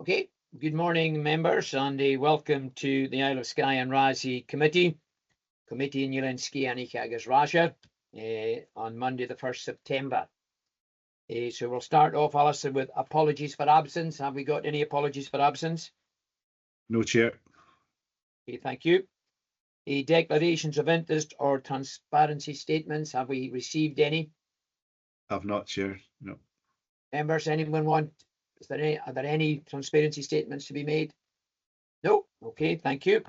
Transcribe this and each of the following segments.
Okay, good morning, members, and welcome to the Isle of Skye and Raasay Committee in Newland, Skye and Raasay on Monday, the 1st September. So we'll start off, Alison, with apologies for absence. Have we got any apologies for absence? No, Chair. Okay, thank you. Declarations of interest or transparency statements, have we received any? Have not, Chair. No. Members, anyone want? Are there any transparency statements to be made? No. Okay, thank you.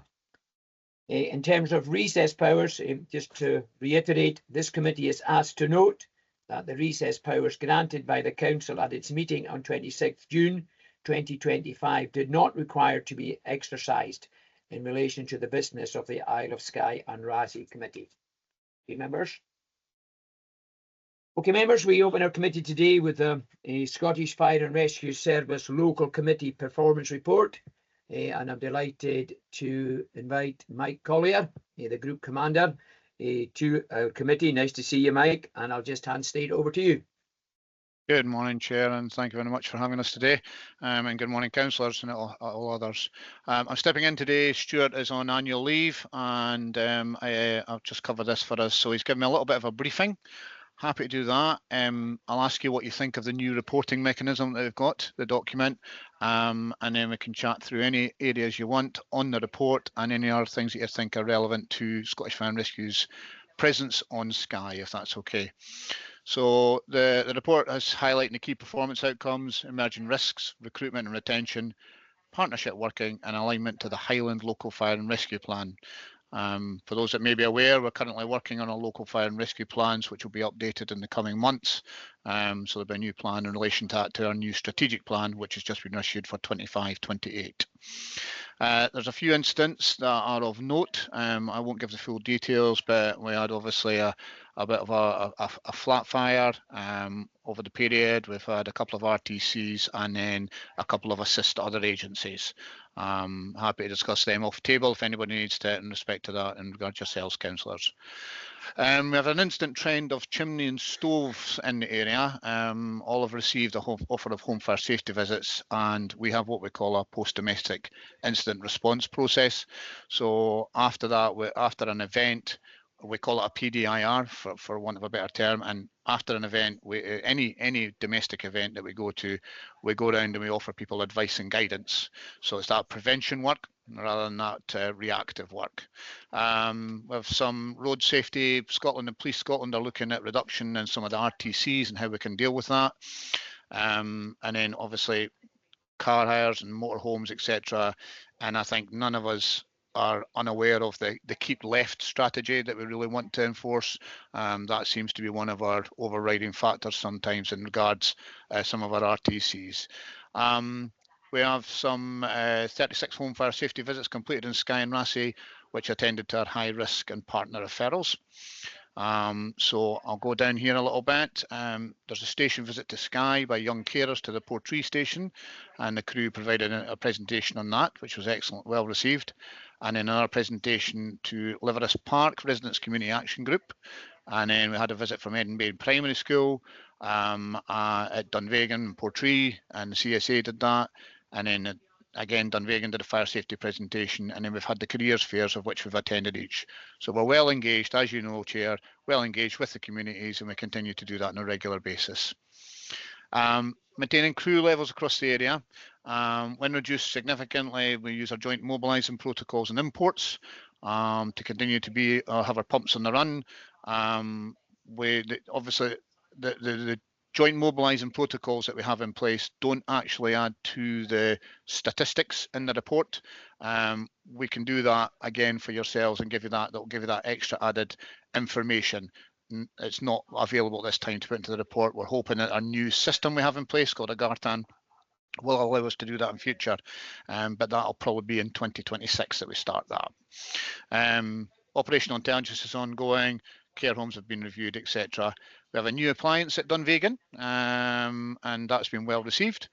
In terms of recess powers, just to reiterate, this committee is asked to note that the recess powers granted by the Council at its meeting on 26th June 2025 did not require to be exercised in relation to the business of the Isle of Skye and Raasay Committee. Okay, members? Okay, members, we open our committee today with a Scottish Fire and Rescue Service Local Committee Performance Report. And I'm delighted to invite Mike Collier, the Group Commander, to our committee. Nice to see you, Mike, and I'll just hand straight over to you. Good morning, Chair, and thank you very much for having us today. And good morning, councillors and all others. I'm stepping in today. Stuart is on annual leave, and I'll just cover this for us. So he's given me a little bit of a briefing. Happy to do that. I'll ask you what you think of the new reporting mechanism that we've got, the document, and then we can chat through any areas you want on the report and any other things that you think are relevant to Scottish Fire and Rescue's presence on Skye, if that's okay. So the report is highlighting the key performance outcomes, emerging risks, recruitment and retention, partnership working and alignment to the HIghland Local Fire and Rescue Plan. For those that may be aware, we're currently working on our local fire and rescue plans, which will be updated in the coming months. So there'll be a new plan in relation to our new strategic plan, which has just been issued for 25-28. There's a few incidents that are of note. I won't give the full details, but we had obviously a bit of a flat fire over the period. We've had a couple of RTCs and then a couple of assist other agencies. Happy to discuss them off table if anybody needs to in respect to that in regard to yourselves, councillors. We have an instant trend of chimney and stoves in the area. All have received a offer of home fire safety visits, and we have what we call a post-domestic incident response process. So after that, after an event, we call it a PDIR for want of a better term, and after an event, any domestic event that we go to, we go around and we offer people advice and guidance. So it's that prevention work rather than that reactive work. We have some road safety. Scotland and Police Scotland are looking at reduction in some of the RTCs and how we can deal with that. And then obviously car hires and motorhomes, etc. And I think none of us are unaware of the keep left strategy that we really want to enforce. That seems to be one of our overriding factors sometimes in regards some of our RTCs. We have some 36 home fire safety visits completed in Skye and Raasay, which attended to our high risk and partner referrals. So I'll go down here a little bit. There's a station visit to Skye by young carers to the Portree station, and the crew provided a presentation on that, which was excellent, well received. And then another presentation to Liveris Park Residents Community Action Group. And then we had a visit from Edinburgh Primary School at Dunvegan and Portree, and the CSA did that. And then again, Dunvegan did a fire safety presentation, and then we've had the careers fairs of which we've attended each. So we're well engaged, as you know, Chair, well engaged with the communities, and we continue to do that on a regular basis. Maintaining crew levels across the area. When reduced significantly, we use our joint mobilising protocols and imports to continue to have our pumps on the run. Obviously, the joint mobilising protocols that we have in place don't actually add to the statistics in the report. We can do that again for yourselves and give you that. That'll give you that extra added information. It's not available this time to put into the report. We're hoping that our new system we have in place called a Gartan will allow us to do that in future, but that'll probably be in 2026 that we start that. Operational intelligence is ongoing. Care homes have been reviewed, etc. We have a new appliance at Dunvegan, and that's been well received.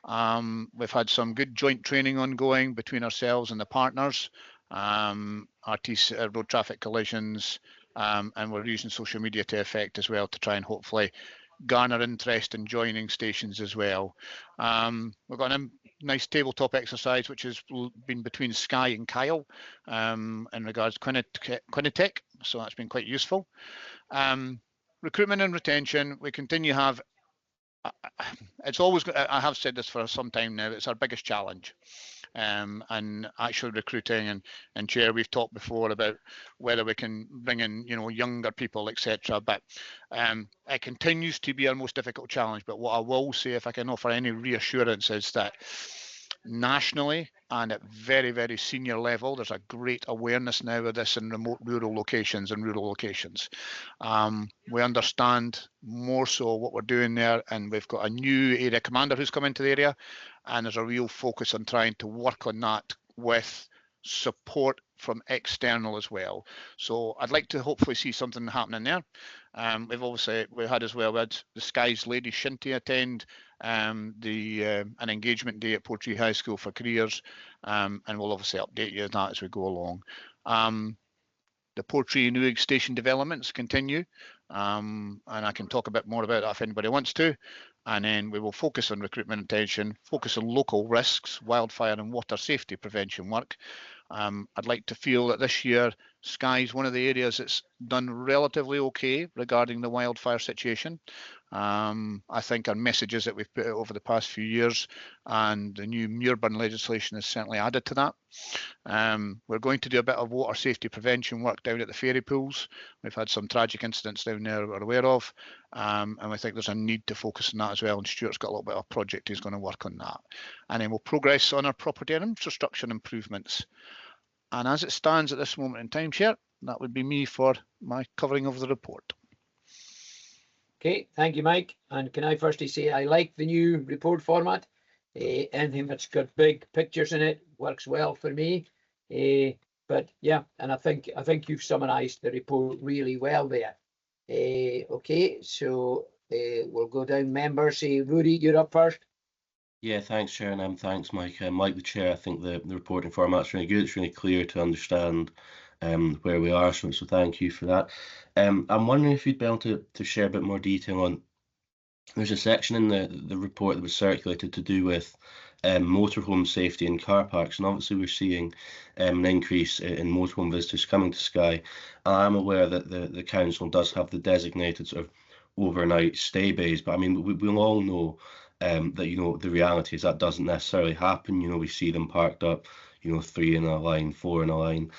We've had some good joint training ongoing between ourselves and the partners, road traffic collisions, and we're using social media to effect as well to try and hopefully garner interest in joining stations as well. We've got a nice tabletop exercise which has been between Skye and Kyle in regards to Quinitech, so that's been quite useful. Recruitment and retention, we continue to have, it's always, I have said this for some time now, it's our biggest challenge. And actually recruiting and Chair, we've talked before about whether we can bring in, you know, younger people, etc. But it continues to be our most difficult challenge. But what I will say, if I can offer any reassurance, is that nationally and at very, very senior level, there's a great awareness now of this in remote rural locations and rural locations. We understand more so what we're doing there, and we've got a new area commander who's come into the area, and there's a real focus on trying to work on that with support from external as well. So I'd like to hopefully see something happening there. We had as well, we had the Skye's Ladies Shinty attend an engagement day at Portree High School for careers, and we'll obviously update you on that as we go along. The Portree New Station developments continue, and I can talk a bit more about that if anybody wants to. And then we will focus on recruitment and retention, focus on local risks, wildfire and water safety prevention work. I'd like to feel that this year Skye is one of the areas that's done relatively okay regarding the wildfire situation. I think our messages that we've put out over the past few years and the new Muirburn legislation has certainly added to that. We're going to do a bit of water safety prevention work down at the ferry pools. We've had some tragic incidents down there we're aware of, and we think there's a need to focus on that as well, and Stuart's got a little bit of a project he's going to work on that. And then we'll progress on our property and infrastructure improvements. And as it stands at this moment in time, Chair, that would be me for my covering of the report. Okay, thank you, Mike. And can I firstly say I like the new report format. Anything that's got big pictures in it works well for me. But yeah, and I think you've summarised the report really well there. Okay, so we'll go down members. Rudy, you're up first. Yeah, thanks, Chair, and thanks, Mike. Like the Chair, I think the reporting format's really good. It's really clear to understand where we are, so thank you for that. I'm wondering if you'd be able to share a bit more detail on, there's a section in the report that was circulated to do with motorhome safety in car parks, and obviously we're seeing an increase in motorhome visitors coming to Skye. I'm aware that the council does have the designated sort of overnight stay bays, but I mean we all know that, you know, the reality is that doesn't necessarily happen. You know, we see them parked up, you know, 3 in a line, 4 in a line.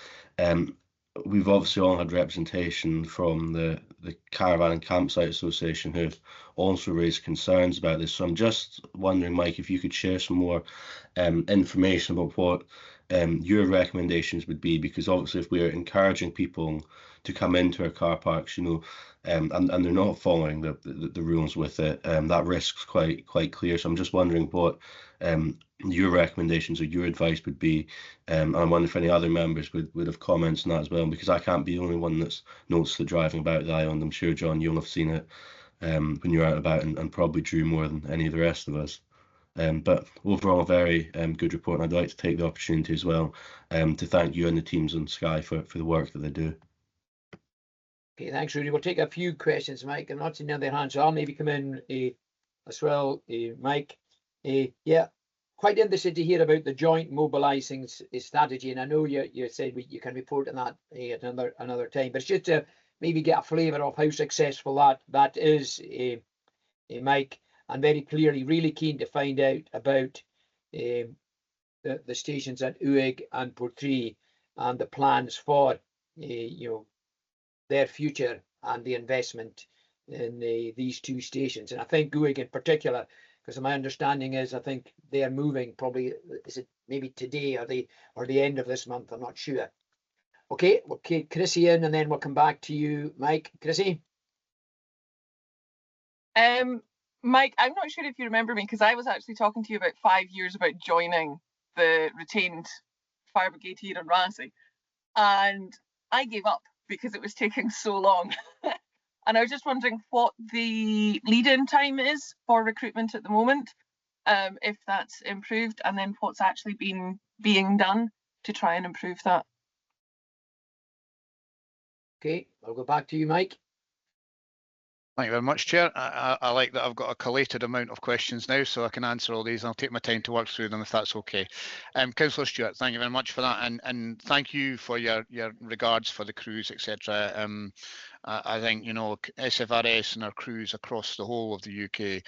We've obviously all had representation from the Caravan and Campsite Association who've also raised concerns about this. So I'm just wondering, Mike, if you could share some more information about what your recommendations would be, because obviously if we're encouraging people to come into our car parks, you know, and they're not following the rules with it, that risk's quite clear. So I'm just wondering what your recommendations or your advice would be, and I wonder if any other members would have comments on that as well, because I can't be the only one that's noticed it driving about the island. I'm sure, John, you'll have seen it when you're out and about, and probably Drew more than any of the rest of us. But overall, a very good report, and I'd like to take the opportunity as well to thank you and the teams on Skye for the work that they do. Okay, thanks, Rudy. We'll take a few questions, Mike. I'm not seeing other hands, so I'll maybe come in as well, Mike. Yeah, quite interested to hear about the joint mobilising strategy, and I know you said you can report on that at another time, but it's just to maybe get a flavour of how successful that is, Mike, and very clearly really keen to find out about the stations at Uig and Portree and the plans for you know, their future and the investment in these 2 stations. And I think Uig in particular, because my understanding is I think they are moving probably, is it maybe today or the end of this month, I'm not sure. Okay, we'll keep Chrissy in and then we'll come back to you, Mike. Chrissy? Mike, I'm not sure if you remember me, because I was actually talking to you about 5 years about joining the retained fire brigade here in Raasay, and I gave up because it was taking so long. And I was just wondering what the lead-in time is for recruitment at the moment, if that's improved, and then what's actually being done to try and improve that. Okay, I'll go back to you, Mike. Thank you very much, Chair. I like that I've got a collated amount of questions now, so I can answer all these. I'll take my time to work through them if that's okay. Councillor Stewart, thank you very much for that, and thank you for your regards for the crews, etc. I think, you know, SFRS and our crews across the whole of the UK,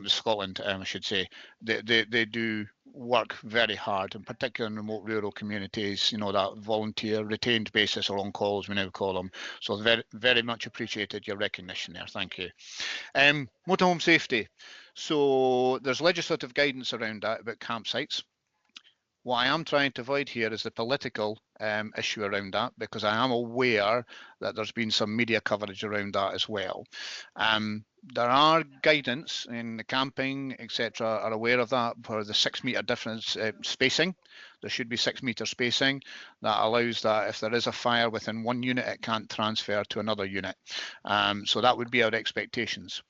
Scotland, I should say, they do work very hard, in particular in remote rural communities, you know, that volunteer retained basis or on call as we now call them. So very, very much appreciated your recognition there. Thank you. Motorhome safety. So there's legislative guidance around that about campsites. What I am trying to avoid here is the political issue around that, because I am aware that there's been some media coverage around that as well. There are guidance in the camping, etc., are aware of that for the 6 metre difference spacing. There should be 6 metre spacing that allows that if there is a fire within one unit, it can't transfer to another unit. So that would be our expectations.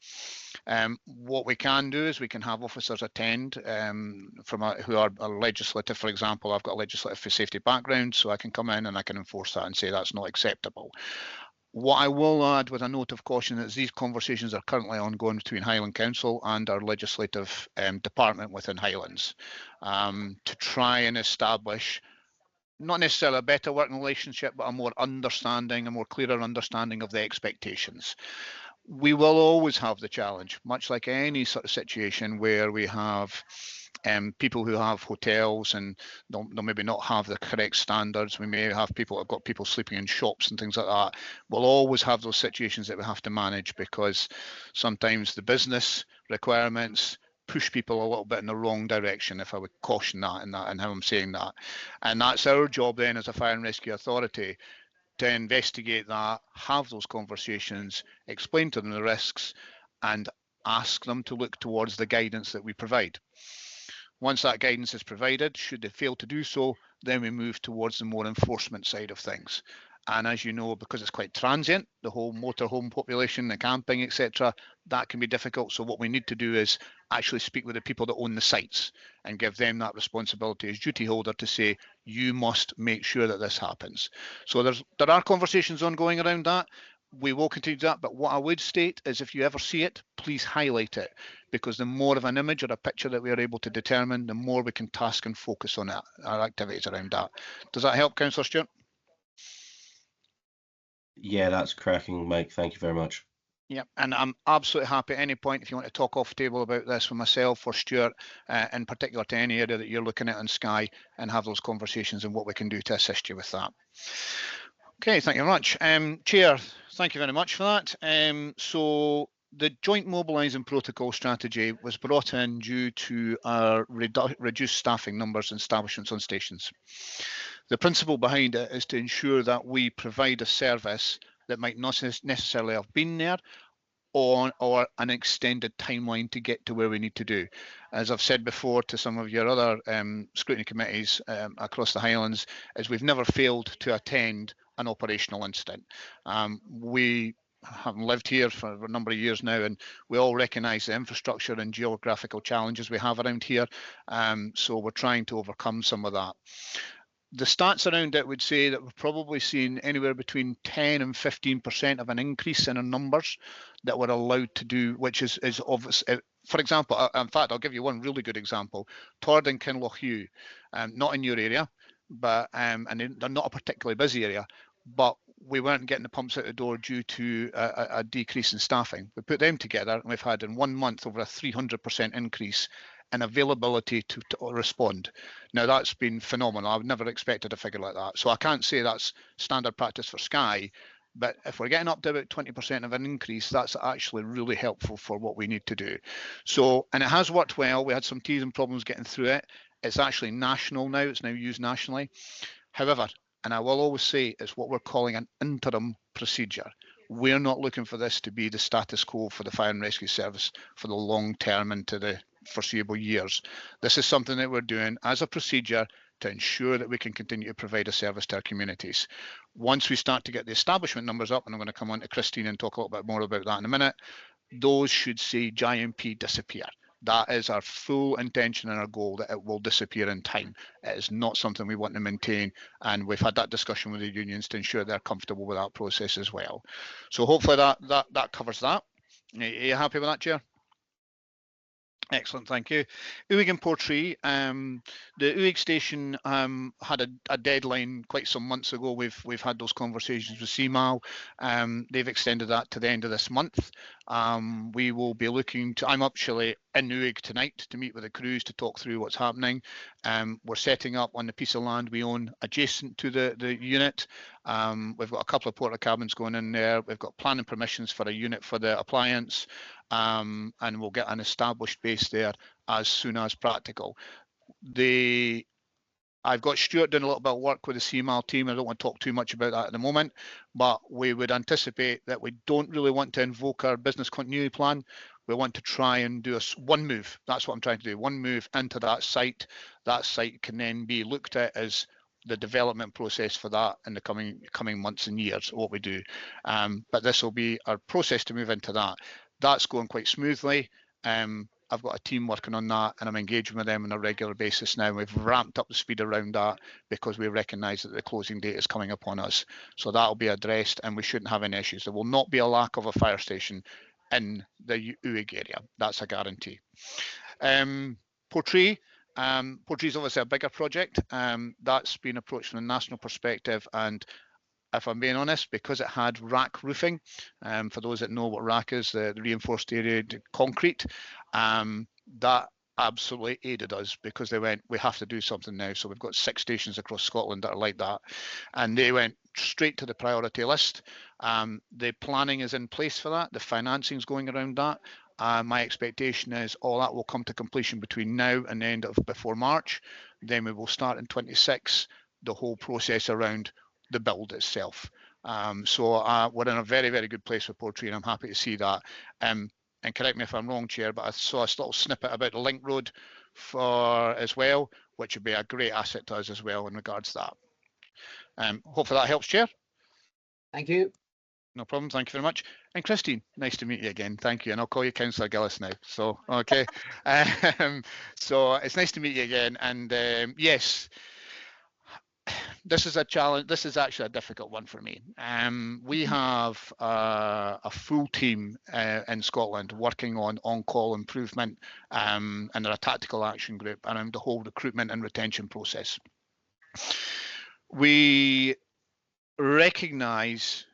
What we can do is we can have officers attend who are legislative. For example, I've got a legislative for safety background, so I can come in and I can enforce that and say that's not acceptable. What I will add with a note of caution is these conversations are currently ongoing between Highland Council and our legislative department within Highlands to try and establish not necessarily a better working relationship, but a more understanding, a more clearer understanding of the expectations. We will always have the challenge, much like any sort of situation where we have people who have hotels and they'll maybe not have the correct standards. We may have people that have got people sleeping in shops and things like that. We'll always have those situations that we have to manage, because sometimes the business requirements push people a little bit in the wrong direction, if I would caution that and how I'm saying that. And that's our job then as a fire and rescue authority, to investigate that, have those conversations, explain to them the risks, and ask them to look towards the guidance that we provide. Once that guidance is provided, should they fail to do so, then we move towards the more enforcement side of things. And as you know, because it's quite transient, the whole motorhome population, the camping, etc., that can be difficult. So what we need to do is actually speak with the people that own the sites and give them that responsibility as duty holder to say, you must make sure that this happens. So there are conversations ongoing around that. We will continue that, but what I would state is if you ever see it, please highlight it, because the more of an image or a picture that we are able to determine, the more we can task and focus on our activities around that. Does that help, Councillor Stewart? Yeah, that's cracking, Mike. Thank you very much. Yeah, and I'm absolutely happy at any point if you want to talk off table about this with myself or Stuart, in particular to any area that you're looking at on Skye, and have those conversations and what we can do to assist you with that. Okay, thank you very much. Chair, thank you very much for that. So the joint mobilising protocol strategy was brought in due to our reduced staffing numbers and establishments on stations. The principle behind it is to ensure that we provide a service that might not necessarily have been there or an extended timeline to get to where we need to do. As I've said before to some of your other scrutiny committees across the Highlands, is we've never failed to attend an operational incident. We have lived here for a number of years now, and we all recognise the infrastructure and geographical challenges we have around here. So we're trying to overcome some of that. The stats around it would say that we've probably seen anywhere between 10 and 15% of an increase in our numbers that we're allowed to do, which is obvious. For example, in fact, I'll give you one really good example. Tord and Kinlochhew, not in your area, but and they're not a particularly busy area, but we weren't getting the pumps out the door due to a decrease in staffing. We put them together and we've had in 1 month over a 300% increase in availability to respond. Now that's been phenomenal. I've never expected a figure like that. So I can't say that's standard practice for Skye, but if we're getting up to about 20% of an increase, that's actually really helpful for what we need to do. So, and it has worked well. We had some teething problems getting through it. It's actually national now. It's now used nationally. However, and I will always say, it's what we're calling an interim procedure. We're not looking for this to be the status quo for the fire and rescue service for the long term into the foreseeable years. This is something that we're doing as a procedure to ensure that we can continue to provide a service to our communities. Once we start to get the establishment numbers up, and I'm going to come on to Christine and talk a little bit more about that in a minute, those should see GMP disappear. That is our full intention and our goal, that it will disappear in time. It is not something we want to maintain, and we've had that discussion with the unions to ensure they're comfortable with that process as well. So hopefully that covers that. Are you happy with that, Chair? Excellent, thank you. Uig and Portree, the Uig station had a deadline quite some months ago. We've had those conversations with CMAL. They've extended that to the end of this month. We will be looking to, I'm actually in Uig tonight to meet with the crews to talk through what's happening. We're setting up on the piece of land we own adjacent to the unit. We've got a couple of porta cabins going in there. We've got planning permissions for a unit for the appliance. And we'll get an established base there as soon as practical. I've got Stuart doing a little bit of work with the CMAL team. I don't want to talk too much about that at the moment, but we would anticipate that we don't really want to invoke our business continuity plan. We want to try and do one move. That's what I'm trying to do. One move into that site. That site can then be looked at as the development process for that in the coming months and years, what we do. But this will be our process to move into that. That's going quite smoothly. I've got a team working on that and I'm engaging with them on a regular basis now. We've ramped up the speed around that because we recognise that the closing date is coming upon us. So that'll be addressed and we shouldn't have any issues. There will not be a lack of a fire station in the Uig area. That's a guarantee. Portree. Portree is obviously a bigger project. That's been approached from a national perspective, and if I'm being honest, because it had rack roofing, for those that know what rack is, the reinforced area concrete, that absolutely aided us because they went, we have to do something now. So we've got 6 stations across Scotland that are like that, and they went straight to the priority list. The planning is in place for that. The financing is going around that. My expectation is all that will come to completion between now and the end of before March. Then we will start in 26 the whole process around the build itself. So we're in a very, very good place with Portree, and I'm happy to see that. And correct me if I'm wrong, Chair, but I saw a little snippet about the link road as well, which would be a great asset to us as well in regards to that. Hopefully that helps, Chair. Thank you. No problem, thank you very much. And Christine, nice to meet you again, thank you. And I'll call you Councillor Gillis now, so okay. So it's nice to meet you again, and yes, this is a challenge. This is actually a difficult one for me. We have a full team in Scotland working on-call improvement, and they're a tactical action group around the whole recruitment and retention process. We recognise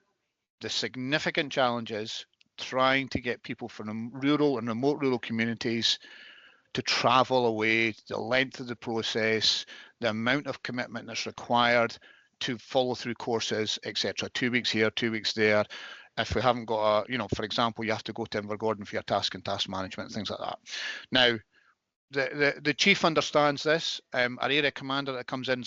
the significant challenges trying to get people from rural and remote rural communities to travel away, the length of the process, the amount of commitment that's required to follow through courses, etc. 2 weeks here, 2 weeks there. If we haven't got for example, you have to go to Invergordon for your task and task management, things like that. Now, the chief understands this. Our area commander that comes in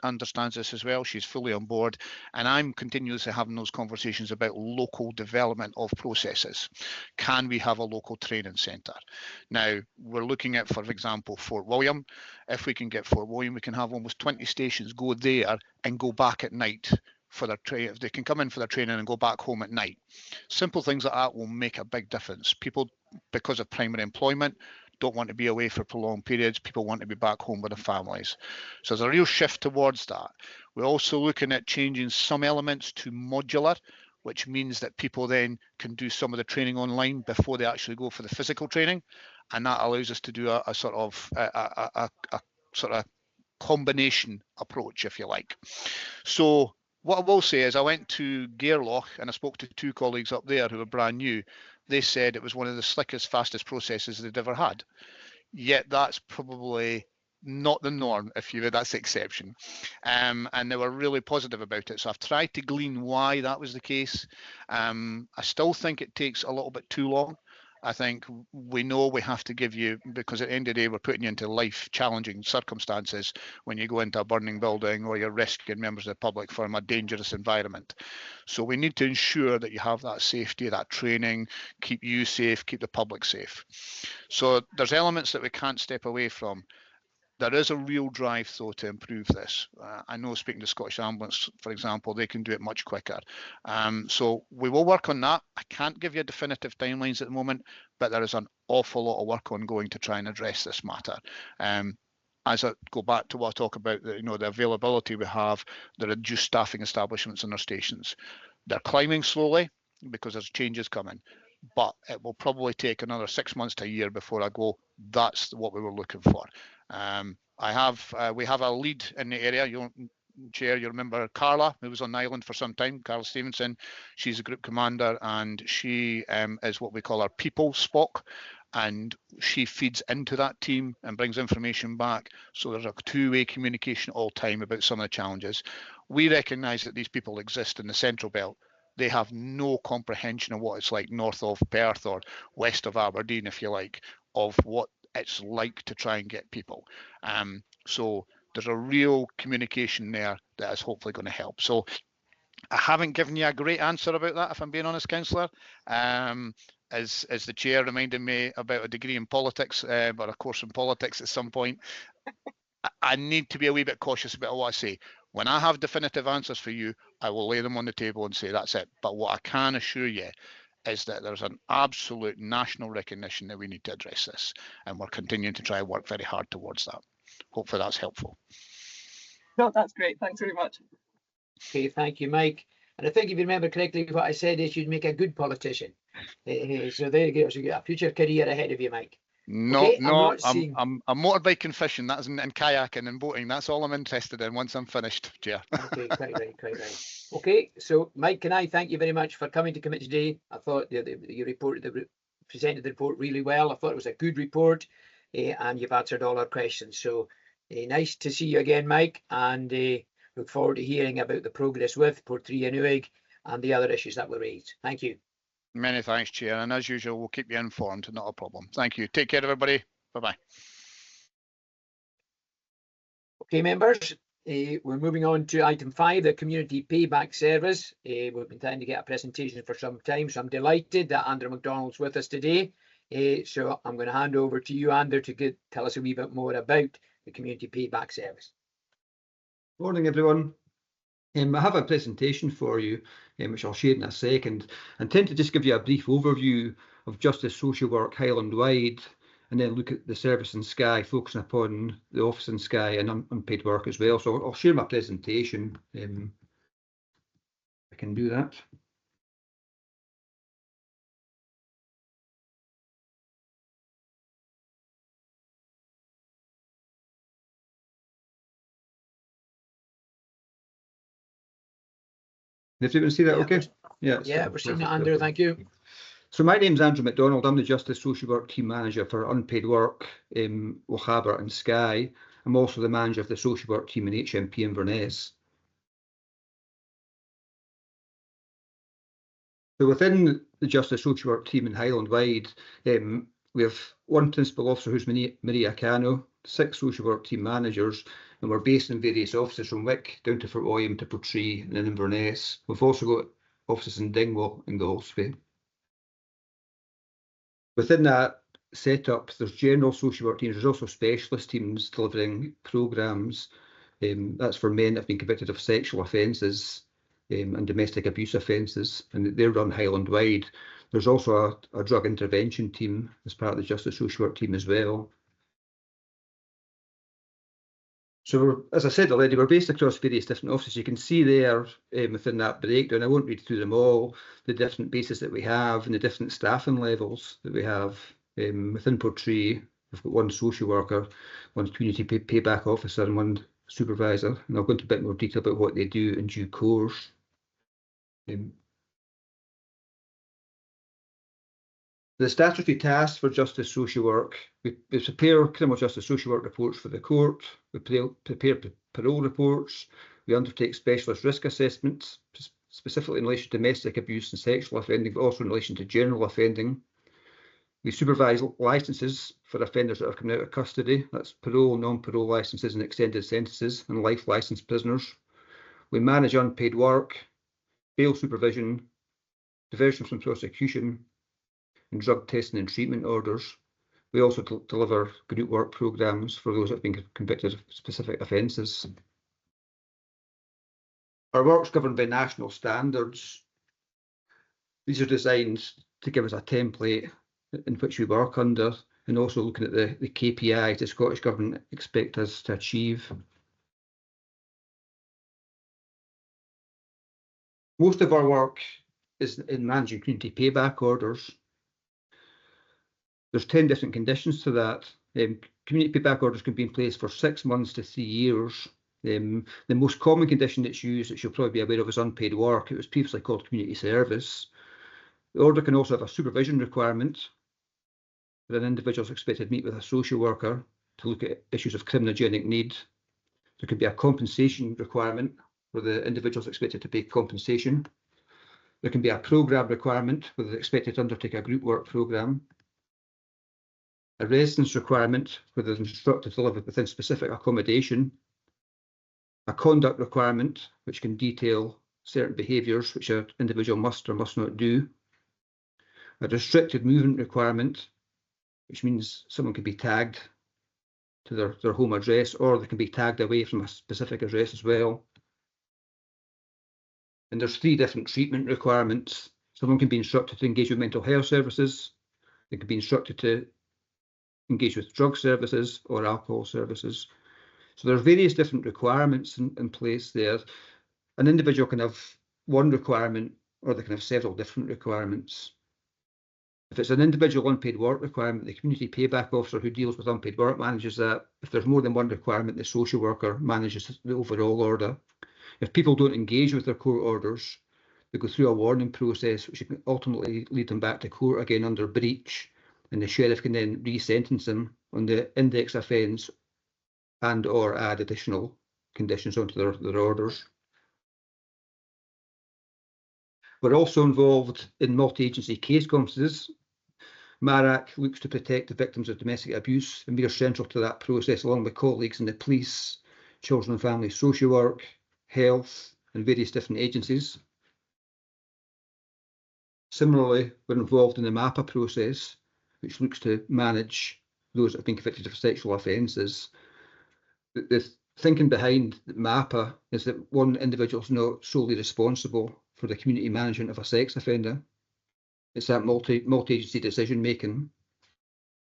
understands this as well. She's fully on board, and I'm continuously having those conversations about local development of processes. Can we have a local training centre? Now, we're looking at, for example, Fort William. If we can get Fort William, we can have almost 20 stations go there and go back at night for their training. If they can come in for their training and go back home at night. Simple things like that will make a big difference. People, because of primary employment, don't want to be away for prolonged periods. People want to be back home with their families. So there's a real shift towards that. We're also looking at changing some elements to modular, which means that people then can do some of the training online before they actually go for the physical training. And that allows us to do a sort of combination approach, if you like. So what I will say is I went to Gairloch and I spoke to 2 colleagues up there who were brand new. They said it was one of the slickest, fastest processes they'd ever had. Yet that's probably not the norm, if you will, that's the exception. And they were really positive about it. So I've tried to glean why that was the case. I still think it takes a little bit too long. I think we know we have to give you, because at the end of the day, we're putting you into life challenging circumstances when you go into a burning building or you're rescuing members of the public from a dangerous environment. So we need to ensure that you have that safety, that training, keep you safe, keep the public safe. So there's elements that we can't step away from. There is a real drive, though, to improve this. I know, speaking to Scottish Ambulance, for example, they can do it much quicker. So we will work on that. I can't give you definitive timelines at the moment, but there is an awful lot of work ongoing to try and address this matter. As I go back to what I talk about, the availability we have, the reduced staffing establishments in our stations. They're climbing slowly because there's changes coming. but it will probably take another 6 months to a year before I go, that's what we were looking for. We have a lead in the area. Chair, you remember Carla, who was on the island for some time, Carla Stevenson. She's a group commander, and she is what we call our people spock, and she feeds into that team and brings information back. So there's a two-way communication all the time about some of the challenges. We recognise that these people exist in the Central Belt. They have no comprehension of what it's like north of Perth or west of Aberdeen, if you like, of what it's like to try and get people. So there's a real communication there that is hopefully going to help. So I haven't given you a great answer about that, if I'm being honest, Councillor. As the chair reminded me about a degree in politics, but a course in politics at some point. I need to be a wee bit cautious about what I say. When I have definitive answers for you, I will lay them on the table and say that's it. But what I can assure you is that there's an absolute national recognition that we need to address this, and we're continuing to try and work very hard towards that. Hopefully that's helpful. No, that's great. Thanks very much. Okay, thank you, Mike. And I think if you remember correctly, what I said is you'd make a good politician. So there you go. So you got a future career ahead of you, Mike. No, Okay, no, I'm motorbike and fishing. That's and kayaking and boating. That's all I'm interested in once I'm finished, Chair. Okay, quite right, quite right. Okay, so Mike and I thank you very much for coming to committee today. I thought you presented the report really well. I thought it was a good report, and you've answered all our questions. So nice to see you again, Mike, and look forward to hearing about the progress with Portree and Uig and the other issues that were raised. Thank you. Many thanks, Chair. And as usual, we'll keep you informed. Not a problem. Thank you. Take care, everybody. Bye-bye. Okay, members, we're moving on to item 5, the community payback service. We've been trying to get a presentation for some time, so I'm delighted that Andrew McDonald's with us today. So I'm going to hand over to you, Andrew, to tell us a wee bit more about the community payback service. Morning, everyone. I have a presentation for you, which I'll share in a second. I intend to just give you a brief overview of justice social work Highland-wide, and then look at the service in Skye, focusing upon the office in Skye and unpaid work as well. So I'll share my presentation. I can do that. If you can see that, okay? Yeah, we're seeing that, Andrew. Thank you. So my name's Andrew McDonald. I'm the Justice Social Work Team Manager for Unpaid Work in Lochaber and Skye. I'm also the manager of the Social Work Team in HMP Inverness. So within the Justice Social Work Team in Highland-wide, we have one principal officer who's Maria Cano, 6 social work team managers, and we're based in various offices from Wick down to Fort William to Portree and in Inverness. We've also got offices in Dingwall and Golspie. Within that setup, there's general social work teams. There's also specialist teams delivering programmes. That's for men that have been convicted of sexual offences and domestic abuse offences, and they're run Highland-wide. There's also a drug intervention team as part of the Justice Social Work Team as well. So as I said already, we're based across various different offices. You can see there within that breakdown, I won't read through them all, the different bases that we have and the different staffing levels that we have. Within Portree, we've got 1 social worker, 1 community payback officer and 1 supervisor. And I'll go into a bit more detail about what they do in due course. The statutory tasks for justice social work, we prepare criminal justice social work reports for the court, we prepare parole reports, we undertake specialist risk assessments, specifically in relation to domestic abuse and sexual offending, but also in relation to general offending. We supervise licences for offenders that are coming out of custody, that's parole, non-parole licences and extended sentences, and life licence prisoners. We manage unpaid work, bail supervision, diversion from prosecution, and drug testing and treatment orders. We also deliver group work programmes for those that have been convicted of specific offences. Our work's governed by national standards. These are designed to give us a template in which we work under, and also looking at the KPIs the Scottish Government expect us to achieve. Most of our work is in managing community payback orders. There's 10 different conditions to that. Community payback orders can be in place for 6 months to 3 years. The most common condition that's used, that you'll probably be aware of, is unpaid work. It was previously called community service. The order can also have a supervision requirement, where an individual is expected to meet with a social worker to look at issues of criminogenic need. There could be a compensation requirement, where the individual is expected to pay compensation. There can be a programme requirement, where they're expected to undertake a group work programme. A residence requirement, where they're instructed to live within specific accommodation. A conduct requirement, which can detail certain behaviours which an individual must or must not do. A restricted movement requirement, which means someone can be tagged to their home address, or they can be tagged away from a specific address as well. And there's 3 different treatment requirements. Someone can be instructed to engage with mental health services. They can be instructed to engage with drug services or alcohol services. So there are various different requirements in place there. An individual can have one requirement, or they can have several different requirements. If it's an individual unpaid work requirement, the community payback officer who deals with unpaid work manages that. If there's more than one requirement, the social worker manages the overall order. If people don't engage with their court orders, they go through a warning process, which can ultimately lead them back to court again under breach, and the sheriff can then re-sentence them on the index offence and or add additional conditions onto their orders. We're also involved in multi-agency case conferences. MARAC looks to protect the victims of domestic abuse, and we are central to that process, along with colleagues in the police, children and family social work, health, and various different agencies. Similarly, we're involved in the MAPA process, which looks to manage those that have been convicted of sexual offences. The thinking behind MAPA is that one individual is not solely responsible for the community management of a sex offender. It's that multi-agency decision making.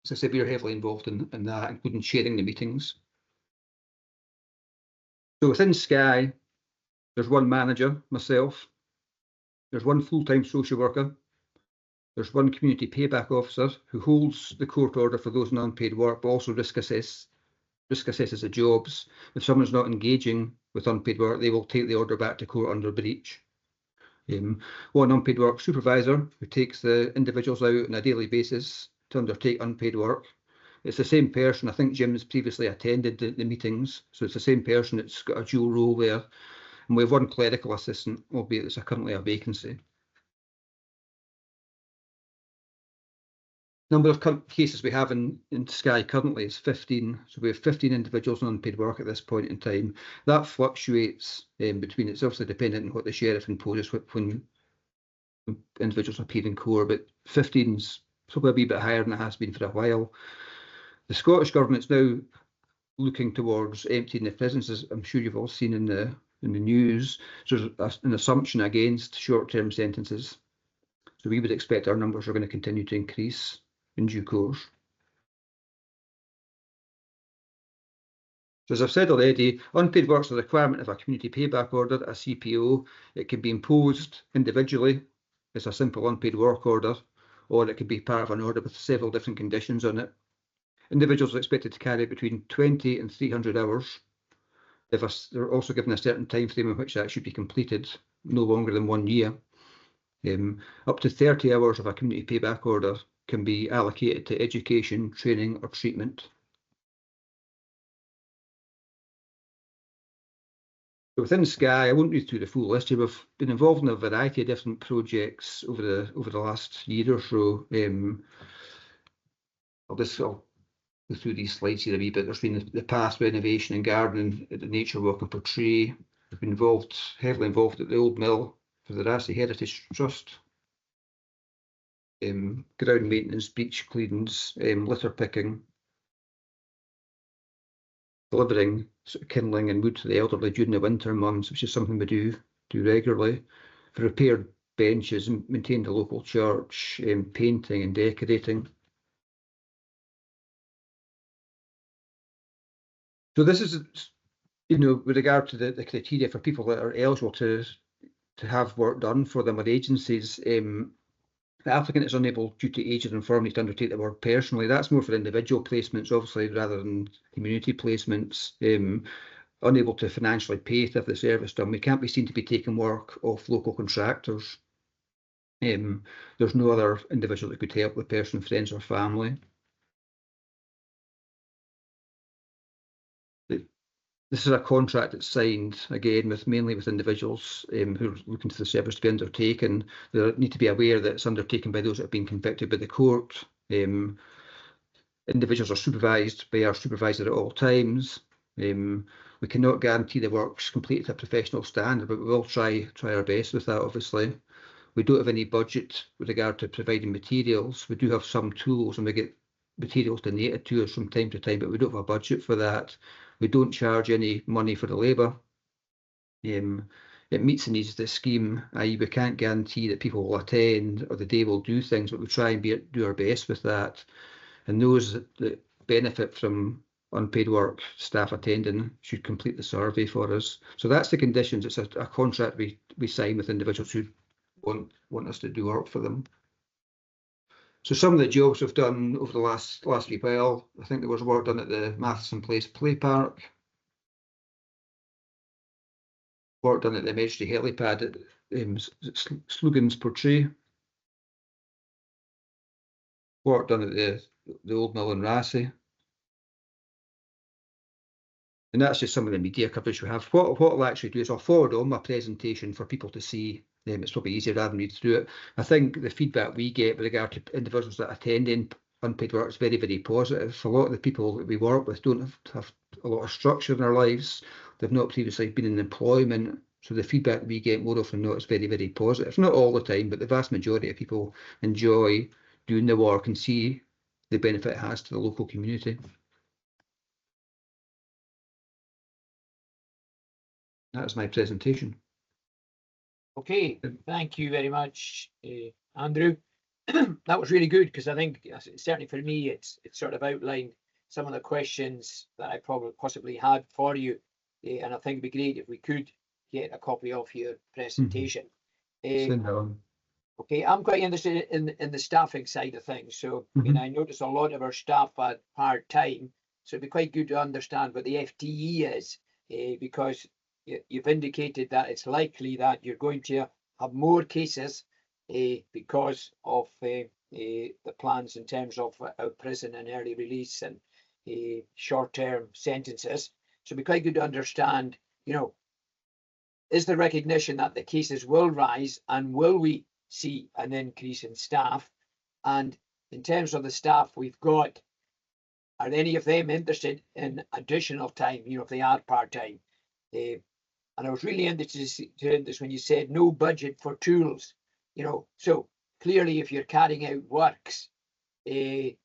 As I said, we are heavily involved in that, including chairing the meetings. So within Skye, there's one manager, myself. There's one full-time social worker. There's one community payback officer who holds the court order for those in unpaid work, but also risk assesses the jobs. If someone's not engaging with unpaid work, they will take the order back to court under breach. One unpaid work supervisor who takes the individuals out on a daily basis to undertake unpaid work. It's the same person. I think Jim's previously attended the meetings, so it's the same person that's got a dual role there. And we have one clerical assistant, albeit there's currently a vacancy. Number of cases we have in Skye currently is 15. So we have 15 individuals on unpaid work at this point in time. That fluctuates between, it's obviously dependent on what the sheriff imposes when individuals appear in court, but 15's probably a wee bit higher than it has been for a while. The Scottish Government's now looking towards emptying the prisons, as I'm sure you've all seen in the news. So there's an assumption against short-term sentences. So we would expect our numbers are going to continue to increase in due course. So as I've said already, unpaid work is a requirement of a community payback order, a CPO. It can be imposed individually as a simple unpaid work order, or it can be part of an order with several different conditions on it. Individuals are expected to carry between 20 and 300 hours. They're also given a certain time frame in which that should be completed, no longer than 1 year. Up to 30 hours of a community payback order can be allocated to education, training, or treatment. Within Skye, I won't read through the full list here. We've been involved in a variety of different projects over the last year or so. I'll go through these slides here a wee bit. There's been the path renovation and gardening at the nature walk in Portree. We've been heavily involved at the old mill for the Raasay Heritage Trust. Ground maintenance, beach cleans, litter picking, delivering kindling and wood to the elderly during the winter months, which is something we do regularly. For repaired benches, maintained the local church, painting and decorating. So this is, with regard to the criteria for people that are eligible to have work done for them with agencies. the applicant is unable due to age or infirmity to undertake the work personally. That's more for individual placements, obviously, rather than community placements. Unable to financially pay to have the service done. We can't be seen to be taking work off local contractors. There's no other individual that could help the person, friends or family. This is a contract that's signed, again, mainly with individuals who are looking for the service to be undertaken. They need to be aware that it's undertaken by those that have been convicted by the court. Individuals are supervised by our supervisor at all times. We cannot guarantee the work's completed to a professional standard, but we will try our best with that, obviously. We don't have any budget with regard to providing materials. We do have some tools and we get materials donated to us from time to time, but we don't have a budget for that. We don't charge any money for the labour. It meets the needs of the scheme, i.e. we can't guarantee that people will attend or the day will do things, but we try and do our best with that. And those that benefit from unpaid work, staff attending, should complete the survey for us. So that's the conditions. It's a contract we sign with individuals who want us to do work for them. So some of the jobs we've done over the last wee while, I think there was work done at the Matheson Place Play Park, work done at the emergency helipad at Slugan's Portree, work done at the Old Man of Raasay. And that's just some of the media coverage we have. What I'll actually do is I'll forward on my presentation for people to see. It's probably easier rather than read through it. I think the feedback we get with regard to individuals that attend unpaid work is very, very positive. A lot of the people that we work with don't have a lot of structure in their lives. They've not previously been in employment. So the feedback we get more often than not is very, very positive. Not all the time, but the vast majority of people enjoy doing the work and see the benefit it has to the local community. That is my presentation. Okay, thank you very much, Andrew. That was really good, because I think certainly for me it's sort of outlined some of the questions that I probably possibly had for you, and I think it'd be great if we could get a copy of your presentation. Send that on. Okay, I'm quite interested in the staffing side of things. So I mean, I notice a lot of our staff are part-time, so it'd be quite good to understand what the FTE is, because you've indicated that it's likely that you're going to have more cases because of the plans in terms of out prison and early release and short-term sentences. So it'd be quite good to understand, is the recognition that the cases will rise, and will we see an increase in staff? And in terms of the staff we've got, are any of them interested in additional time, if they are part-time? And I was really interested in this when you said no budget for tools, so clearly if you're carrying out works, and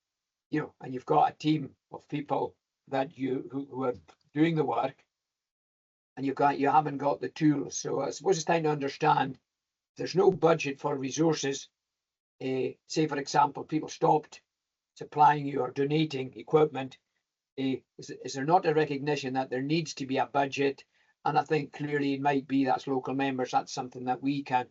you've got a team of people that who are doing the work, and you haven't got the tools. So I suppose it's time to understand there's no budget for resources. Say, for example, people stopped supplying you or donating equipment. Is there not a recognition that there needs to be a budget? And I think clearly it might be that's local members. That's something that we can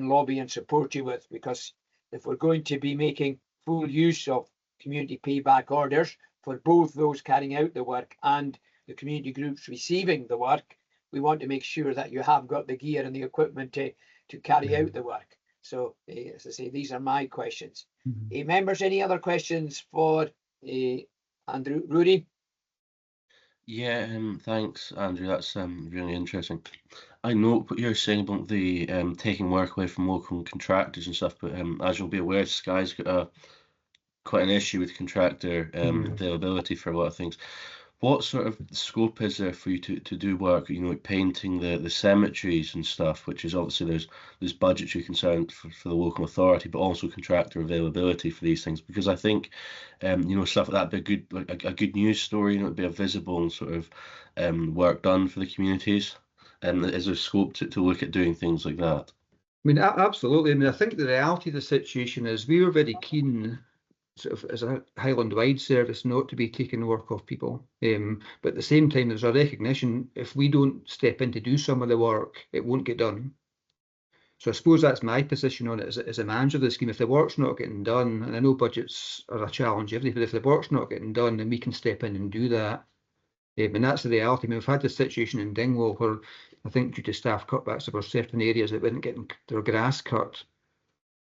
lobby and support you with, because if we're going to be making full use of community payback orders for both those carrying out the work and the community groups receiving the work, we want to make sure that you have got the gear and the equipment to carry out the work. So as I say, these are my questions. Members, any other questions for Andrew? Rudy? Yeah, thanks, Andrew. That's really interesting. I note what you're saying about the taking work away from local contractors and stuff, but as you'll be aware, Skye's got quite an issue with contractor availability for a lot of things. What sort of scope is there for you to do work, like painting the cemeteries and stuff, which is obviously there's budgetary concern for the local authority, but also contractor availability for these things? Because I think, stuff like that would be a good news story, it'd be a visible and sort of work done for the communities. Is there scope to look at doing things like that? I mean, absolutely. I mean, I think the reality of the situation is we were very keen, sort of as a Highland-wide service, not to be taking work off people. But at the same time, there's a recognition if we don't step in to do some of the work, it won't get done. So I suppose that's my position on it as a manager of the scheme. If the work's not getting done, and I know budgets are a challenge every, but if the work's not getting done, then we can step in and do that. And that's the reality. I mean, we've had this situation in Dingwall where I think due to staff cutbacks, there were certain areas that weren't getting their grass cut.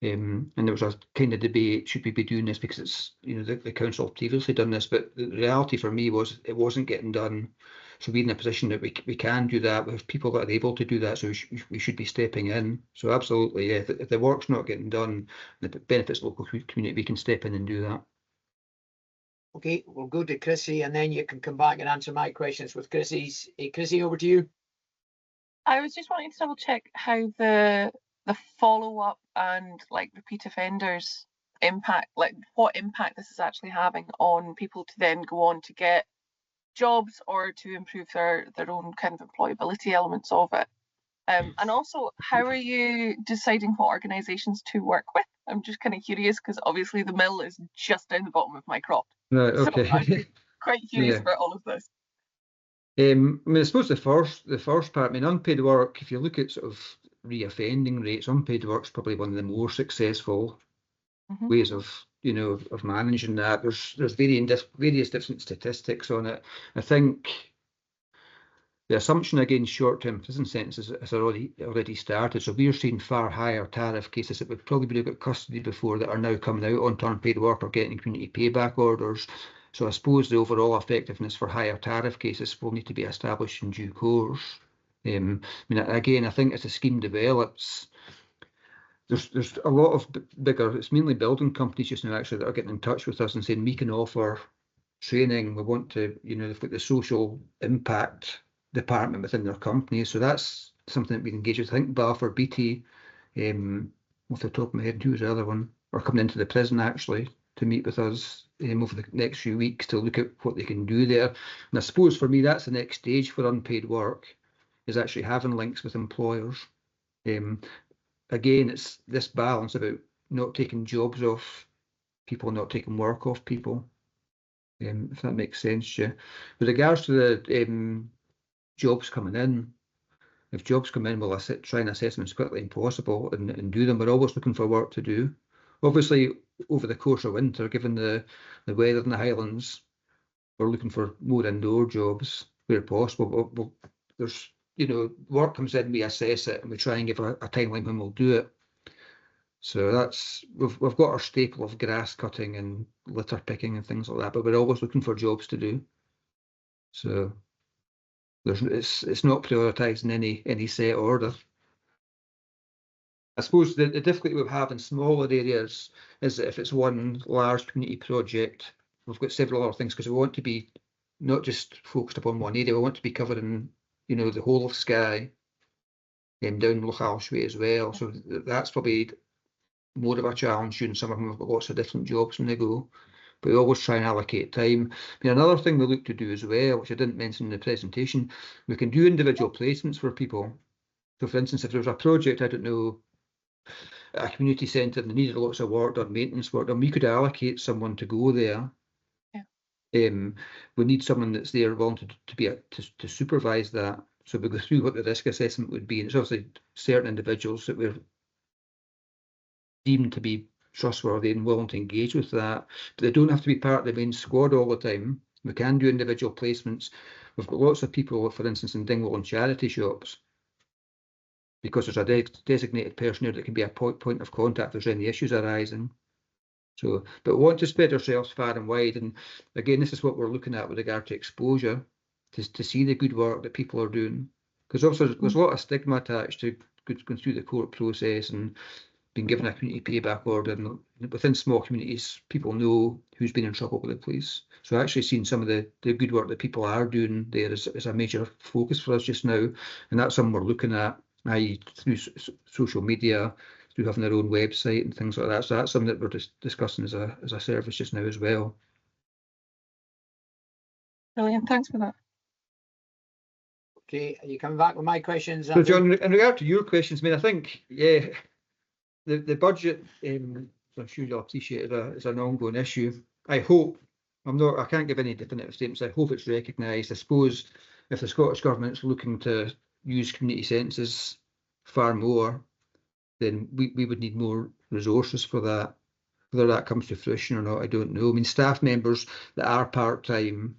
And there was a kind of debate, should we be doing this because it's, the council previously done this, but the reality for me was it wasn't getting done. So we're in a position that we can do that. We have people that are able to do that, so we should be stepping in. So absolutely, yeah, if the work's not getting done, and it benefits local community, we can step in and do that. Okay, we'll go to Chrissy, and then you can come back and answer my questions with Chrissy's. Hey, Chrissy, over to you. I was just wanting to double check how the follow-up and like repeat offenders impact, like what impact this is actually having on people to then go on to get jobs or to improve their own kind of employability elements of it. And also, how are you deciding what organisations to work with? I'm just kind of curious because obviously the mill is just down the bottom of my crop. Right, okay. So I'm quite curious Yeah. about all of this. I mean, I suppose the first part, I mean, unpaid work, if you look at sort of reoffending rates, unpaid work's probably one of the more successful ways of, of managing that. There's various different statistics on it. I think the assumption against short-term prison sentences has already started. So we're seeing far higher tariff cases that would probably have got custody before that are now coming out on unpaid work or getting community payback orders. So I suppose the overall effectiveness for higher tariff cases will need to be established in due course. I mean, again, I think as the scheme develops, there's a lot of bigger, it's mainly building companies just now actually that are getting in touch with us and saying we can offer training. We want to, they've got the social impact department within their company. So that's something that we engage with. I think Balfour Beatty, off the top of my head, who was the other one, are coming into the prison actually to meet with us over the next few weeks to look at what they can do there. And I suppose for me, that's the next stage for unpaid work, is actually having links with employers. Again, it's this balance about not taking jobs off people, not taking work off people, if that makes sense. Yeah. With regards to the jobs coming in, if jobs come in, we'll try and assess them as quickly as possible and do them. We're always looking for work to do. Obviously, over the course of winter, given the weather in the Highlands, we're looking for more indoor jobs where possible. There's, work comes in, we assess it, and we try and give a timeline when we'll do it. So that's we've got our staple of grass cutting and litter picking and things like that, but we're always looking for jobs to do. So it's not prioritised in any set order. I suppose the difficulty we have in smaller areas is that if it's one large community project, we've got several other things because we want to be not just focused upon one area. We want to be covering, the whole of Skye and down Loch Alshway as well. So that's probably more of a challenge during summer when we've got lots of different jobs when they go. But we always try and allocate time. I mean, another thing we look to do as well, which I didn't mention in the presentation, we can do individual placements for people. So for instance, if there's a project, I don't know, at a community centre and they needed lots of work done, maintenance work done, we could allocate someone to go there. Yeah. We need someone that's there willing to supervise that. So we go through what the risk assessment would be. And it's obviously certain individuals that we're deemed to be trustworthy and willing to engage with that, but they don't have to be part of the main squad all the time. We can do individual placements. We've got lots of people, for instance, in Dingwall and charity shops, because there's a designated person there that can be a point of contact if there's any issues arising. So, but we want to spread ourselves far and wide. And again, this is what we're looking at with regard to exposure, to see the good work that people are doing. Because also there's a lot of stigma attached to going through the court process and being given a community payback order. And within small communities, people know who's been in trouble with the police. So actually seeing some of the good work that people are doing there is a major focus for us just now. And that's something we're looking at, i.e. through social media, through having their own website and things like that. So that's something that we're discussing as a service just now as well. Brilliant, thanks for that. Okay, are you coming back with my questions? So John, in regard to your questions, I mean, I think, yeah, the budget, I'm sure you'll appreciate it, is an ongoing issue. I hope, I can't give any definitive statements. I hope it's recognised. I suppose if the Scottish Government's looking to use community sentences far more, then we would need more resources for that. Whether that comes to fruition or not, I don't know. I mean, staff members that are part-time,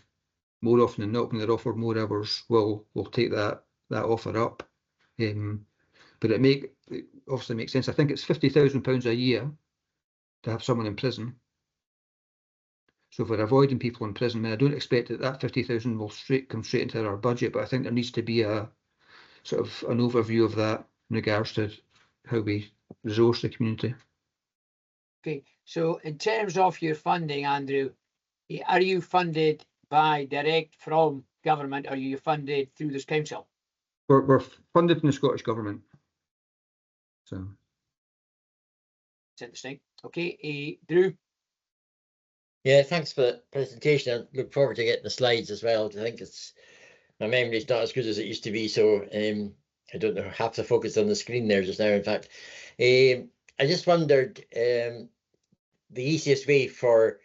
more often than not, when they're offered more hours, will take that offer up. But it obviously makes sense. I think it's £50,000 a year to have someone in prison. So if we're avoiding people in prison, I don't expect that 50,000 will come straight into our budget, but I think there needs to be a sort of an overview of that in regards to how we resource the community. Okay, so in terms of your funding, Andrew, are you funded by direct from government, or are you funded through this council? We're funded from the Scottish Government. So it's interesting. Okay, Drew. Yeah, thanks for the presentation. I look forward to getting the slides as well. I think my memory's not as good as it used to be, so I don't know, have to focus on the screen there just now, in fact. I just wondered the easiest way for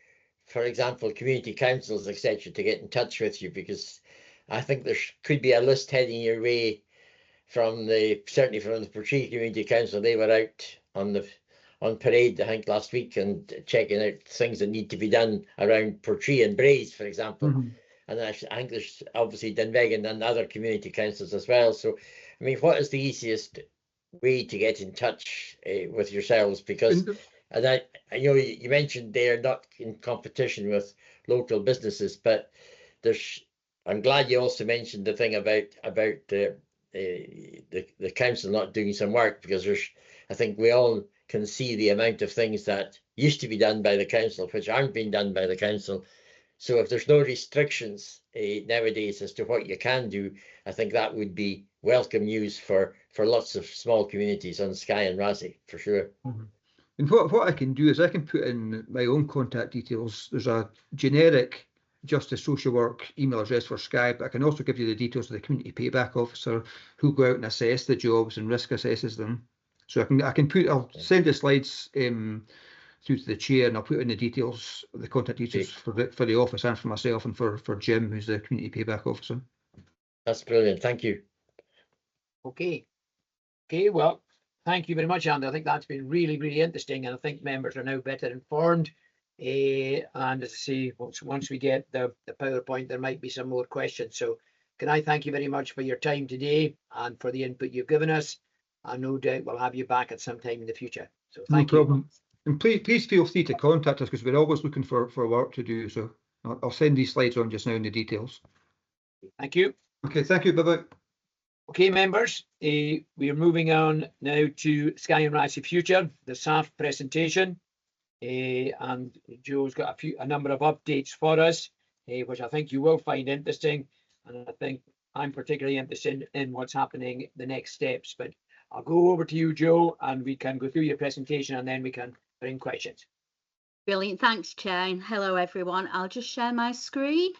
example, community councils, etc., to get in touch with you, because I think there could be a list heading your way certainly from the Portree Community Council. They were out on parade, I think, last week, and checking out things that need to be done around Portree and Braes, for example. And I think there's obviously Dunvegan and other community councils as well. So, I mean, what is the easiest way to get in touch with yourselves? Because, and I know you mentioned they're not in competition with local businesses, but I'm glad you also mentioned the thing about the council not doing some work, because I think we all can see the amount of things that used to be done by the council which aren't being done by the council. So if there's no restrictions nowadays as to what you can do, I think that would be welcome news for lots of small communities on Skye and Raasay, for sure. And what I can do is I can put in my own contact details. There's a generic Justice Social Work email address for Skye, but I can also give you the details of the Community Payback Officer who go out and assess the jobs and risk assesses them. So I'll send the slides through to the chair, and I'll put in the details, the contact details for the office and for myself and for Jim, who's the Community Payback Officer. That's brilliant. Thank you. Okay, well, thank you very much, Andy. I think that's been really, really interesting, and I think members are now better informed. And as I say, once we get the PowerPoint, there might be some more questions. So can I thank you very much for your time today and for the input you've given us. And no doubt we'll have you back at some time in the future. So thank you. No problem. And please feel free to contact us, because we're always looking for work to do. So I'll send these slides on just now in the details. Thank you. Okay, thank you. Bye-bye. Okay, members, we are moving on now to Skye and Raasay Future, the SAF presentation. And Joe's got a number of updates for us, which I think you will find interesting. And I think I'm particularly interested in what's happening, the next steps. But I'll go over to you, Joe, and we can go through your presentation, and then we can bring questions. Brilliant. Thanks, Chair. And hello, everyone. I'll just share my screen.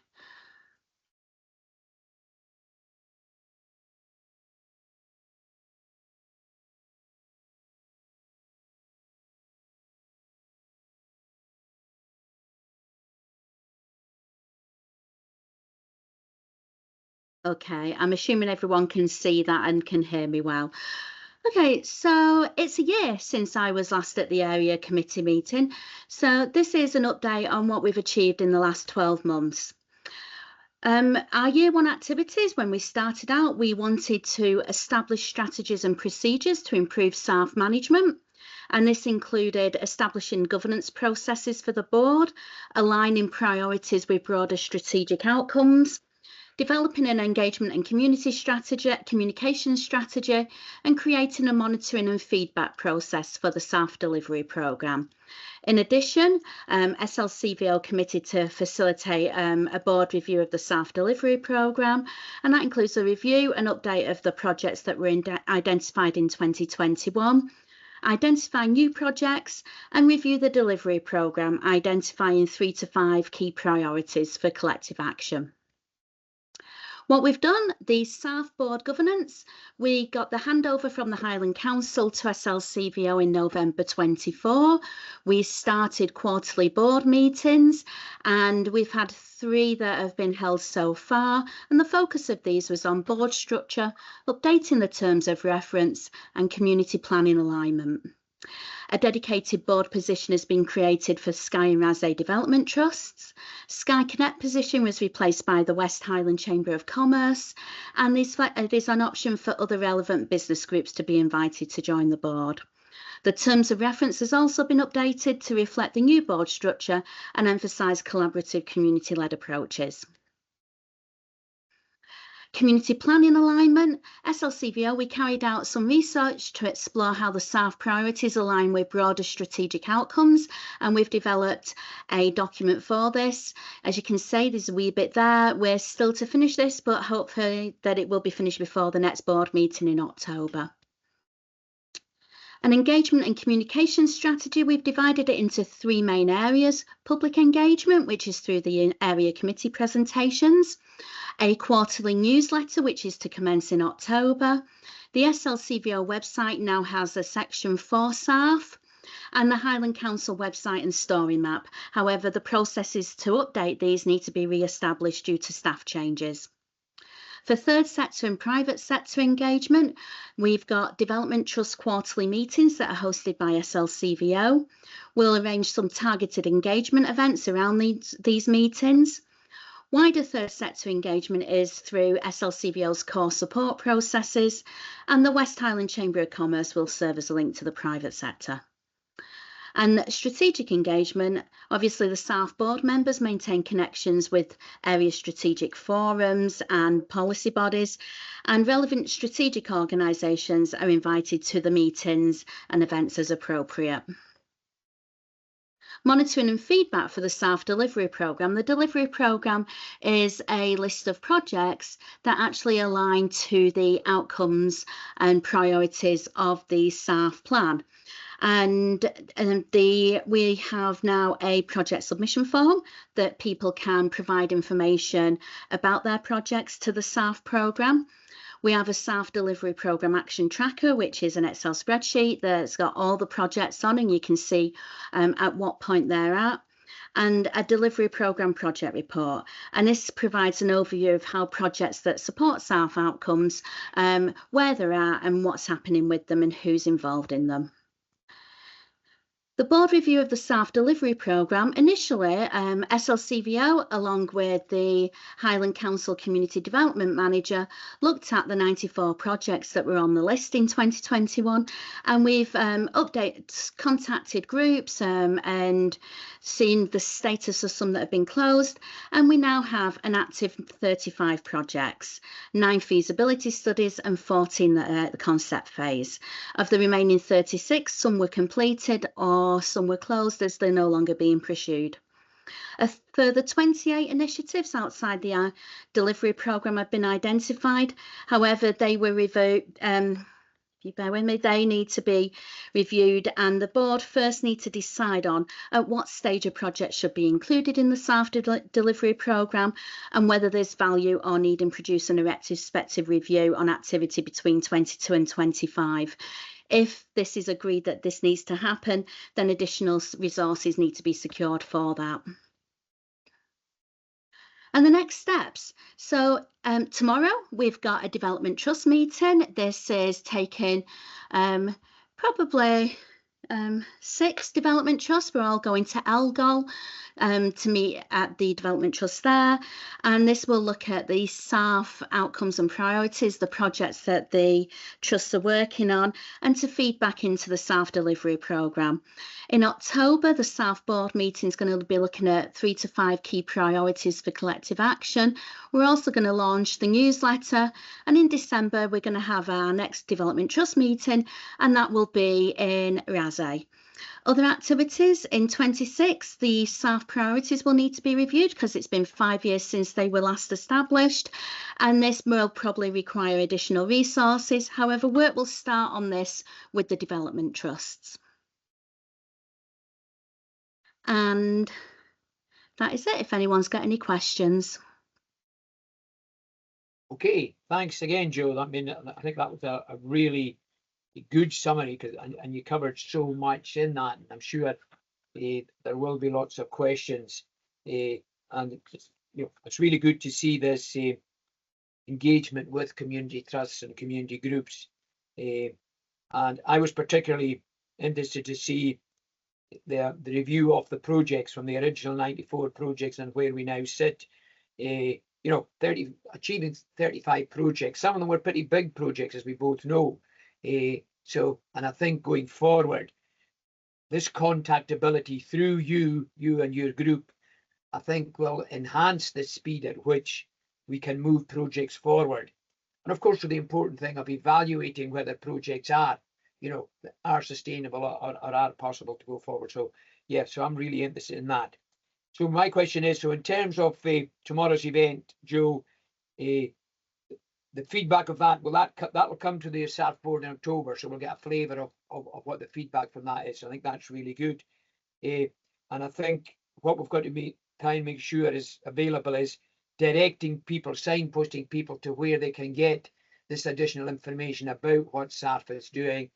Okay, I'm assuming everyone can see that and can hear me well. Okay, so it's a year since I was last at the area committee meeting. So this is an update on what we've achieved in the last 12 months. Our year one activities, when we started out, we wanted to establish strategies and procedures to improve staff management. And this included establishing governance processes for the board, aligning priorities with broader strategic outcomes, developing an engagement and communication strategy, and creating a monitoring and feedback process for the SAF delivery programme. In addition, SLCVO committed to facilitate a board review of the SAF delivery programme, and that includes a review and update of the projects that were identified in 2021, identify new projects, and review the delivery programme, identifying 3 to 5 key priorities for collective action. What we've done, the SAF board governance, we got the handover from the Highland Council to SLCVO in November 24. We started quarterly board meetings and we've had 3 that have been held so far. And the focus of these was on board structure, updating the terms of reference and community planning alignment. A dedicated board position has been created for Skye and Raasay development trusts. Skye Connect position was replaced by the West Highland Chamber of Commerce, and there's an option for other relevant business groups to be invited to join the board. The terms of reference has also been updated to reflect the new board structure and emphasise collaborative community-led approaches. Community planning alignment, SLCVO, we carried out some research to explore how the SAF priorities align with broader strategic outcomes, and we've developed a document for this. As you can see, there's a wee bit there. We're still to finish this, but hopefully that it will be finished before the next board meeting in October. An engagement and communication strategy, we've divided it into 3 main areas. Public engagement, which is through the area committee presentations. A quarterly newsletter, which is to commence in October. The SLCVO website now has a section for SAF, and the Highland Council website and story map. However, the processes to update these need to be re-established due to staff changes. For third sector and private sector engagement, we've got Development Trust quarterly meetings that are hosted by SLCVO. We'll arrange some targeted engagement events around these meetings. Wider third sector engagement is through SLCVO's core support processes, and the West Highland Chamber of Commerce will serve as a link to the private sector. And strategic engagement, obviously the SAF board members maintain connections with area strategic forums and policy bodies, and relevant strategic organisations are invited to the meetings and events as appropriate. Monitoring and feedback for the SAF delivery programme. The delivery programme is a list of projects that actually align to the outcomes and priorities of the SAF plan. And we have now a project submission form that people can provide information about their projects to the SAF programme. We have a SAF delivery programme action tracker, which is an Excel spreadsheet that's got all the projects on, and you can see at what point they're at, and a delivery programme project report. And this provides an overview of how projects that support SAF outcomes, where they're at and what's happening with them and who's involved in them. The board review of the SAF delivery programme, initially SLCVO along with the Highland Council Community Development Manager looked at the 94 projects that were on the list in 2021, and we've contacted groups and seen the status of some that have been closed, and we now have an active 35 projects, 9 feasibility studies and 14 at the concept phase. Of the remaining 36, some were completed or some were closed as they're no longer being pursued. A further 28 initiatives outside the delivery programme have been identified. However, they were reviewed. If you bear with me, they need to be reviewed, and the board first need to decide on at what stage a project should be included in the SAF delivery programme and whether there's value or need in producing a retrospective review on activity between 22 and 25. If this is agreed that this needs to happen, then additional resources need to be secured for that. And the next steps. So tomorrow we've got a development trust meeting. This is taking probably 6 development trusts. We're all going to Elgol to meet at the development trust there, and this will look at the SAF outcomes and priorities, the projects that the trusts are working on, and to feed back into the SAF delivery programme. In October, the SAF board meeting is going to be looking at 3 to 5 key priorities for collective action. We're also going to launch the newsletter, and in December we're going to have our next development trust meeting, and that will be in Raasay. Other activities in 26, the SAF priorities will need to be reviewed because it's been 5 years since they were last established, and this will probably require additional resources. However, work will start on this with the development trusts. And that is it, if anyone's got any questions. Okay, thanks again, Joe. I mean, I think that was a really good summary, and you covered so much in that. And I'm sure there will be lots of questions, and it's really good to see this engagement with community trusts and community groups. And I was particularly interested to see the review of the projects from the original 94 projects and where we now sit. Achieving 35 projects. Some of them were pretty big projects, as we both know. And I think going forward, this contactability through you and your group, I think will enhance the speed at which we can move projects forward. And of course, the important thing of evaluating whether projects are sustainable or are possible to go forward. So yeah, so I'm really interested in that. So my question is, so in terms of tomorrow's event, Joe, the feedback of that, that will come to the SAF board in October, so we'll get a flavour of what the feedback from that is. So I think that's really good. And I think what we've got to try and make sure is available is directing people, signposting people to where they can get this additional information about what SAF is doing,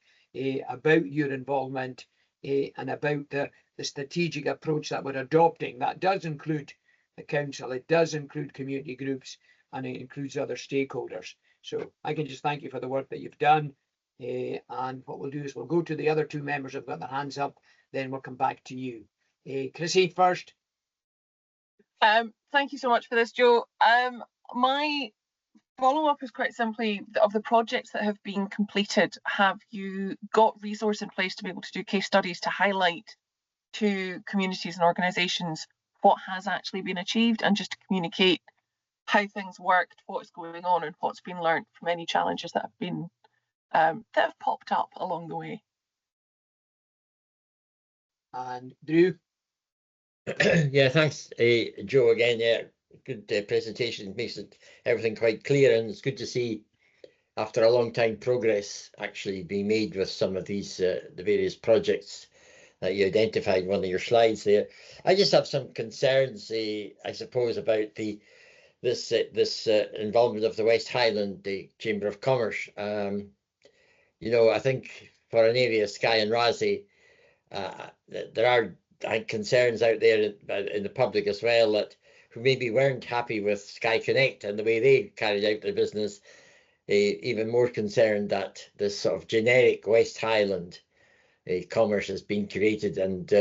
about your involvement, and about the strategic approach that we're adopting. That does include the council, it does include community groups, and it includes other stakeholders. So I can just thank you for the work that you've done. And what we'll do is we'll go to the other two members who've got their hands up, then we'll come back to you. Chrissy first. Thank you so much for this, Joe. My follow-up is quite simply, of the projects that have been completed, have you got resource in place to be able to do case studies to highlight to communities and organisations what has actually been achieved, and just to communicate how things worked, what's going on, and what's been learnt from any challenges that have been that have popped up along the way? And Drew. Yeah, thanks, Joe. Again, yeah, good presentation. It makes everything quite clear, and it's good to see, after a long time, progress actually being made with some of these the various projects that you identified in one of your slides there. I just have some concerns, I suppose, about this involvement of the West Highland, the Chamber of Commerce. I think for an area, Skye and Raasay, there are concerns out there in the public as well, that who maybe weren't happy with Skye Connect and the way they carried out their business, even more concerned that this sort of generic West Highland commerce has been created. And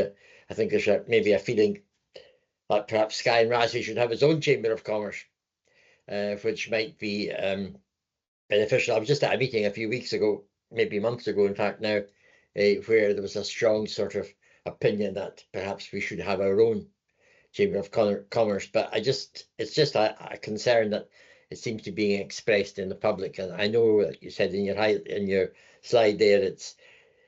I think there's maybe a feeling that perhaps Skye and Raasay should have its own Chamber of Commerce, which might be beneficial. I was just at a meeting a few weeks ago, maybe months ago, in fact now, where there was a strong sort of opinion that perhaps we should have our own Chamber of Commerce. But it's just a concern that it seems to be being expressed in the public. And I know that you said in your slide there,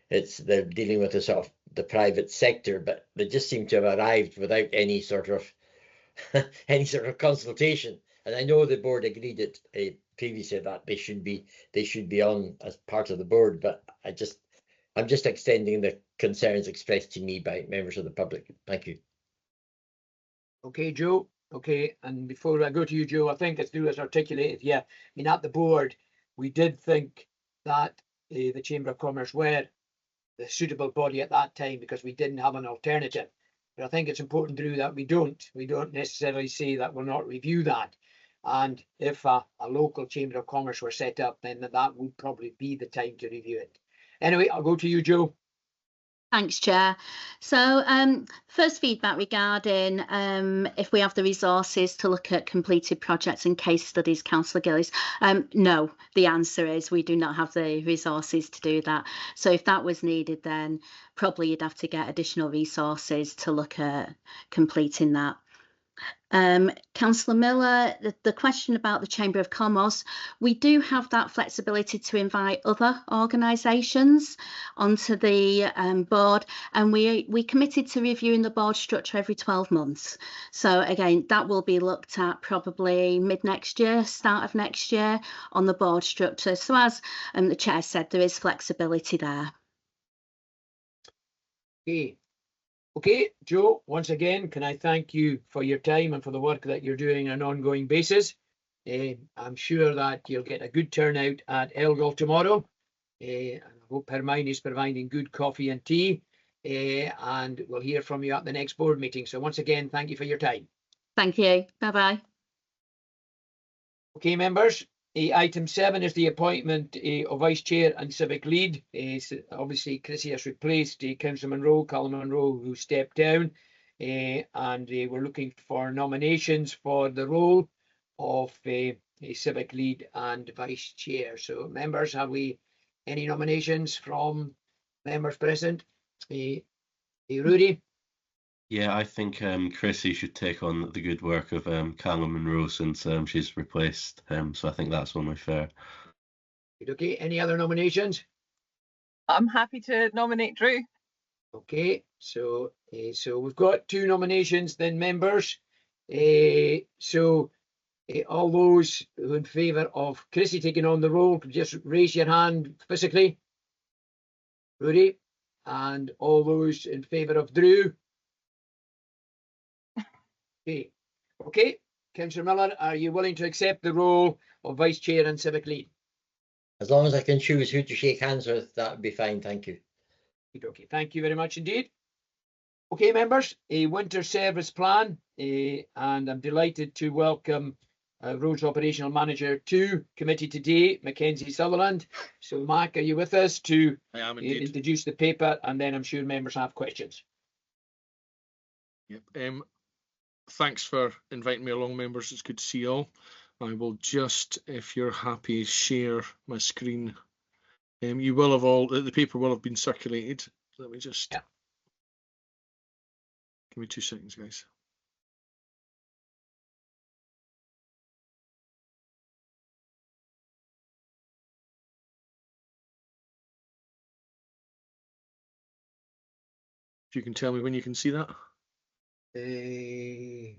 they're dealing with the private sector, but they just seem to have arrived without any sort of consultation. And I know the board agreed it previously that they should be on as part of the board, but I'm just extending the concerns expressed to me by members of the public. Thank you. Okay, Joe. Okay, and before I go to you, Joe, I think as Drew has articulated, yeah, I mean, at the board, we did think that the Chamber of Commerce were the suitable body at that time because we didn't have an alternative. But I think it's important, Drew, that we don't necessarily say that we'll not review that. And if a local Chamber of Commerce were set up, then that would probably be the time to review it. Anyway, I'll go to you, Joe. Thanks, Chair. So first feedback regarding if we have the resources to look at completed projects and case studies, Councillor Gillies. No, the answer is we do not have the resources to do that. So if that was needed, then probably you'd have to get additional resources to look at completing that. Councillor Miller, the question about the Chamber of Commerce, we do have that flexibility to invite other organisations onto the board, and we committed to reviewing the board structure every 12 months. So again, that will be looked at probably mid next year, start of next year on the board structure. So as the Chair said, there is flexibility there. Okay, Joe, once again, can I thank you for your time and for the work that you're doing on an ongoing basis. I'm sure that you'll get a good turnout at Elgol tomorrow. And I hope Hermione is providing good coffee and tea. And we'll hear from you at the next board meeting. So once again, thank you for your time. Thank you. Bye-bye. Okay, members. Item 7 is the appointment of Vice Chair and Civic Lead. Obviously, Chrissy has replaced Councillor Munro, Colin Munro, who stepped down. And we're looking for nominations for the role of a Civic Lead and Vice Chair. So, members, have we any nominations from members present? Rudy? Yeah, I think Chrissy should take on the good work of Callum Munro since she's replaced him. So I think that's only fair. Okay, any other nominations? I'm happy to nominate Drew. Okay, so we've got 2 nominations then, members. All those who in favour of Chrissy taking on the role, just raise your hand physically. Rudy, and all those in favour of Drew. Okay, Councillor Miller, are you willing to accept the role of Vice Chair and Civic Lead? As long as I can choose who to shake hands with, that would be fine. Thank you. Okay, thank you very much indeed. Okay, members, a winter service plan, and I'm delighted to welcome Roads Operational Manager 2 committee today, Mackenzie Sutherland. So, Mark, are you with us to I am indeed. introduce the paper, and then I'm sure members have questions. Yep. Thanks for inviting me along, members. It's good to see you all. I will just, if you're happy, share my screen. You will have all, the paper will have been circulated. Let me just, Yeah. Give me 2 seconds, guys. If you can tell me when you can see that. You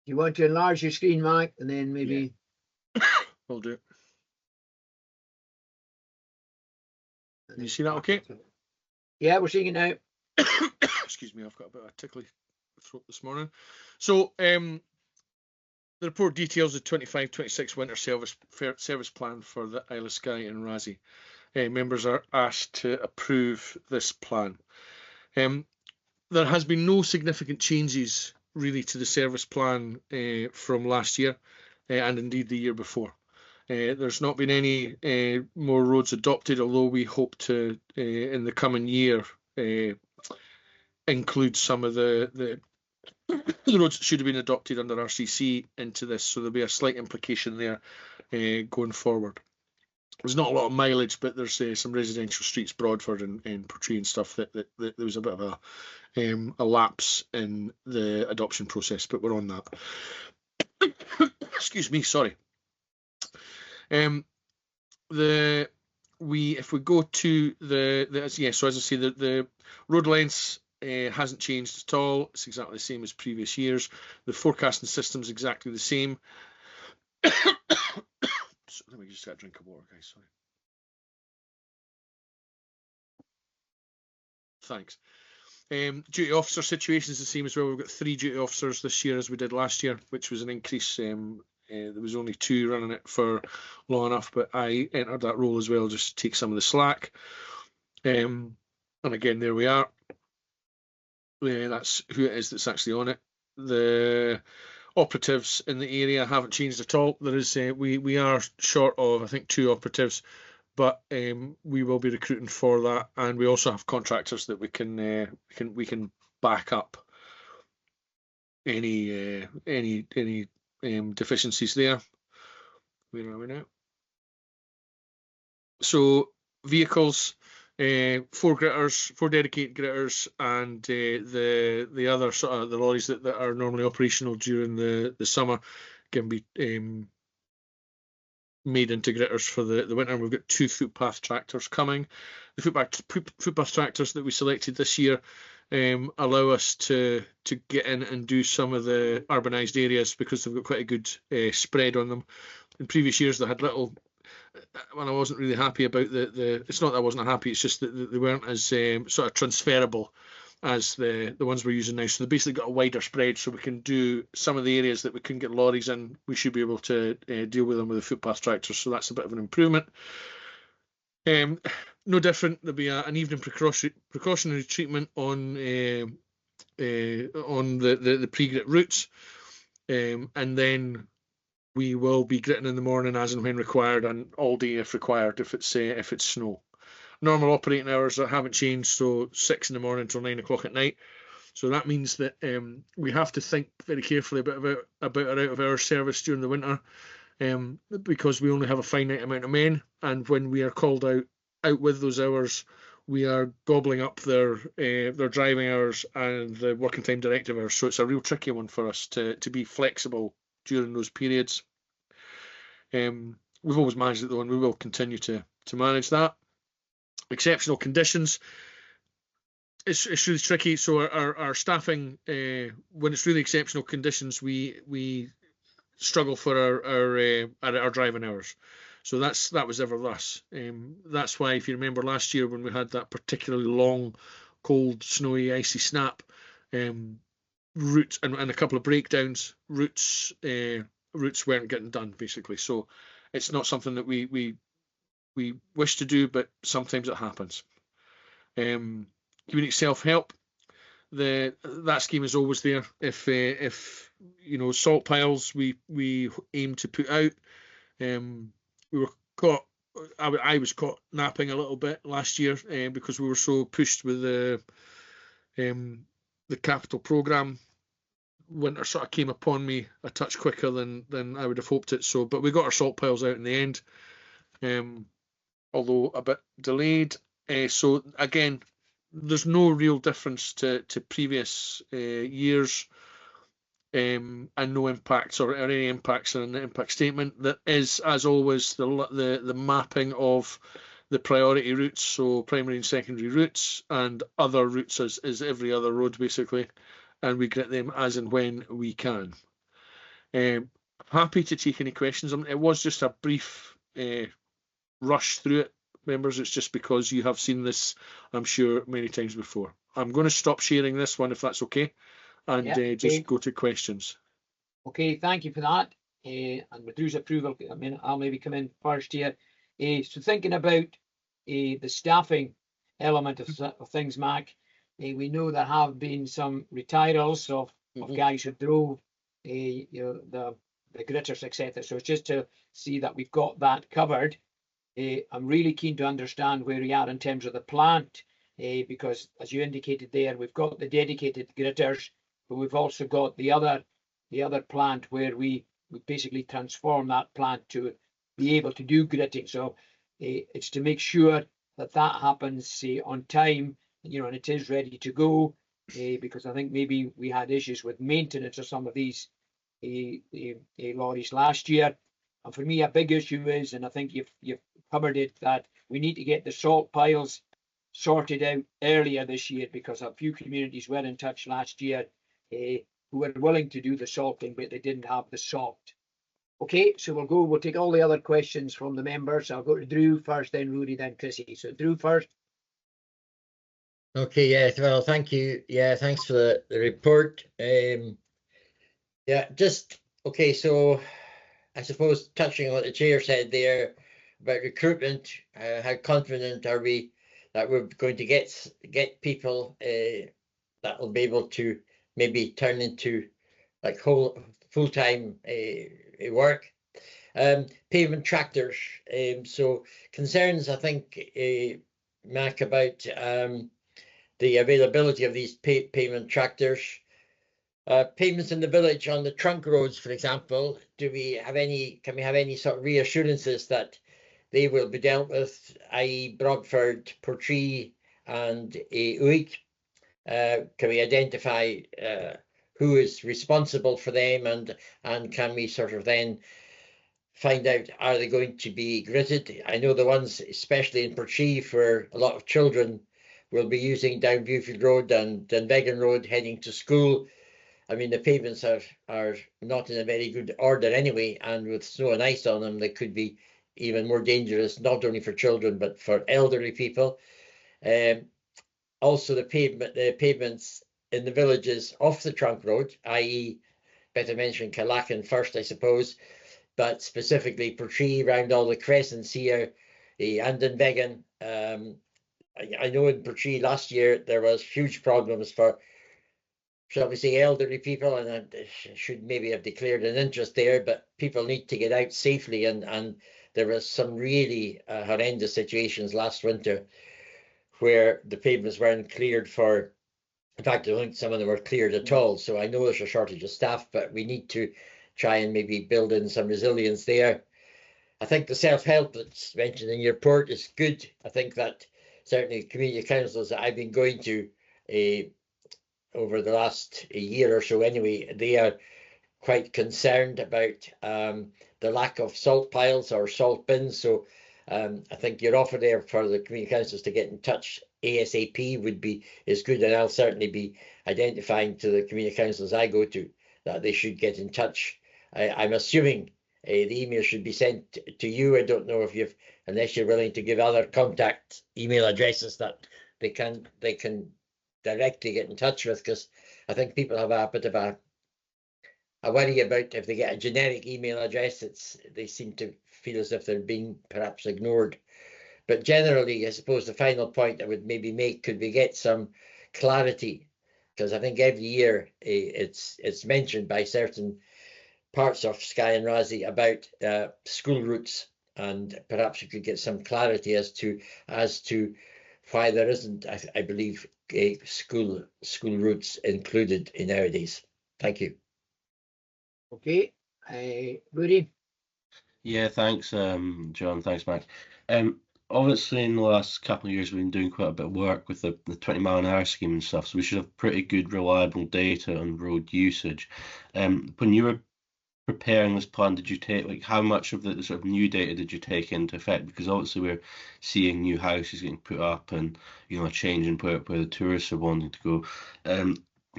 want to enlarge your screen, Mike, and then maybe. I'll do it. Can you see that okay? Yeah, we're seeing it now. Excuse me, I've got a bit of a tickly throat this morning. So the report details the 25-26 winter service plan for the Isle of Skye and Raasay. Members are asked to approve this plan. There has been no significant changes really to the service plan from last year and indeed the year before. There's not been any more roads adopted, although we hope to in the coming year include some of the roads that should have been adopted under RCC into this, so there'll be a slight implication there going forward. There's not a lot of mileage, but there's some residential streets, Broadford and Portree and stuff that there was a bit of a lapse in the adoption process, but we're on that. Excuse me, sorry. If we go to so as I say, the road lengths hasn't changed at all. It's exactly the same as previous years. The forecasting system's exactly the same. So let me just get a drink of water, guys. Sorry. Thanks. Duty officer situation is the same as well. We've got 3 duty officers this year as we did last year, which was an increase. There was only 2 running it for long enough, but I entered that role as well just to take some of the slack. And again, there we are. That's who it is that's actually on it. The operatives in the area haven't changed at all. There is we are short of, I think, 2 operatives, but we will be recruiting for that, and we also have contractors that we can back up any deficiencies there. Where are we now? So vehicles, 4 gritters, 4 dedicated gritters, and the other sort of the lorries that are normally operational during the summer can be made into gritters for the winter. We've got 2 footpath tractors coming. The footpath tractors that we selected this year allow us to get in and do some of the urbanised areas because they've got quite a good spread on them. In previous years they had little. When I wasn't really happy about it's not that I wasn't happy, it's just that they weren't as sort of transferable as the ones we're using now. So they basically got a wider spread, so we can do some of the areas that we couldn't get lorries in. We should be able to deal with them with the footpath tractors. So that's a bit of an improvement. No different. There'll be an evening precautionary treatment on the pre-grit routes, and then we will be gritting in the morning as and when required, and all day if required, if it's snow. Normal operating hours haven't changed, so 6 in the morning till 9 o'clock at night. So that means that we have to think very carefully about our out of hours service during the winter, because we only have a finite amount of men, and when we are called out with those hours, we are gobbling up their driving hours and the working time directive hours. So it's a real tricky one for us to be flexible during those periods. We've always managed it though, and we will continue to manage that. Exceptional conditions. It's really tricky. So our staffing, when it's really exceptional conditions, we struggle for our driving hours. So that was ever thus. That's why, if you remember last year when we had that particularly long, cold, snowy, icy snap, routes and a couple of breakdowns, routes weren't getting done basically. So it's not something that we wish to do, but sometimes it happens. Community self-help, that scheme is always there. If you know, salt piles we aim to put out. We were caught. I was caught napping a little bit last year because we were so pushed with the capital programme. Winter sort of came upon me a touch quicker than I would have hoped it. So, but we got our salt piles out in the end, although a bit delayed. So again, there's no real difference to previous years, and no impacts or any impacts in the impact statement. That is, as always, the mapping of the priority routes, so primary and secondary routes, and other routes as every other road basically, and we get them as and when we can. Happy to take any questions. It was just a brief rush through it, members. It's just because you have seen this, I'm sure, many times before. I'm going to stop sharing this one if that's okay, and just go to questions. Okay, thank you for that. And with Drew's approval, I'll maybe come in first here. So thinking about the staffing element of things, Mac, we know there have been some retirals of guys who drove you know, the gritters, etc. So it's just to see that we've got that covered. I'm really keen to understand where we are in terms of the plant, because as you indicated there, we've got the dedicated gritters, but we've also got the other plant where we basically transform that plant to be able to do gritting. So it's to make sure that happens on time, you know, and it is ready to go, because I think maybe we had issues with maintenance of some of these lorries last year. And for me, a big issue is, and I think you've covered it, that we need to get the salt piles sorted out earlier this year, because a few communities were in touch last year who were willing to do the salting, but they didn't have the salt. Okay, so we'll take all the other questions from the members. I'll go to Drew first, then Rudy, then Chrissy. So Drew first. Okay, yeah, well, thank you. Yeah, thanks for the report. Yeah, just okay, so I suppose touching on what the chair said there about recruitment, how confident are we that we're going to get people that will be able to maybe turn into like whole full-time work? Pavement tractors. So concerns, I think, Mac, about the availability of these pavement tractors. Pavements in the village on the trunk roads, for example, can we have any sort of reassurances that they will be dealt with, i.e. Brogford, Portree and Uig? Can we identify who is responsible for them, and can we sort of then find out, are they going to be gritted? I know the ones, especially in Portree, for a lot of children will be using down Viewfield Road and Dunvegan Road heading to school. I mean, the pavements are not in a very good order anyway, and with snow and ice on them, they could be even more dangerous, not only for children, but for elderly people. also the pavements in the villages off the trunk road, i.e. better mention Callacan first, I suppose, but specifically Portree around all the crescents here, and in Vegan. I know in Portree last year there was huge problems for, shall we say, elderly people, and I should maybe have declared an interest there, but people need to get out safely, and there was some really horrendous situations last winter where the pavements weren't cleared for, in fact, I don't think some of them were cleared at all. So I know there's a shortage of staff, but we need to try and maybe build in some resilience there. I think the self-help that's mentioned in your report is good. I think that certainly community councils that I've been going to over the last year or so anyway, they are quite concerned about the lack of salt piles or salt bins. So I think your offer there for the community councils to get in touch ASAP is good, and I'll certainly be identifying to the community councils I go to that they should get in touch. I'm assuming the email should be sent to you. I don't know if unless you're willing to give other contact email addresses that they can directly get in touch with, because I think people have a bit of a worry about if they get a generic email address, they seem to feel as if they're being perhaps ignored. But generally, I suppose the final point I would maybe make, could we get some clarity? Because I think every year it's mentioned by certain parts of Skye and Raasay about school routes, and perhaps we could get some clarity as to why there isn't, I believe, school routes included in nowadays. Thank you. Okay, Rudy. Yeah, thanks, John. Thanks, Mac. Obviously, in the last couple of years, we've been doing quite a bit of work with the 20-mile-an-hour scheme and stuff, so we should have pretty good, reliable data on road usage. When you were preparing this plan, did you take, like, how much of the sort of new data did you take into effect? Because obviously we're seeing new houses getting put up, and a change in where the tourists are wanting to go.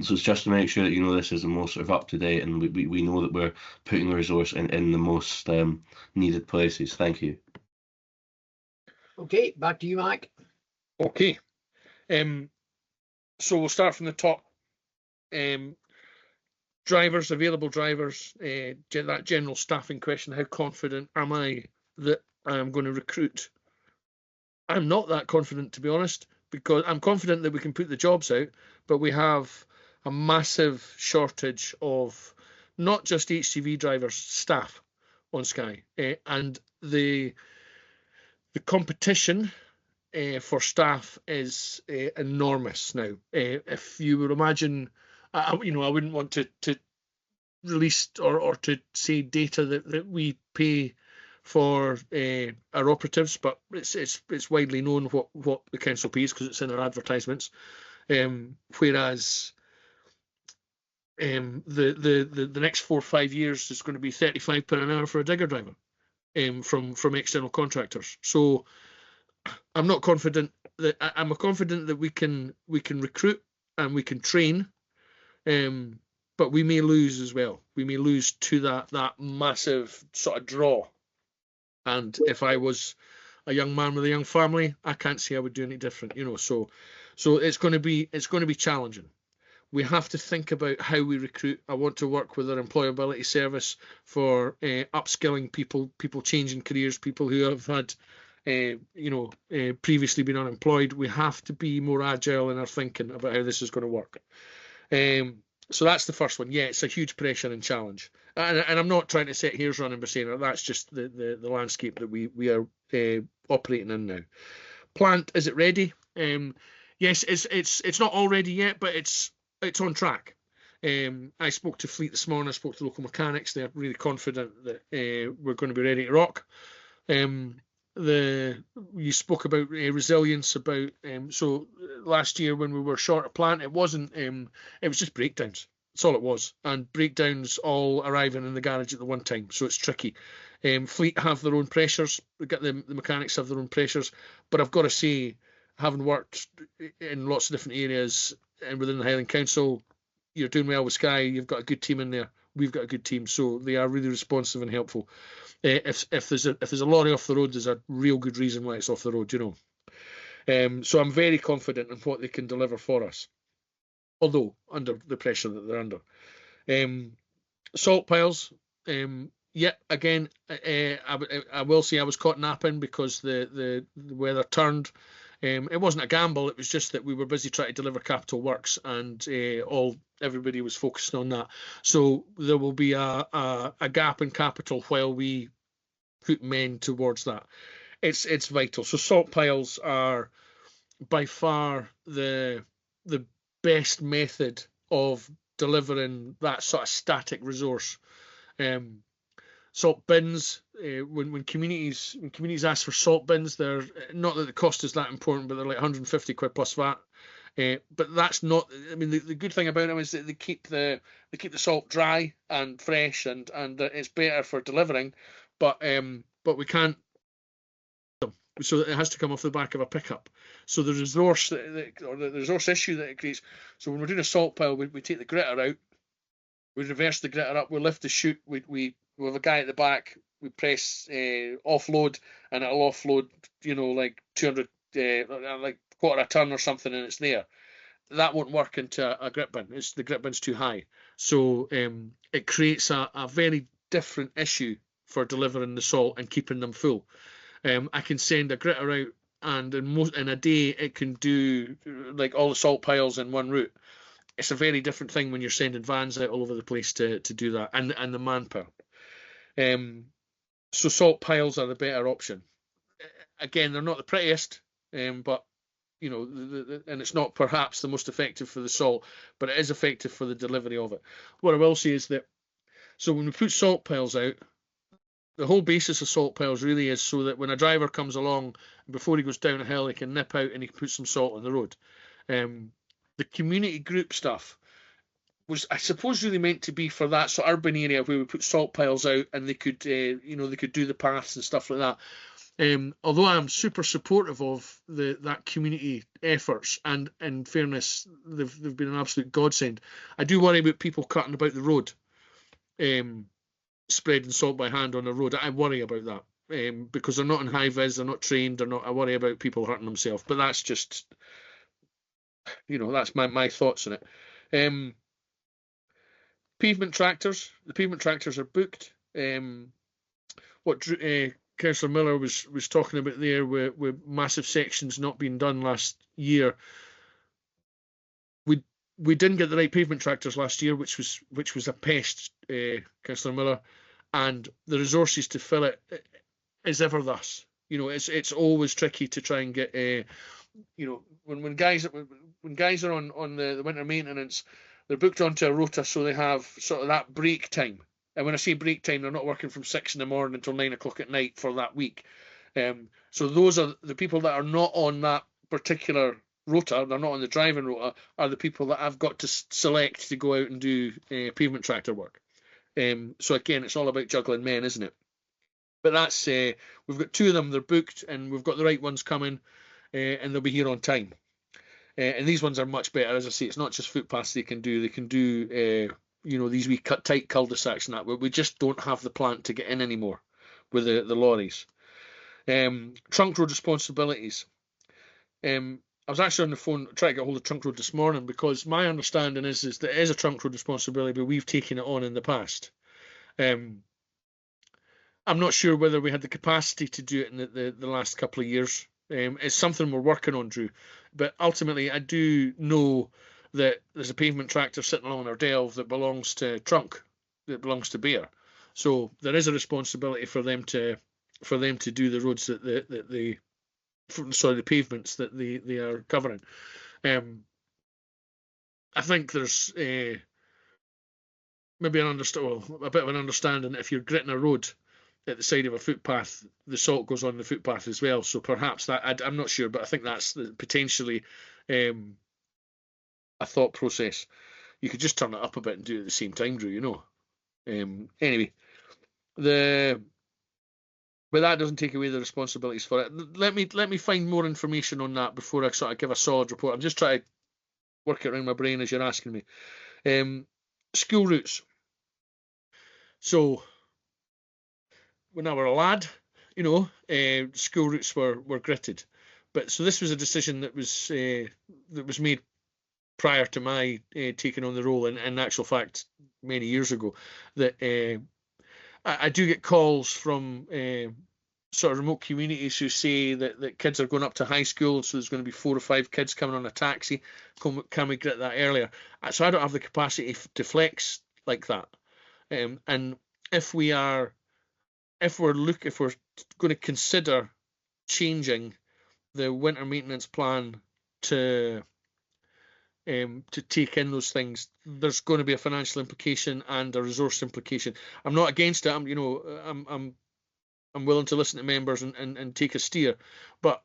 So it's just to make sure that this is the most sort of up to date, and we know that we're putting the resource in the most needed places. Thank you. Okay, back to you, Mike. Okay. So we'll start from the top. Drivers, available drivers, that general staffing question, how confident am I that I'm going to recruit? I'm not that confident, to be honest, because I'm confident that we can put the jobs out, but we have a massive shortage of not just HGV drivers, staff on Skye, and the competition for staff is enormous now. If you would imagine, I wouldn't want to release or to say data that we pay for our operatives, but it's widely known what the council pays because it's in our advertisements. Whereas the next 4 or 5 years is going to be £35 an hour for a digger driver from external contractors. So I'm not confident that I'm confident that we can recruit and we can train, but we may lose as well. We may lose to that massive sort of draw. And if I was a young man with a young family, I can't say I would do any different, So it's going to be challenging. We have to think about how we recruit. I want to work with our employability service for upskilling people changing careers, people who have had previously been unemployed. We have to be more agile in our thinking about how this is going to work. So that's the first one. Yeah, it's a huge pressure and challenge. And I'm not trying to set hairs running by saying that's just the landscape that we are operating in now. Plant, is it ready? Yes, it's not all ready yet, but it's on track. I spoke to Fleet this morning. I spoke to local mechanics. They're really confident that we're going to be ready to rock. You spoke about resilience, about so last year when we were short of plant, it wasn't it was just breakdowns. That's all it was, and breakdowns all arriving in the garage at the one time, so it's tricky. Fleet have their own pressures. The mechanics have their own pressures, but I've got to say, having worked in lots of different areas and within the Highland Council, you're doing well with Skye. You've got a good team in there. We've got a good team, so they are really responsive and helpful. If there's a lorry off the road, there's a real good reason why it's off the road, So I'm very confident in what they can deliver for us, although under the pressure that they're under. Salt piles, yeah, again, I will say I was caught napping because the weather turned. It wasn't a gamble, it was just that we were busy trying to deliver capital works, and everybody was focused on that. So there will be a gap in capital while we put men towards that. It's vital. So salt piles are by far the best method of delivering that sort of static resource. Salt bins, when communities ask for salt bins, they're not that the cost is that important, but they're like 150 quid plus VAT. But that's not. I mean, the good thing about them is that they keep the salt dry and fresh, and it's better for delivering. But we can't. So it has to come off the back of a pickup. So the resource or the resource issue that it creates. So when we're doing a salt pile, we take the gritter out, we reverse the gritter up, we lift the chute, we have a guy at the back, we press offload, and it'll offload, like 200, like quarter a ton or something, and it's there. That won't work into a grip bin. The grip bin's too high. So it creates a very different issue for delivering the salt and keeping them full. I can send a gritter out, and in a day it can do like all the salt piles in one route. It's a very different thing when you're sending vans out all over the place to do that, and the manpower. So salt piles are the better option. Again, they're not the prettiest, but and it's not perhaps the most effective for the salt, but it is effective for the delivery of it. What I will say is that, so when we put salt piles out, the whole basis of salt piles really is so that when a driver comes along, before he goes down a hill, he can nip out and he can put some salt on the road. The community group stuff was, I suppose, really meant to be for that sort of urban area where we put salt piles out and they could, they could do the paths and stuff like that. Although I'm super supportive of that community efforts, and in fairness, they've been an absolute godsend. I do worry about people cutting about the road. Spreading salt by hand on the road. I worry about that because they're not in high vis, they're not trained, I worry about people hurting themselves. But that's just, that's my thoughts on it. Pavement tractors. The pavement tractors are booked. What Councillor Miller was talking about there, with massive sections not being done last year. We didn't get the right pavement tractors last year, which was a pest, Councillor Miller, and the resources to fill it is ever thus. It's always tricky to try and get. When guys are on the winter maintenance, they're booked onto a rota, so they have sort of that break time. And when I say break time, they're not working from 6 in the morning until 9 o'clock at night for that week. So those are the people that are not on that particular rota, they're not on the driving rota, are the people that I've got to select to go out and do pavement tractor work. So again, it's all about juggling men, isn't it? But that's we've got 2 of them, they're booked, and we've got the right ones coming, and they'll be here on time. And these ones are much better. As I say, it's not just footpaths they can do these wee tight cul-de-sacs and that, where we just don't have the plant to get in anymore with the lorries. Trunk road responsibilities. I was actually on the phone trying to get hold of Trunk Road this morning, because my understanding is that it is a Trunk Road responsibility, but we've taken it on in the past. I'm not sure whether we had the capacity to do it in the last couple of years. It's something we're working on, Drew. But ultimately, I do know that there's a pavement tractor sitting along our delve that belongs to Trunk, that belongs to Bear. So there is a responsibility for them to do the roads that the pavements that they are covering. I think there's maybe a bit of an understanding that if you're gritting a road at the side of a footpath, the salt goes on the footpath as well. So perhaps that, I'm not sure, but I think that's potentially a thought process. You could just turn it up a bit and do it at the same time, Drew. Anyway, but that doesn't take away the responsibilities for it. Let me find more information on that before I sort of give a solid report. I'm just trying to work it around my brain as you're asking me. School routes. So when I were a lad, school routes were gritted, But so this was a decision that was made prior to my taking on the role, and in actual fact, many years ago. That I do get calls from sort of remote communities who say that kids are going up to high school, so there's going to be 4 or 5 kids coming on a taxi. Can we get that earlier? So I don't have the capacity to flex like that. And if we're going to consider changing the winter maintenance plan to take in those things, there's going to be a financial implication and a resource implication. I'm not against it. I'm willing to listen to members and take a steer. But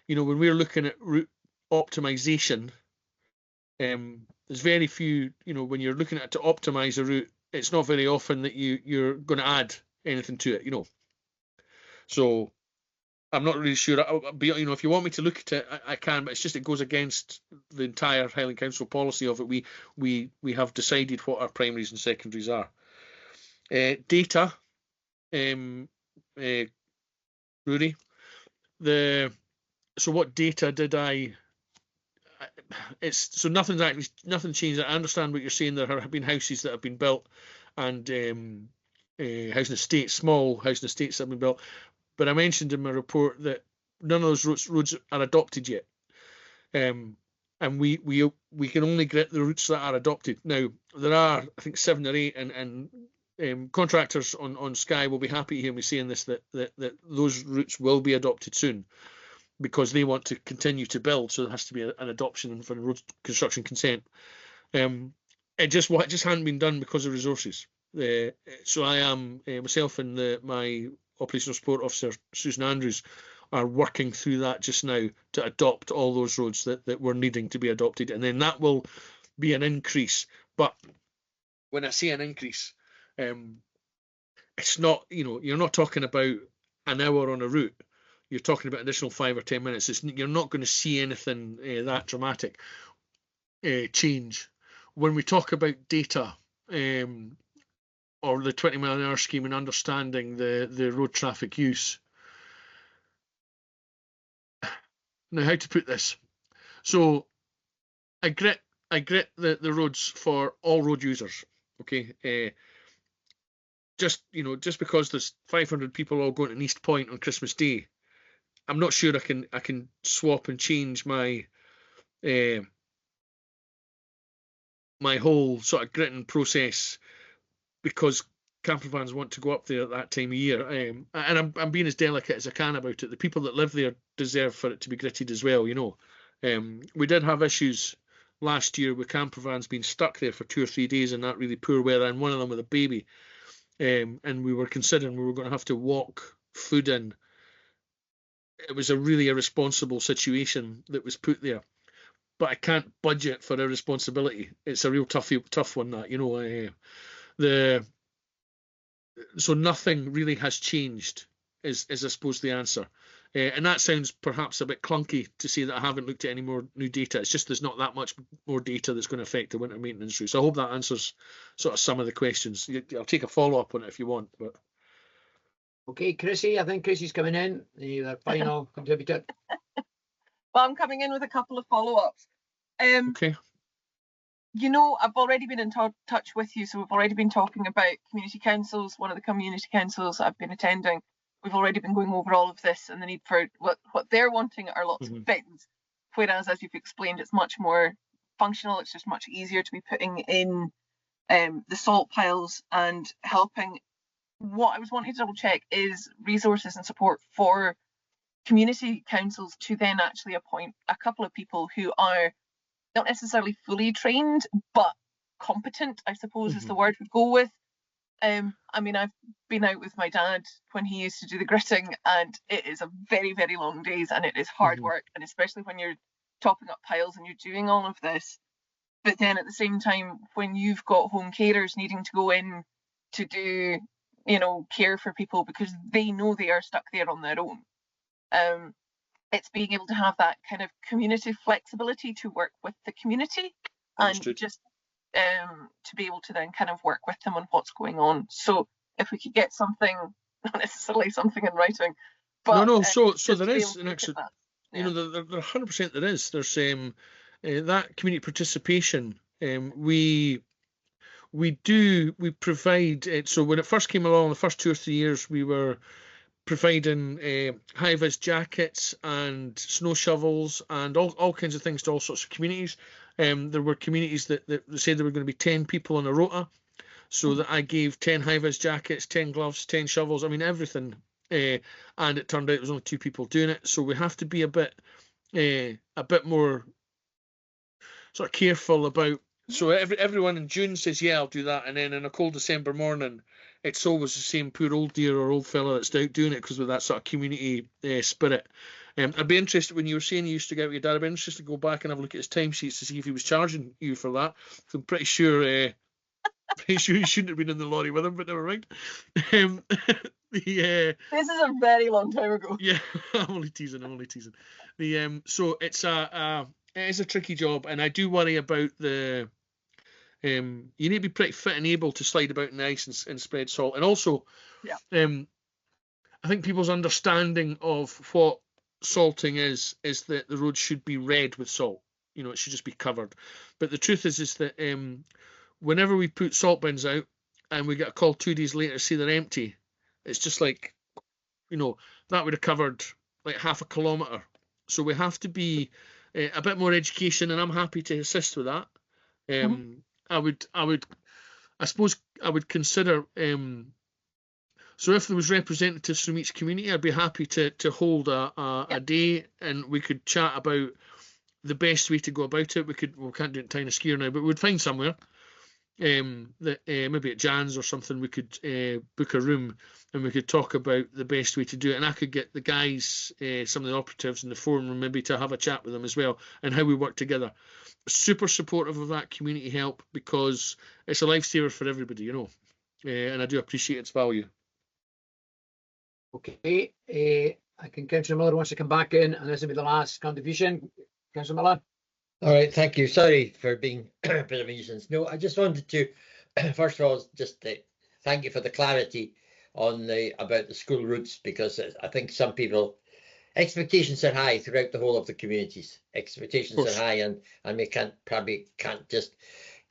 when we're looking at route optimization, there's very few. When you're looking at to optimize a route, it's not very often that you're going to add anything to it. So I'm not really sure. If you want me to look at it, I can, but it's just it goes against the entire Highland Council policy of it. We have decided what our primaries and secondaries are. Data, Rory. So what data did I? Nothing changed. I understand what you're saying. There have been houses that have been built, and housing estates, small housing estates that have been built. But I mentioned in my report that none of those roads are adopted yet, and we can only get the routes that are adopted. Now there are, I think, 7 or 8, and contractors on Skye will be happy to hear me saying this, that those routes will be adopted soon, because they want to continue to build. So there has to be an adoption for road construction consent. It just hadn't been done because of resources. So I am myself and my operational support officer Susan Andrews are working through that just now to adopt all those roads that were needing to be adopted, and then that will be an increase. But when I say an increase, it's not, you're not talking about an hour on a route. You're talking about additional 5 or 10 minutes. You're not going to see anything that dramatic change. When we talk about data, or the 20 mile an hour scheme, and understanding the road traffic use. Now, how to put this? So I grit the roads for all road users. Okay. Just because there's 500 people all going to East Point on Christmas Day, I'm not sure I can swap and change my my whole sort of gritting process because camper vans want to go up there at that time of year. And I'm being as delicate as I can about it. The people that live there deserve for it to be gritted as well. We did have issues last year with camper vans being stuck there for 2 or 3 days in that really poor weather, and one of them with a baby. And we were considering we were going to have to walk food in. It was a really irresponsible situation that was put there. But I can't budget for irresponsibility. It's a real tough one, that, so nothing really has changed is I suppose the answer. And that sounds perhaps a bit clunky to say that I haven't looked at any more new data. It's just there's not that much more data that's going to affect the winter maintenance route. So I hope that answers sort of some of the questions. I'll take a follow-up on it if you want. But Okay, Chrissy, I think Chrissy's coming in. The final contributor. Well, I'm coming in with a couple of follow-ups. Okay. I've already been in touch with you, so we've already been talking about community councils. One of the community councils I've been attending, we've already been going over all of this and the need for what they're wanting are lots of things. Whereas, as you've explained, it's much more functional. It's just much easier to be putting in the salt piles and helping. What I was wanting to double check is resources and support for community councils to then actually appoint a couple of people who are not necessarily fully trained, but competent, I suppose is the word we'd go with. I've been out with my dad when he used to do the gritting, and it is a very, very long days, and it is hard work, and especially when you're topping up piles and you're doing all of this. But then at the same time, when you've got home carers needing to go in to do, care for people because they know they are stuck there on their own. It's being able to have that kind of community flexibility to work with the community. Understood. And just to be able to then kind of work with them on what's going on. So if we could get something, not necessarily something in writing, but so there is an extra. You know, there 100% there is. There's that community participation. We provide. So when it first came along, the first 2 or 3 years, we were providing high-vis jackets and snow shovels and all kinds of things to all sorts of communities. There were communities that said there were going to be 10 people on a rota, so that I gave 10 high-vis jackets, 10 gloves, 10 shovels. I mean, everything. And it turned out there was only 2 people doing it. So we have to be a bit more sort of careful about. So everyone in June says, yeah, I'll do that. And then in a cold December morning, it's always the same poor old dear or old fella that's out doing it because of that sort of community spirit. I'd be interested, when you were saying you used to get with your dad, I'd be interested to go back and have a look at his timesheets to see if he was charging you for that. So I'm pretty sure you shouldn't have been in the lorry with him, but never mind. This is a very long time ago. Yeah, I'm only teasing. So it is a tricky job, and I do worry about the. You need to be pretty fit and able to slide about in the ice and spread salt, and also, I think people's understanding of what salting is that the road should be red with salt. You know, it should just be covered. But the truth is that whenever we put salt bins out and we get a call 2 days later to see they're empty, it's just like, you know, that would have covered like half a kilometre. So we have to be a bit more education, and I'm happy to assist with that. I suppose I would consider. So if there was representatives from each community, I'd be happy to hold a day, and we could chat about the best way to go about it. We can't do it in Tyne of Skier now, but we'd find somewhere. That maybe at Jan's or something, we could book a room and we could talk about the best way to do it, and I could get the guys, some of the operatives in the forum room, maybe to have a chat with them as well, and how we work together. Super supportive of that community help, because it's a lifesaver for everybody, you know, and I do appreciate its value. Okay, I think Councillor Miller wants to come back in, and this will be the last contribution. Councillor Miller. All right, thank you. Sorry for being a bit of a nuisance. No, I just wanted to, first of all, just thank you for the clarity on about the school routes, because I think some people, expectations are high throughout the whole of the communities. Expectations are high, and we probably can't just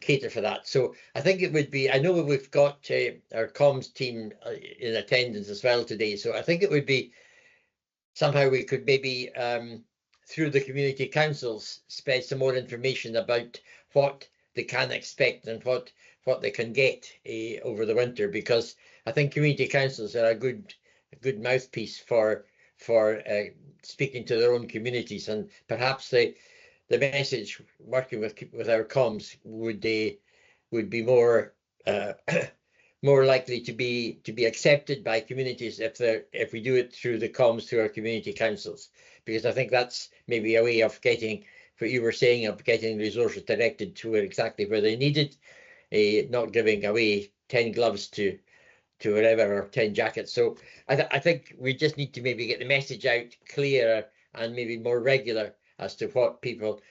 cater for that. So I think it would be, I know we've got our comms team in attendance as well today, so I think it would be somehow we could maybe through the community councils spread some more information about what they can expect and what they can get over the winter, because I think community councils are a good mouthpiece for speaking to their own communities, and perhaps the message working with our comms would be more more likely to be accepted by communities if we do it through the comms through our community councils, because I think that's maybe a way of getting what you were saying, of getting resources directed to exactly where they need it, not giving away 10 gloves to whatever, or 10 jackets. So I think we just need to maybe get the message out clearer and maybe more regular as to what people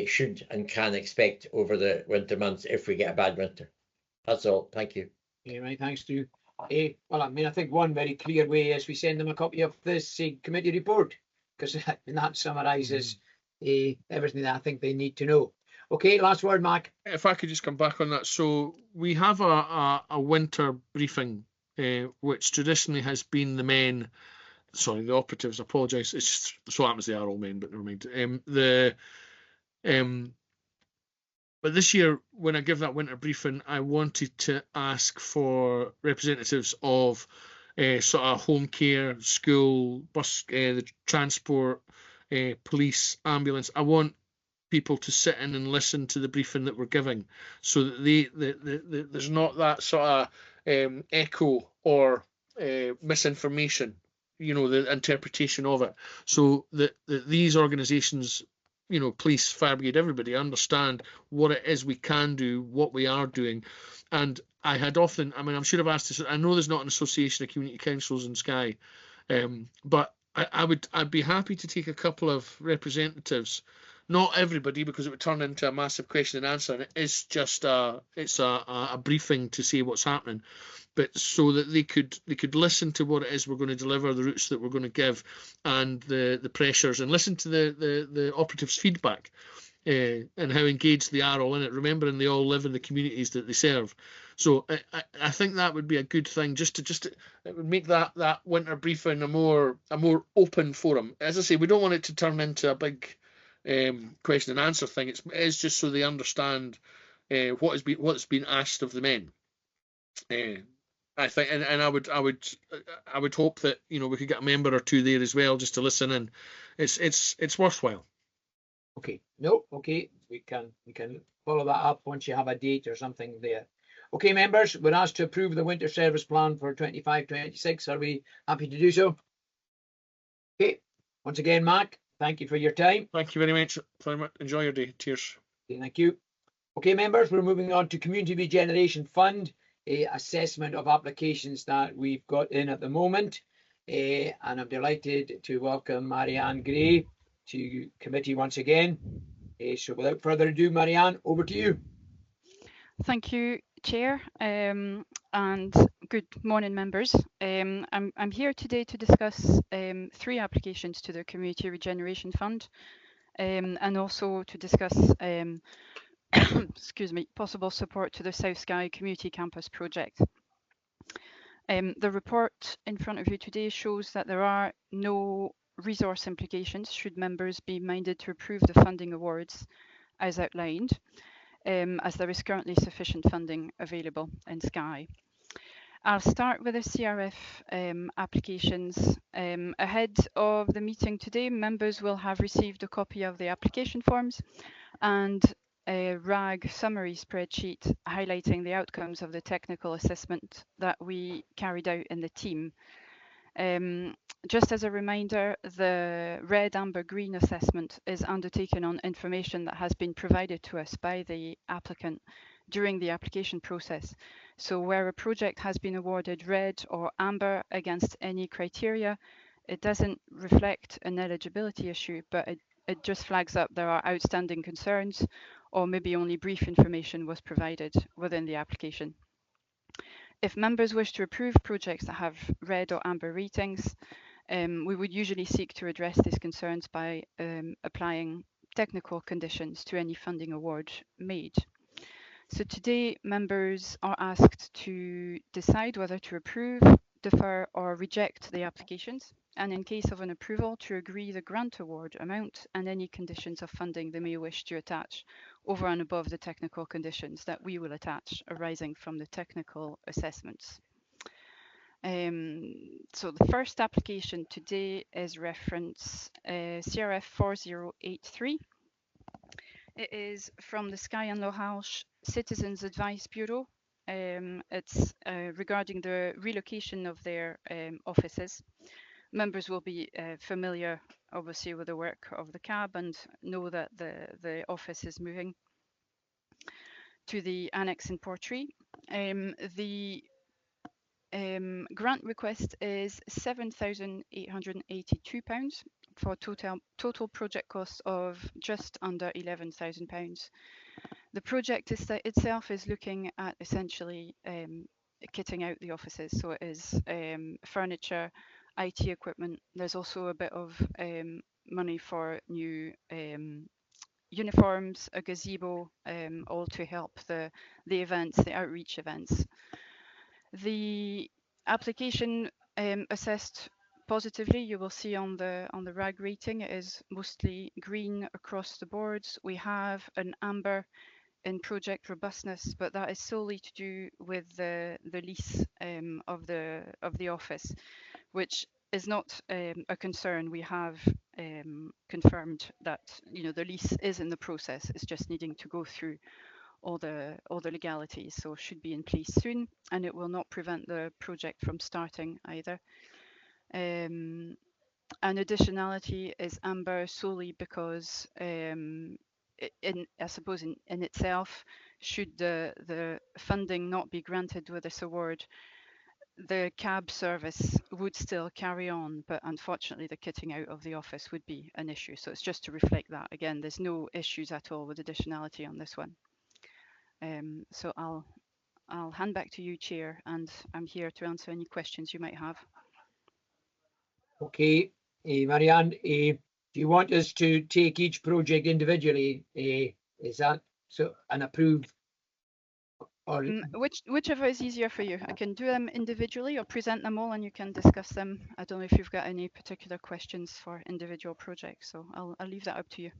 should and can expect over the winter months if we get a bad winter. That's all. Thank you. Yeah, right, thanks to you. Well, I mean, I think one very clear way is we send them a copy of this committee report, because that summarises everything that I think they need to know. Okay, last word, Mark. If I could just come back on that. So we have a winter briefing, which traditionally has been the operatives, apologise, it's just, so happens they are all men, but never mind. But this year, when I give that winter briefing, I wanted to ask for representatives of sort of home care, school, bus, the transport, police, ambulance. I want people to sit in and listen to the briefing that we're giving, so that there's not that sort of echo or misinformation, you know, the interpretation of it, so that these organisations, you know, police, fire brigade, everybody understand what it is we can do, what we are doing. And I had often, I mean, I'm sure I've asked this, I know there's not an association of community councils in Skye, but I'd be happy to take a couple of representatives, not everybody, because it would turn into a massive question and answer, and it is just a briefing to see what's happening. but so that they could listen to what it is we're going to deliver, the routes that we're going to give, and the pressures, and listen to the operatives' feedback. And how engaged they are all in it, remembering they all live in the communities that they serve. So I think that would be a good thing, just to it would make that winter briefing a more open forum. As I say, we don't want it to turn into a big question and answer thing. It is just so they understand what's been asked of the men. I think, and I would hope that we could get a member or two there as well, just to listen in. It's worthwhile. Okay, no, okay, we can follow that up once you have a date or something there. Okay, members, we're asked to approve the winter service plan for 25-26. Are we happy to do so? Okay, once again, Mark, thank you for your time. Thank you very much. Enjoy your day. Cheers. Okay, thank you. Okay, members, we're moving on to Community Regeneration Fund, assessment of applications that we've got in at the moment. And I'm delighted to welcome Marianne Gray to committee once again. So without further ado, Marianne, over to you. Thank you, Chair, and good morning, members. I'm here today to discuss 3 applications to the Community Regeneration Fund, and also to discuss excuse me, possible support to the South Skye Community Campus project. The report in front of you today shows that there are no resource implications should members be minded to approve the funding awards as outlined, as there is currently sufficient funding available in Skye. I'll start with the CRF applications. Ahead of the meeting today, members will have received a copy of the application forms and a RAG summary spreadsheet highlighting the outcomes of the technical assessment that we carried out in the team. Just as a reminder, the red, amber, green assessment is undertaken on information that has been provided to us by the applicant during the application process. So where a project has been awarded red or amber against any criteria, it doesn't reflect an eligibility issue, but it just flags up there are outstanding concerns, or maybe only brief information was provided within the application. If members wish to approve projects that have red or amber ratings, we would usually seek to address these concerns by applying technical conditions to any funding award made. So today, members are asked to decide whether to approve, defer or reject the applications, and in case of an approval, to agree the grant award amount and any conditions of funding they may wish to attach over and above the technical conditions that we will attach arising from the technical assessments. So the first application today is reference CRF 4083. It is from the Skye and Raasay Citizens Advice Bureau. It's regarding the relocation of their offices. Members will be familiar, obviously, with the work of the CAB and know that the office is moving to the annex in Portree. The grant request is £7,882 for total project cost of just under £11,000. The project itself is looking at essentially kitting out the offices, so it is furniture, IT equipment. There's also a bit of money for new uniforms, a gazebo, all to help the events, the outreach events. The application assessed positively. You will see on the RAG rating it is mostly green across the boards. We have an amber in project robustness, but that is solely to do with the lease of the office, which is not a concern. We have confirmed that the lease is in the process. It's just needing to go through all the legalities, so should be in place soon, and it will not prevent the project from starting either. An additionality is amber solely because I suppose in itself, should the funding not be granted with this award, the cab service would still carry on, but unfortunately the kitting out of the office would be an issue. So it's just to reflect that. Again, there's no issues at all with additionality on this one. So I'll I'll hand back to you, Chair, and I'm here to answer any questions you might have. Okay, Marianne, do you want us to take each project individually? Is that so, and approve? Or Whichever is easier for you. I can do them individually or present them all and you can discuss them. I don't know if you've got any particular questions for individual projects, so I'll leave that up to you.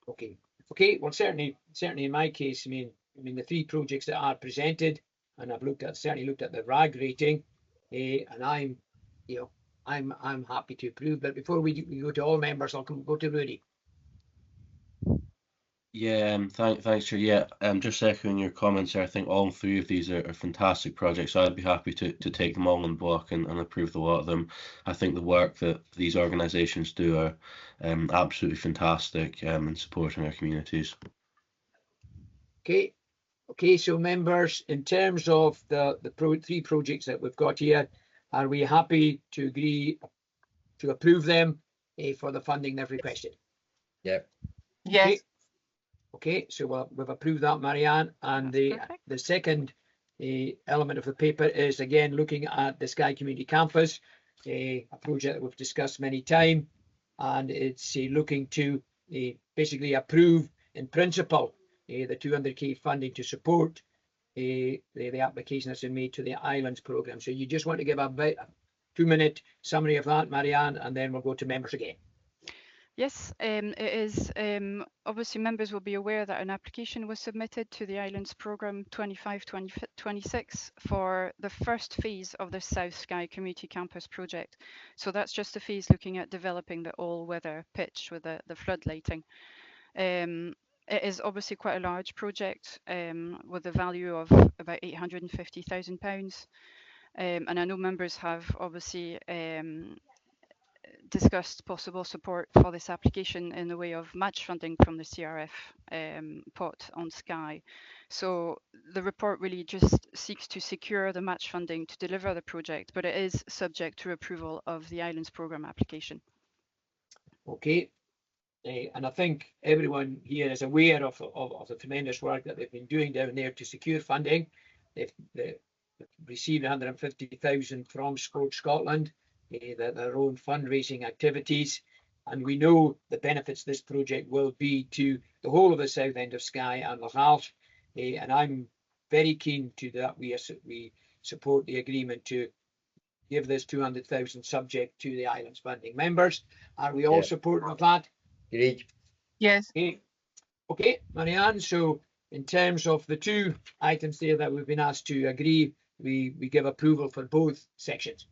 okay, okay. Well, certainly in my case, I mean the three projects that are presented, and I've certainly looked at the RAG rating, and I'm happy to approve. But before we go to all members, I'll go to Rudy. Yeah, thanks, Chair. Yeah, just echoing your comments there, I think all three of these are fantastic projects. So I'd be happy to take them all in block and approve the lot of them. I think the work that these organisations do are absolutely fantastic in supporting our communities. Okay, so members, in terms of the three projects that we've got here, are we happy to agree to approve them for the funding they've requested? Yep. Yes. Okay, so we've approved that, Marianne. And the second element of the paper is again looking at the Skye Community Campus, a project that we've discussed many times, and it's looking to basically approve in principle the 200k funding to support the application that's been made to the Islands programme. So you just want to give a 2-minute summary of that, Marianne, and then we'll go to members again. Yes, it is. Obviously, members will be aware that an application was submitted to the Islands Programme 25-26 for the first phase of the South Skye Community Campus project. So that's just the phase looking at developing the all-weather pitch with the floodlighting. It is obviously quite a large project with a value of about £850,000. And I know members have obviously discussed possible support for this application in the way of match funding from the CRF pot on Skye. So the report really just seeks to secure the match funding to deliver the project, but it is subject to approval of the Islands Programme application. Okay, and I think everyone here is aware of the tremendous work that they've been doing down there to secure funding. They've received 150,000 from Sport Scotland, their own fundraising activities, and we know the benefits this project will be to the whole of the south end of Skye and Lochhalf, and I'm very keen to that we support the agreement to give this 200,000 subject to the Islands funding. Members, are we all supportive of that? Agreed. Yes. Okay, Marianne, so in terms of the two items there that we've been asked to agree, we give approval for both sections.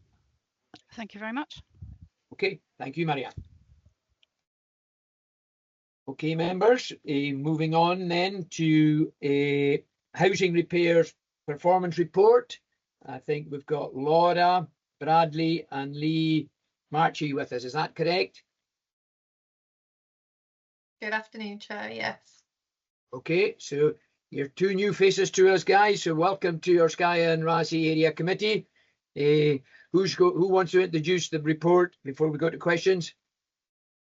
Thank you very much. Okay, thank you, Marianne. Okay, members, moving on then to a housing repairs performance report. I think we've got Laura, Bradley and Lee Marchie with us. Is that correct? Good afternoon, Chair. Yes. Okay, so you're two new faces to us, guys. So welcome to your Skye and Raasay Area Committee. Who wants to introduce the report before we go to questions?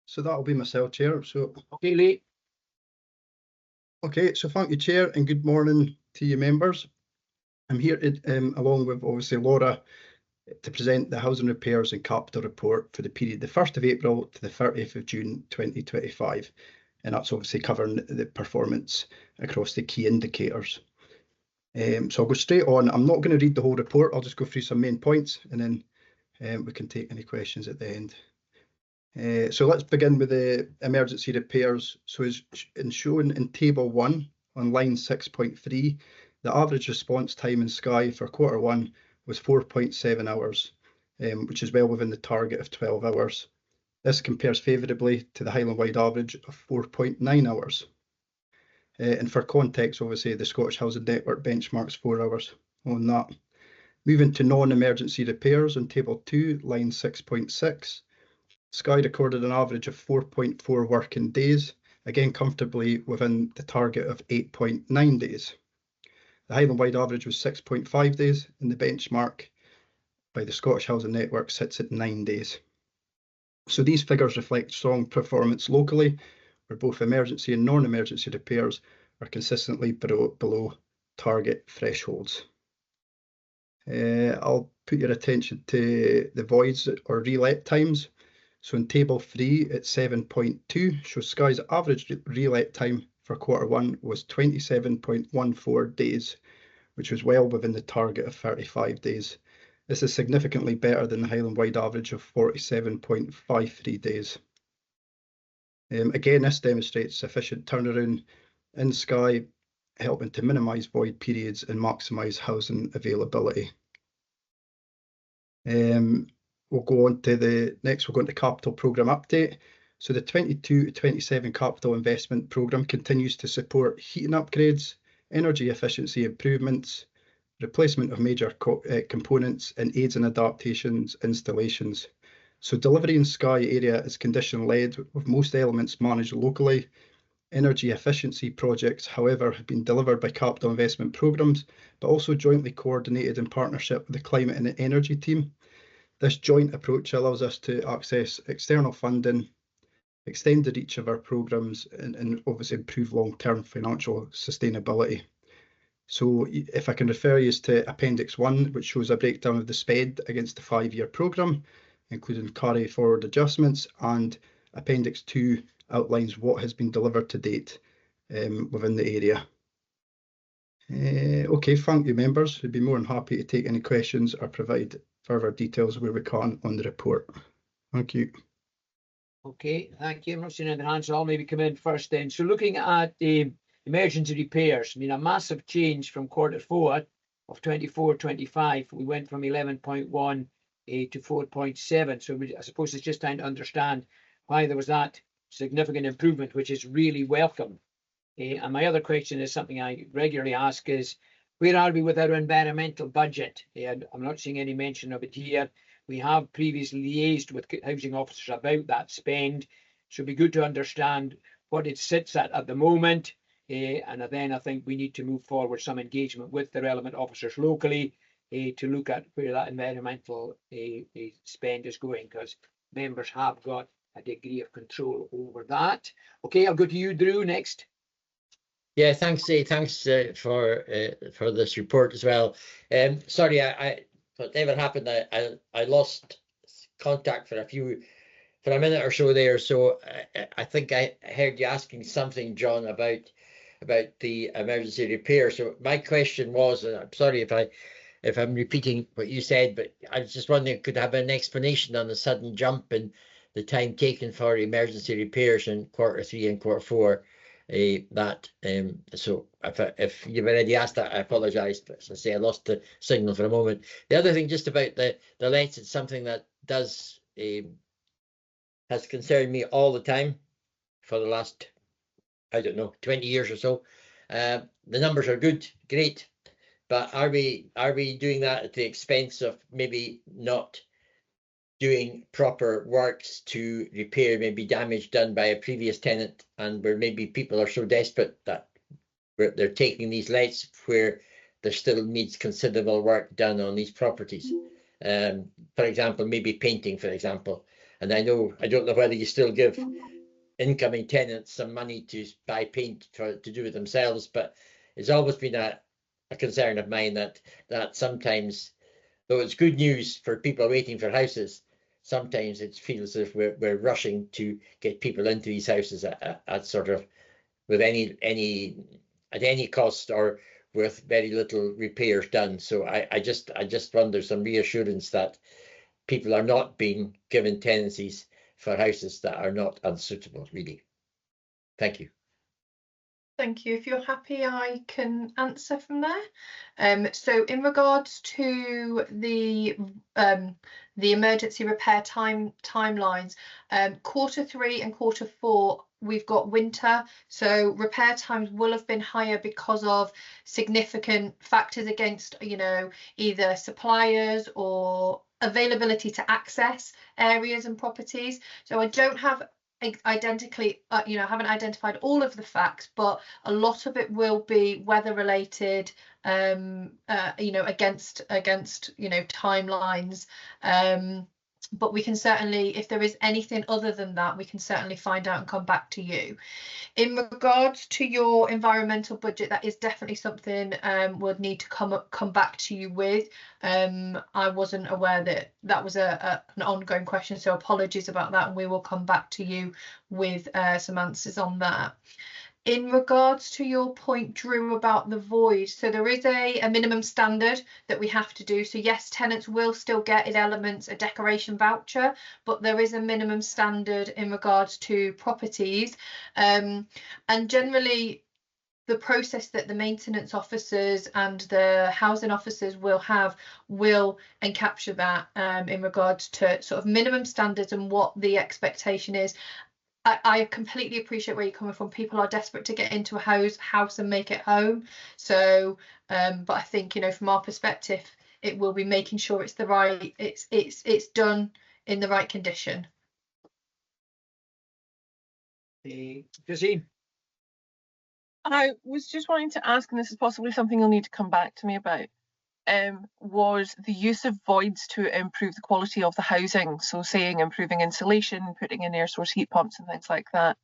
So that'll be myself, Chair. So okay, Lee. Okay, so thank you, Chair, and good morning to you members. I'm here along with obviously Laura to present the housing repairs and capital report for the period the 1st of April to the 30th of June 2025, and that's obviously covering the performance across the key indicators. So I'll go straight on. I'm not going to read the whole report. I'll just go through some main points and then we can take any questions at the end. So let's begin with the emergency repairs. So as shown in table 1 on line 6.3, the average response time in Skye for Q1 was 4.7 hours, which is well within the target of 12 hours. This compares favourably to the Highland-wide average of 4.9 hours. And for context, obviously, the Scottish Housing Network benchmarks 4 hours on that. Moving to non-emergency repairs on table 2, line 6.6, Skye recorded an average of 4.4 working days, again comfortably within the target of 8.9 days. The Highland-wide average was 6.5 days, and the benchmark by the Scottish Housing Network sits at 9 days. So these figures reflect strong performance locally, where both emergency and non-emergency repairs are consistently below target thresholds. I'll put your attention to the voids or relet times. So in table 3 at 7.2 shows Skye's average relet time for Q1 was 27.14 days, which was well within the target of 35 days. This is significantly better than the Highland-wide average of 47.53 days. Again, this demonstrates sufficient turnaround in Skye, helping to minimise void periods and maximise housing availability. We'll go on to the next, we'll go into capital programme update. So the 22-27 capital investment programme continues to support heating upgrades, energy efficiency improvements, replacement of major components, and aids and adaptations installations. So delivery in Skye area is condition-led, with most elements managed locally. Energy efficiency projects, however, have been delivered by capital investment programmes, but also jointly coordinated in partnership with the climate and energy team. This joint approach allows us to access external funding, extend the reach of our programmes, and obviously improve long-term financial sustainability. So if I can refer you to Appendix 1, which shows a breakdown of the spend against the 5-year programme, including carry forward adjustments, and Appendix 2 outlines what has been delivered to date within the area. Okay, thank you, members. We'd be more than happy to take any questions or provide further details where we can on the report. Thank you. Okay, thank you. I'm not seeing any hands, so I'll maybe come in first then. So looking at the emergency repairs, I mean, a massive change from Q4 of 24-25. We went from 11.1 to 4.7. So I suppose it's just trying to understand why there was that significant improvement, which is really welcome. And my other question is something I regularly ask is, where are we with our environmental budget? I'm not seeing any mention of it here. We have previously liaised with housing officers about that spend. So it'd be good to understand what it sits at the moment. And then I think we need to move forward some engagement with the relevant officers locally to look at where that environmental spend is going, because members have got a degree of control over that. Okay, I'll go to you, Drew, next. Yeah, thanks for this report as well. Sorry, whatever happened, I lost contact for a minute or so there. So I think I heard you asking something, John, about the emergency repair. So my question was, and I'm sorry if I'm repeating what you said, but I was just wondering, could I have an explanation on the sudden jump in the time taken for emergency repairs in Q3 and Q4? So if you've already asked that, I apologise, but as I say, I lost the signal for a moment. The other thing, just about the lets, it's something that has concerned me all the time for the last, I don't know, 20 years or so. The numbers are good, great, but are we doing that at the expense of maybe not doing proper works to repair maybe damage done by a previous tenant, and where maybe people are so desperate that they're taking these lets where there still needs considerable work done on these properties? For example, maybe painting, for example. And I don't know whether you still give incoming tenants some money to buy paint to do it themselves, but it's always been a concern of mine that sometimes, though it's good news for people waiting for houses, sometimes it feels as if we're rushing to get people into these houses at sort of with at any cost or with very little repairs done. So I just want there's some reassurance that people are not being given tenancies for houses that are not unsuitable, really. Thank you. Thank you. If you're happy, I can answer from there. So in regards to the emergency repair timelines, Q3 and Q4, we've got winter, so repair times will have been higher because of significant factors against, either suppliers or availability to access areas and properties. So I don't have identically, I haven't identified all of the facts, but a lot of it will be weather related, against timelines. but we can certainly, if there is anything other than that, we can certainly find out and come back to you. In regards to your environmental budget, that is definitely something we'll need to come back to you with. I wasn't aware that that was an ongoing question, so apologies about that, and we will come back to you with some answers on that. In regards to your point, Drew, about the void, so there is a minimum standard that we have to do. So yes, tenants will still get in elements a decoration voucher, but there is a minimum standard in regards to properties. And generally, the process that the maintenance officers and the housing officers will have will encapture that in regards to sort of minimum standards and what the expectation is. I completely appreciate where you're coming from. People are desperate to get into a house and make it home. So, but I think, you know, from our perspective, it will be making sure it's the right, it's done in the right condition. Christine? I was just wanting to ask, and this is possibly something you'll need to come back to me about, was the use of voids to improve the quality of the housing. So saying improving insulation, putting in air source heat pumps and things like that.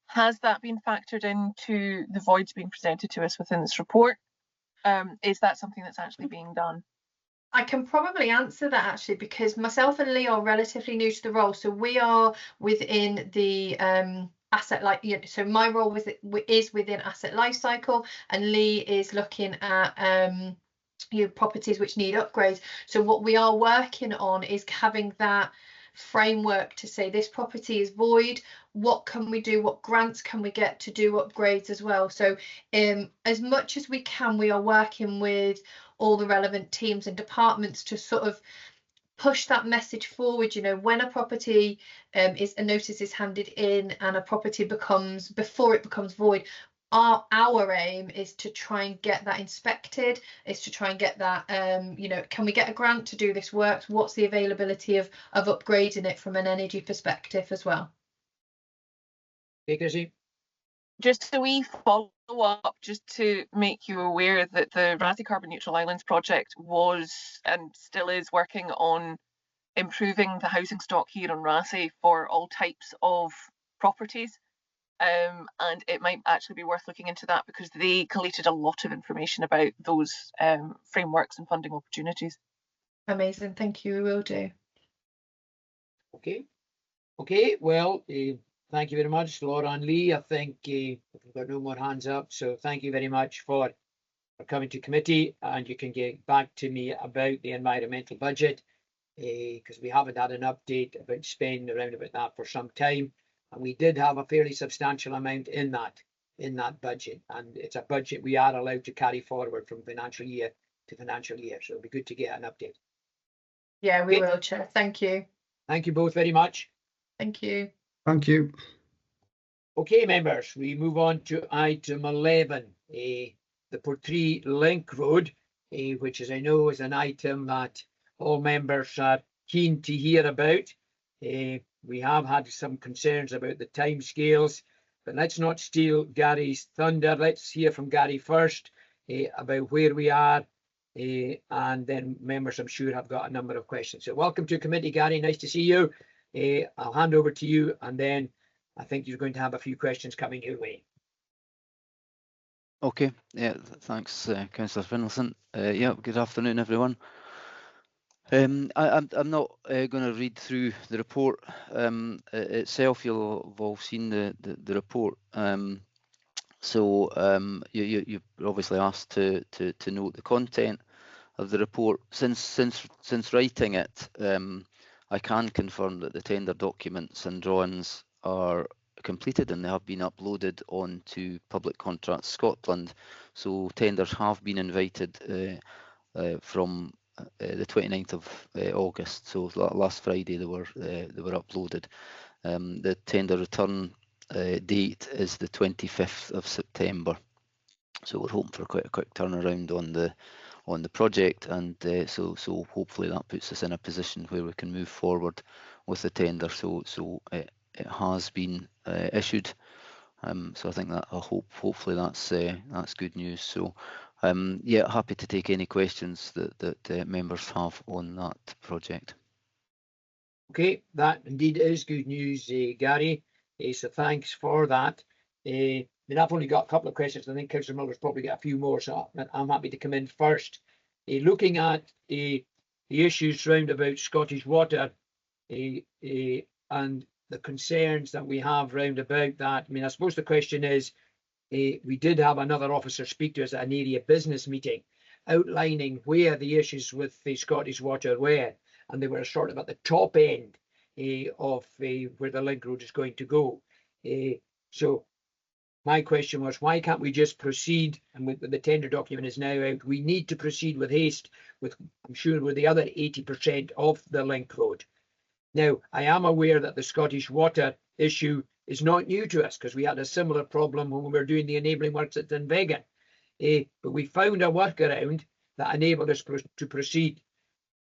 Has that been factored into the voids being presented to us within this report? Is that something that's actually being done? I can probably answer that actually, because myself and Lee are relatively new to the role. So we are within the asset life, so my role is within asset life cycle, and Lee is looking at properties which need upgrades. So what we are working on is having that framework to say this property is void, what can we do, what grants can we get to do upgrades as well. So as much as we can, we are working with all the relevant teams and departments to sort of push that message forward. You know, when a property a notice is handed in and a property before it becomes void, our aim is to try and get that inspected, is to try and get that, you know, can we get a grant to do this work? What's the availability of upgrading it from an energy perspective as well? Just a wee follow-up, just to make you aware that the Raasay Carbon Neutral Islands project was and still is working on improving the housing stock here on Raasay for all types of properties. And it might actually be worth looking into that, because they collated a lot of information about those frameworks and funding opportunities. Amazing, thank you, we will do. Okay, well, thank you very much, Laura and Lee. I think we've got no more hands up, so thank you very much for coming to committee, and you can get back to me about the environmental budget, because we haven't had an update about spending around about that for some time. And we did have a fairly substantial amount in that budget, and it's a budget we are allowed to carry forward from financial year to financial year. So it'll be good to get an update. Yeah, we will, Chair. Thank you. Thank you both very much. Thank you. Thank you. Okay, members, we move on to item 11, the Portree Link Road, which, as I know, is an item that all members are keen to hear about. We have had some concerns about the timescales, but let's not steal Gary's thunder. Let's hear from Gary first about where we are, and then members, I'm sure, have got a number of questions. So welcome to committee, Gary. Nice to see you. I'll hand over to you, and then I think you're going to have a few questions coming your way. Okay, yeah, thanks, Councillor Finlayson. Yeah, good afternoon, everyone. I'm not going to read through the report itself. You'll have all seen the report. So you're obviously asked to note the content of the report. Since writing it, I can confirm that the tender documents and drawings are completed and they have been uploaded onto Public Contracts Scotland. So tenders have been invited from the 29th of August, so last Friday they were uploaded. The tender return date is the 25th of September, so we're hoping for quite a quick turnaround on the project, and so hopefully that puts us in a position where we can move forward with the tender. So it has been issued. So I think that hopefully that's good news. So yeah, happy to take any questions that members have on that project. Okay, that indeed is good news, Gary. So thanks for that. I mean, I've only got a couple of questions. I think Councillor Miller's probably got a few more, so I'm happy to come in first. Looking at the issues round about Scottish Water and the concerns that we have round about that, I mean, I suppose the question is, we did have another officer speak to us at an area business meeting outlining where the issues with the Scottish Water were, and they were sort of at the top end of where the link road is going to go. So my question was, why can't we just proceed? And with the tender document is now out, we need to proceed with haste with, I'm sure, with the other 80% of the link road. Now, I am aware that the Scottish Water issue is not new to us, because we had a similar problem when we were doing the enabling works at Dunvegan. But we found a workaround that enabled us to proceed.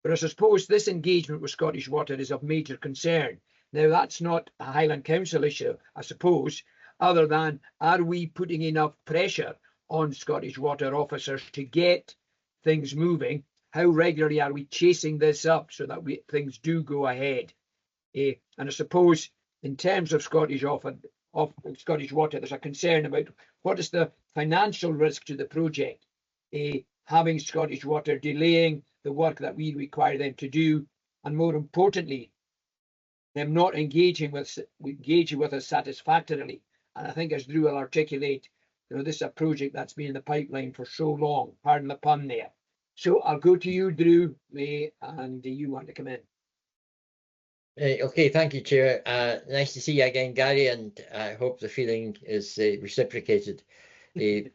But I suppose this engagement with Scottish Water is of major concern. Now, that's not a Highland Council issue, I suppose, other than, are we putting enough pressure on Scottish Water officers to get things moving? How regularly are we chasing this up so that things do go ahead? And I suppose in terms of Scottish Water, there's a concern about what is the financial risk to the project, having Scottish Water delaying the work that we require them to do, and more importantly, them not engaging with us satisfactorily. And I think, as Drew will articulate, this is a project that's been in the pipeline for so long. Pardon the pun there. So I'll go to you, Drew, and do you want to come in? Okay, thank you, Chair. Nice to see you again, Gary, and I hope the feeling is reciprocated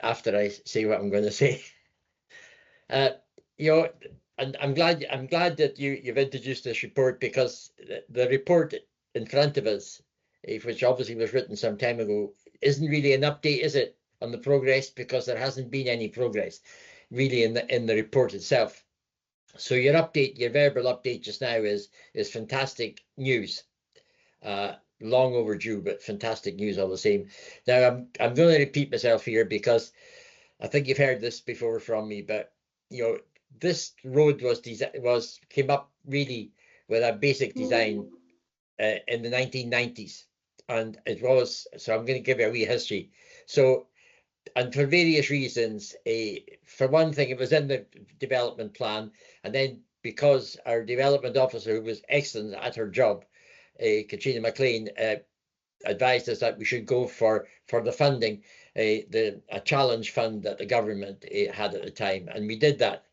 after I say what I'm going to say. And I'm glad that you've introduced this report, because the report in front of us, which obviously was written some time ago, isn't really an update, is it, on the progress, because there hasn't been any progress really in the report itself. So your verbal update just now is fantastic news. Long overdue, but fantastic news all the same. Now I'm going to repeat myself here, because I think you've heard this before from me, but this road came up really with a basic design in the 1990s, and it was, so I'm going to give you a wee history. So, and for various reasons, for one thing, it was in the development plan, and then because our development officer, who was excellent at her job, Katrina McLean, advised us that we should go for the funding, a challenge fund that the government had at the time, and we did that.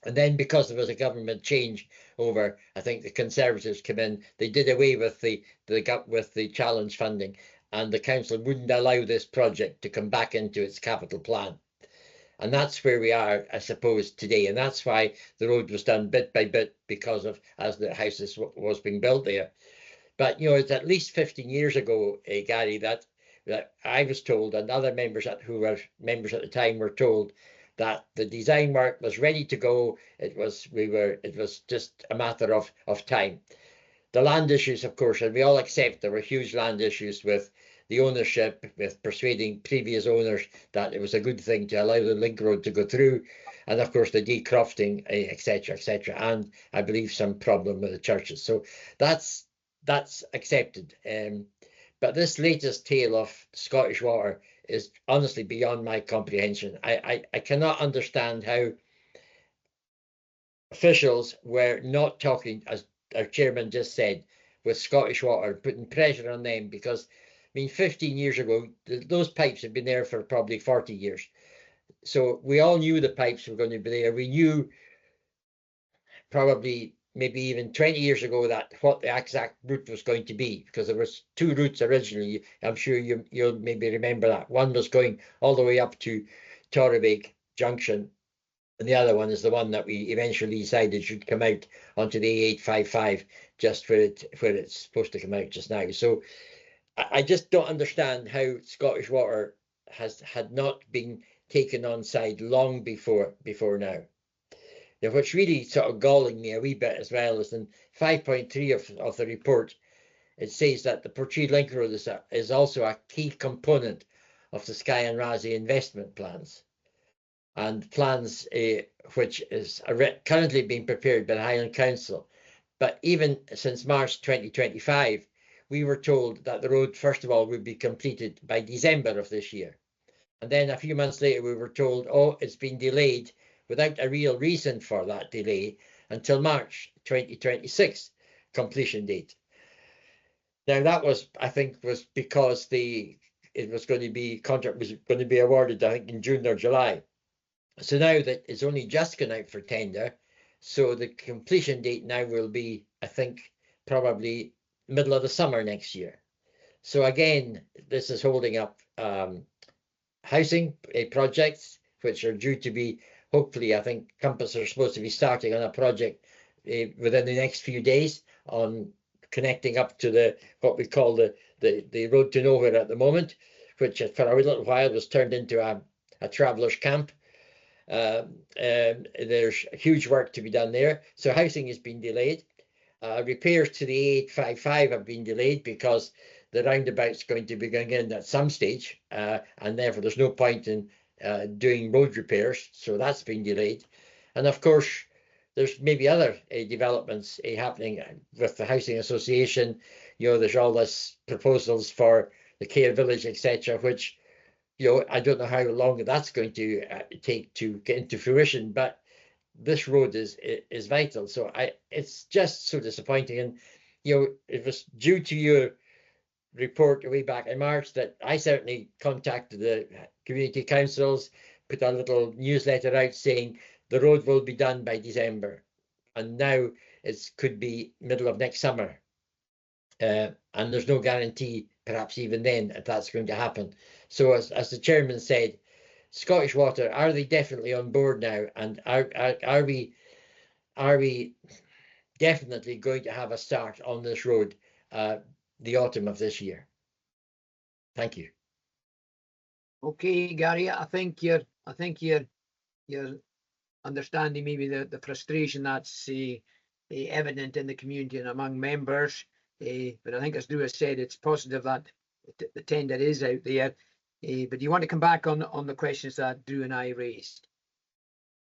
And then, because there was a government change over, I think the Conservatives came in, they did away with the challenge funding, and the council wouldn't allow this project to come back into its capital plan. And that's where we are, I suppose, today. And that's why the road was done bit by bit, because of as the houses was being built there. But it's at least 15 years ago, Gary, that I was told, and other members who were members at the time were told, that the design work was ready to go. It was just a matter of time. The land issues, of course, and we all accept there were huge land issues with the ownership, with persuading previous owners that it was a good thing to allow the link road to go through, and of course the decrofting, etc., and I believe some problem with the churches. So that's accepted. But this latest tale of Scottish Water is honestly beyond my comprehension. I cannot understand how officials were not talking, as our chairman just said, with Scottish Water, putting pressure on them, because, 15 years ago, those pipes had been there for probably 40 years. So we all knew the pipes were going to be there. We knew probably maybe even 20 years ago that what the exact route was going to be, because there was two routes originally. I'm sure you'll maybe remember that. One was going all the way up to Torrebig Junction, and the other one is the one that we eventually decided should come out onto the A855, just where it's supposed to come out just now. So I just don't understand how Scottish Water had not been taken on side long before now. Now, what's really sort of galling me a wee bit as well is in 5.3 of the report, it says that the Portree Link Road is also a key component of the Skye and Raasay investment plans, and plans which is currently being prepared by the Highland Council But even since March 2025, we were told that the road, first of all, would be completed by December of this year. And then a few months later, we were told, oh, it's been delayed without a real reason for that delay until March 2026 completion date. Now that was, I think, was because it was going to be, contract was going to be awarded, I think, in June or July. So now that it's only just gone out for tender, so the completion date now will be, I think, probably middle of the summer next year. So again, this is holding up housing projects, which are due to be, hopefully, I think Compass are supposed to be starting on a project within the next few days on connecting up to what we call the road to nowhere at the moment, which for a little while was turned into a traveller's camp. There's huge work to be done there. So housing has been delayed. Repairs to the A855 have been delayed because the roundabout's going to be going in at some stage, and therefore there's no point in doing road repairs. So that's been delayed. And of course, there's maybe other developments happening with the Housing Association. You know, there's all this proposals for the care village, etc., which, you know, I don't know how long that's going to take to get into fruition, but this road is vital. So it's just so disappointing. And, you know, it was due to your report way back in March that I certainly contacted the community councils, put a little newsletter out saying the road will be done by December. And now it could be middle of next summer. And there's no guarantee, perhaps even then, if that's going to happen. So as the chairman said, Scottish Water, are they definitely on board now? And are we definitely going to have a start on this road the autumn of this year? Thank you. Okay, Gary, I think you're understanding maybe the frustration that's evident in the community and among members. But I think, as Drew has said, it's positive that the tender is out there. But do you want to come back on the questions that Drew and I raised?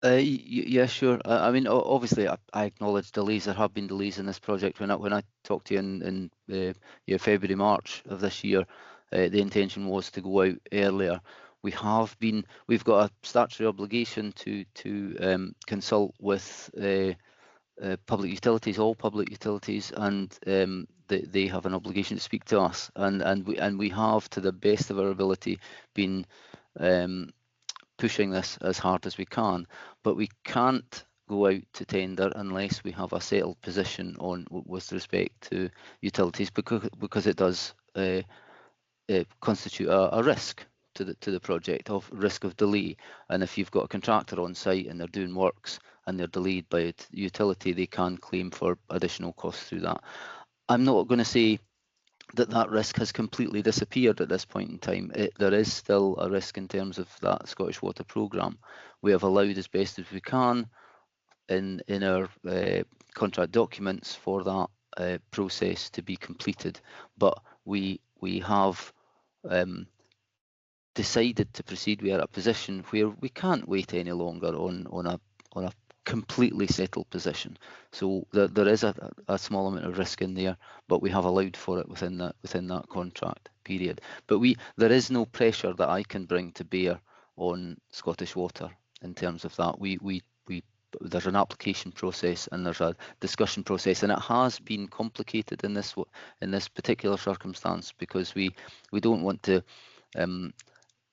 Yeah, sure. I mean, obviously, I acknowledge delays. There have been delays in this project. When I talked to you in February, March of this year, the intention was to go out earlier. We've got a statutory obligation to consult with public utilities, all public utilities, and they have an obligation to speak to us. And we have, to the best of our ability, been pushing this as hard as we can, but we can't go out to tender unless we have a settled position on with respect to utilities, because it does constitute a risk to the project, of risk of delay. And if you've got a contractor on site and they're doing works and they're delayed by a utility, they can claim for additional costs through that. I'm not going to say that risk has completely disappeared at this point in time. There is still a risk in terms of that Scottish Water programme. We have allowed as best as we can in our contract documents for that process to be completed, but we have decided to proceed. We are at a position where we can't wait any longer on a completely settled position. So there is a small amount of risk in there, but we have allowed for it within that contract period. But there is no pressure that I can bring to bear on Scottish Water in terms of that. There's an application process and there's a discussion process, and it has been complicated in this particular circumstance, because we don't want to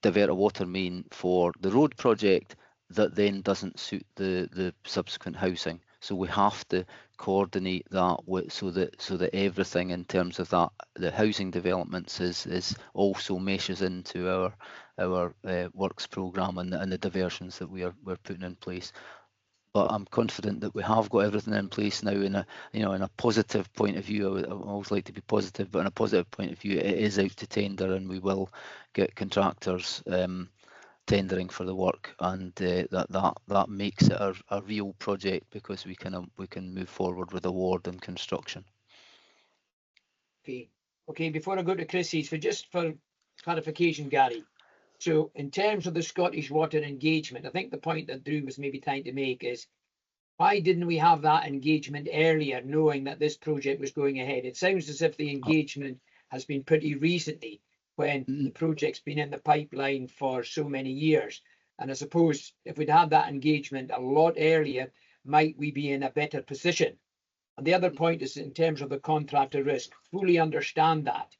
divert a water main for the road project that then doesn't suit the subsequent housing. So we have to coordinate that so that everything in terms of that, the housing developments is also meshes into our works programme and the diversions that we're putting in place. But I'm confident that we have got everything in place now. In a positive point of view, I always like to be positive, but in a positive point of view, it is out to tender, and we will get contractors tendering for the work, and that makes it a real project, because we can move forward with award and construction. Okay. Before I go to Chrissy, just for clarification, Gary. So in terms of the Scottish Water engagement, I think the point that Drew was maybe trying to make is why didn't we have that engagement earlier, knowing that this project was going ahead? It sounds as if the engagement has been pretty recently, when the project's been in the pipeline for so many years. And I suppose if we'd had that engagement a lot earlier, might we be in a better position? And the other point is in terms of the contractor risk, fully understand that.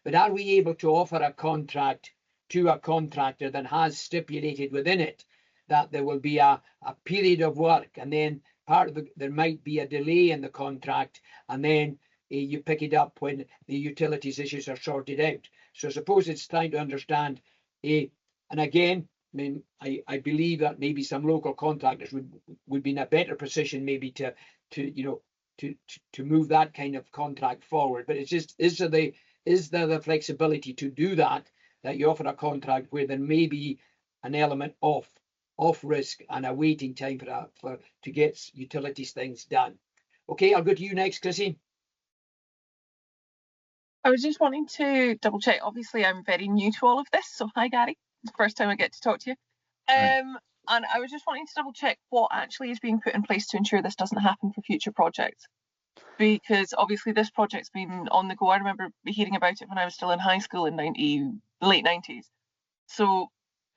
But are we able to offer a contract to a contractor that has stipulated within it that there will be a period of work, and then there might be a delay in the contract, and then you pick it up when the utilities issues are sorted out? So I suppose it's trying to understand, and again, I mean, I believe that maybe some local contractors would be in a better position maybe to move that kind of contract forward. But it's just, is there the flexibility to do that you offer a contract where there may be an element of risk and a waiting time to get utilities things done? Okay, I'll go to you next, Chrissy. I was just wanting to double check. Obviously, I'm very new to all of this, so hi, Gary. It's the first time I get to talk to you. And I was just wanting to double check what actually is being put in place to ensure this doesn't happen for future projects. Because obviously this project's been on the go. I remember hearing about it when I was still in high school in the late 90s. So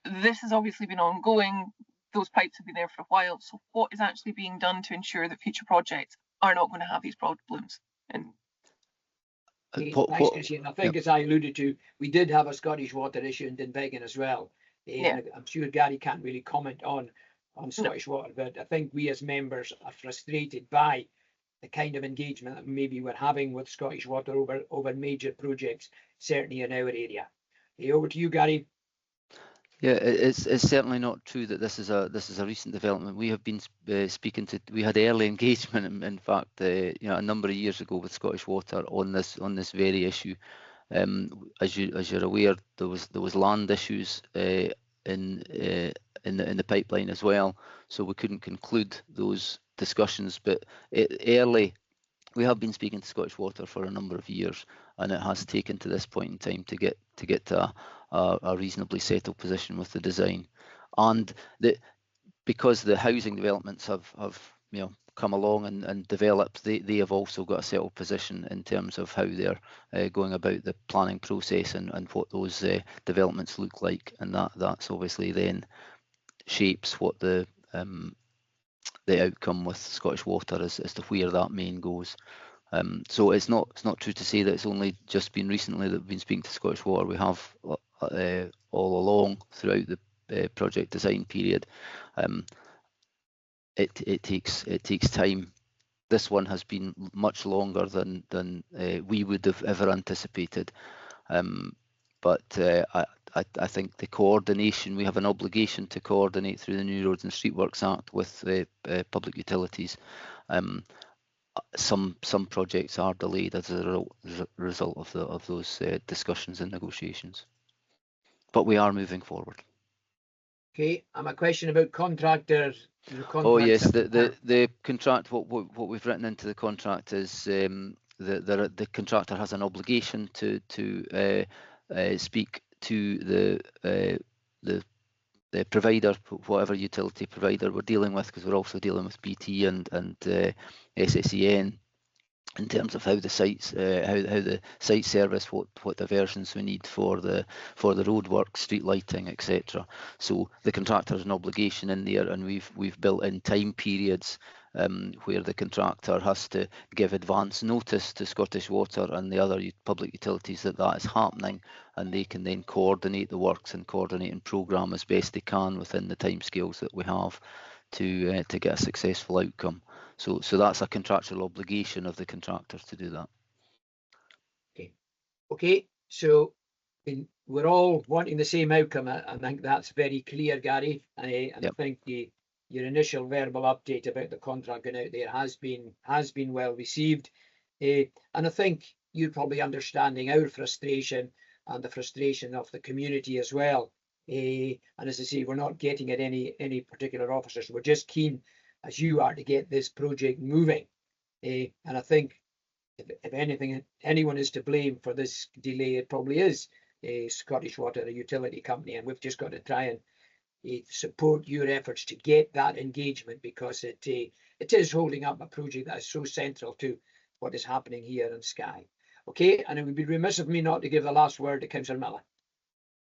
this has obviously been ongoing. Those pipes have been there for a while. So what is actually being done to ensure that future projects are not going to have these problems? And thanks, Chrissy. And I think, as I alluded to, we did have a Scottish Water issue in Dunvegan as well. I'm sure Gary can't really comment on Scottish Water, but I think we as members are frustrated by the kind of engagement that maybe we're having with Scottish Water over major projects, certainly in our area. Over to you, Gary. Yeah, it's certainly not true that this is a recent development. We have been we had early engagement, in fact, a number of years ago with Scottish Water on this very issue. As you're aware, there was land issues in the pipeline as well, so we couldn't conclude those discussions. But early, we have been speaking to Scottish Water for a number of years, and it has taken to this point in time to get to a reasonably settled position with the design. And because the housing developments have come along and developed, they have also got a settled position in terms of how they're going about the planning process and what those developments look like, and that's obviously then shapes what the outcome with Scottish Water as to where that main goes. So it's not true to say that it's only just been recently that we've been speaking to Scottish Water. We have all along throughout the project design period. It takes time. This one has been much longer than we would have ever anticipated. But I think the coordination, we have an obligation to coordinate through the New Roads and Streetworks Act with the public utilities. Some projects are delayed as a result of those discussions and negotiations. But we are moving forward. Okay, and a question about contractors. Oh yes, the contract. What we've written into the contract is the contractor has an obligation to speak to the provider, whatever utility provider we're dealing with, because we're also dealing with BT and SSEN, in terms of how the sites, how the site service, what diversions we need for the roadwork, street lighting, etc. So the contractor has an obligation in there, and we've built in time periods where the contractor has to give advance notice to Scottish Water and the other public utilities that is happening, and they can then coordinate the works and coordinate and programme as best they can within the timescales that we have to get a successful outcome. So that's a contractual obligation of the contractors to do that. Okay. So we're all wanting the same outcome. I think that's very clear, Gary. And I think your initial verbal update about the contract going out there has been well received. And I think you're probably understanding our frustration and the frustration of the community as well. And as I say, we're not getting at any particular officers. We're just keen, as you are, to get this project moving. And I think if anything, anyone is to blame for this delay, it probably is Scottish Water, a utility company, and we've just got to try and support your efforts to get that engagement, because it it is holding up a project that is so central to what is happening here in Skye. Okay, and it would be remiss of me not to give the last word to Councillor Miller.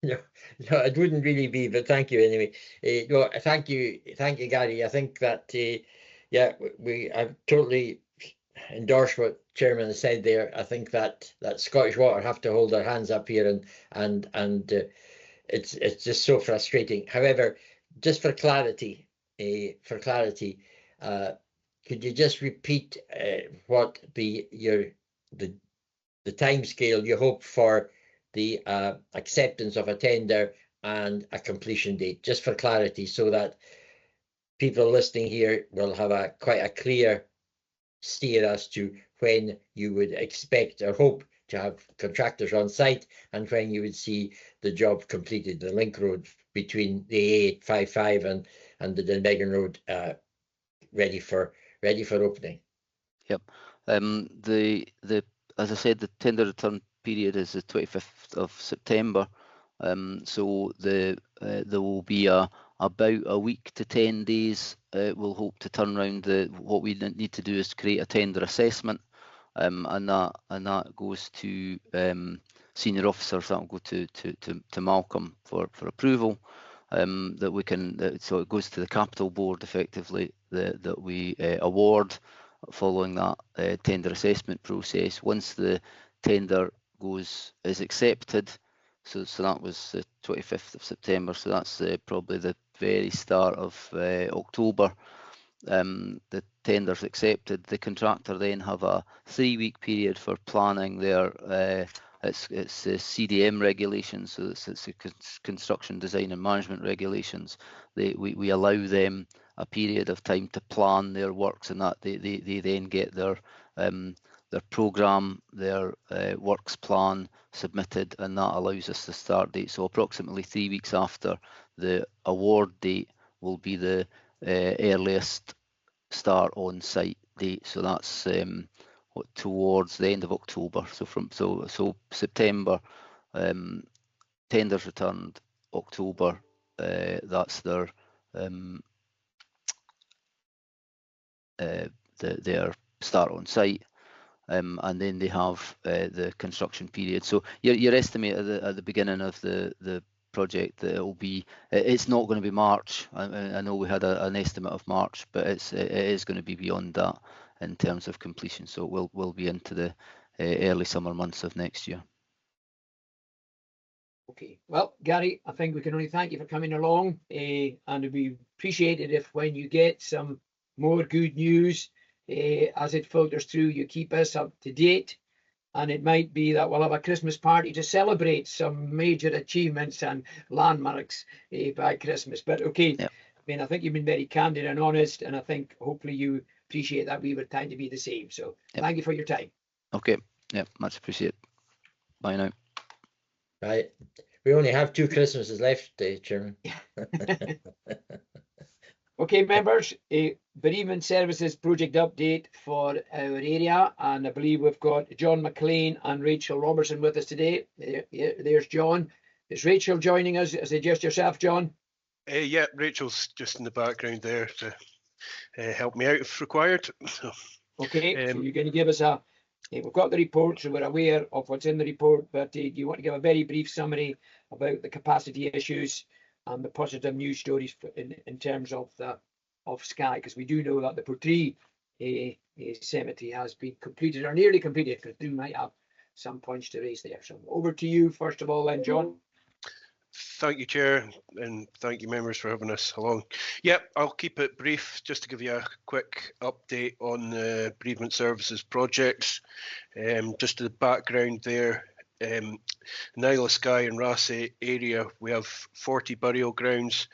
No, it wouldn't really be, but thank you anyway. No, thank you, Gary. I think that yeah, I totally endorse what Chairman has said there. I think that Scottish Water have to hold their hands up here, and it's just so frustrating. However, just for clarity, could you just repeat what the time scale you hope for the acceptance of a tender and a completion date, just for clarity, so that people listening here will have quite a clear steer as to when you would expect or hope to have contractors on site and when you would see the job completed, the link road between the A855 and the Dunvegan Road ready for opening. Yep. As I said, the tender return period is the 25th of September. So there will be about a week to 10 days. We'll hope to turn around. What we need to do is create a tender assessment, and that goes to senior officers. That will go to Malcolm for approval. That we can. So it goes to the capital board effectively. That we award following that tender assessment process. Once the tender is accepted, so that was the 25th of September, so that's probably the very start of October. The tender's accepted. The contractor then have a 3-week period for planning their it's CDM regulations, so it's construction design and management regulations. We allow them a period of time to plan their works, and that they then get their programme, their works plan submitted, and that allows us the start date. So approximately 3 weeks after the award date will be the earliest start on site date. So that's towards the end of October. So September, tenders returned. October, that's their start on site, and then they have the construction period. So your estimate at the beginning of the project that it will be, it's not going to be March. I know we had an estimate of March, but it is going to be beyond that in terms of completion. So it will be into the early summer months of next year. Okay. Well, Gary, I think we can only thank you for coming along, and it'd be appreciated if when you get some more good news as it filters through, you keep us up to date. And it might be that we'll have a Christmas party to celebrate some major achievements and landmarks by Christmas. But okay, yep. I mean, I think you've been very candid and honest, and I think hopefully you appreciate that we were trying to be the same. So yep. Thank you for your time. Okay, yeah, much appreciated. Bye now. Right. We only have 2 Christmases left, Chairman. Okay, members, a Bereavement Services Project update for our area, and I believe we've got John McLean and Rachel Robertson with us today. There's John. Is Rachel joining us? Is it just yourself, John? Yeah, Rachel's just in the background there to help me out if required. Okay, so you're going to give us we've got the report, so we're aware of what's in the report, but do you want to give a very brief summary about the capacity issues and the positive news stories in terms of Skye, because we do know that the Portree cemetery has been completed or nearly completed, because we might have some points to raise there. So over to you first of all then, John. Thank you, Chair, and thank you, members, for having us along. Yep, I'll keep it brief, just to give you a quick update on the Bereavement Services projects. Just to the background there, in the Skye and Raasay area, we have 40 burial grounds.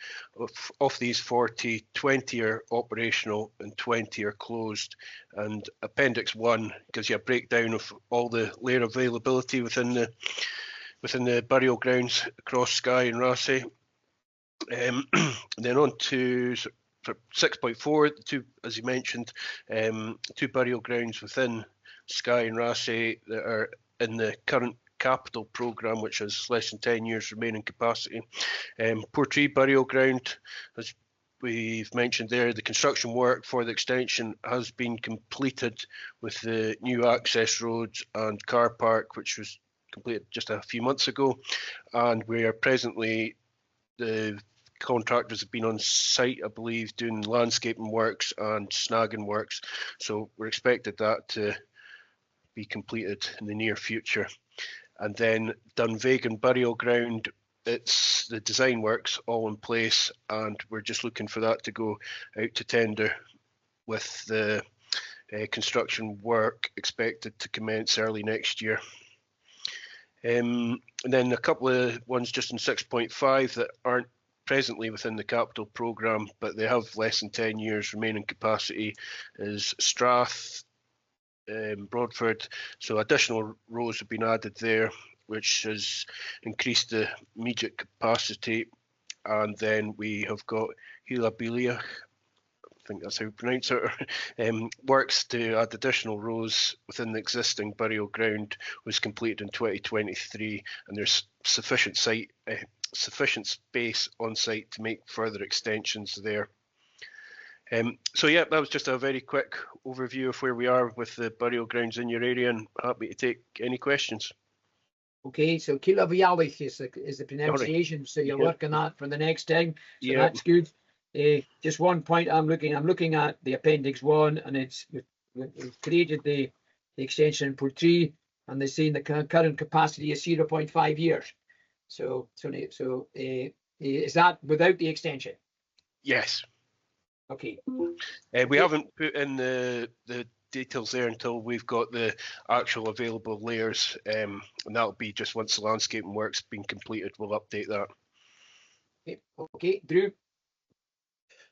Of these 40, 20 are operational and 20 are closed. And Appendix 1 gives you a breakdown of all the layer availability within the burial grounds across Skye and Raasay. Then on to 6.4, as you mentioned, 2 burial grounds within Skye and Raasay that are in the current capital programme, which has less than 10 years remaining capacity. Portree burial ground has we've mentioned there, the construction work for the extension has been completed with the new access roads and car park, which was completed just a few months ago. And we are presently, the contractors have been on site, I believe, doing landscaping works and snagging works. So we're expected that to be completed in the near future. And then Dunvegan Burial Ground, it's the design works all in place, and we're just looking for that to go out to tender, with the construction work expected to commence early next year. And then a couple of ones just in 6.5 that aren't presently within the capital programme, but they have less than 10 years remaining capacity, is Strath, Broadford. So additional rows have been added there, which has increased the immediate capacity. And then we have got Hilabilia, I think that's how you pronounce it, works to add additional rows within the existing burial ground, was completed in 2023, and there's sufficient space on site to make further extensions there. So yeah, that was just a very quick overview of where we are with the burial grounds in your area, and happy to take any questions. Okay, so Kilavialich is the pronunciation, so you're working that for the next time, so that's good. Just one point I'm looking at the Appendix 1, and we've created the extension in Portree, and they're saying the current capacity is 0.5 years. So is that without the extension? Yes. Okay. We haven't put in the details there until we've got the actual available layers, and that'll be just once the landscaping work's been completed, we'll update that. Okay, Drew.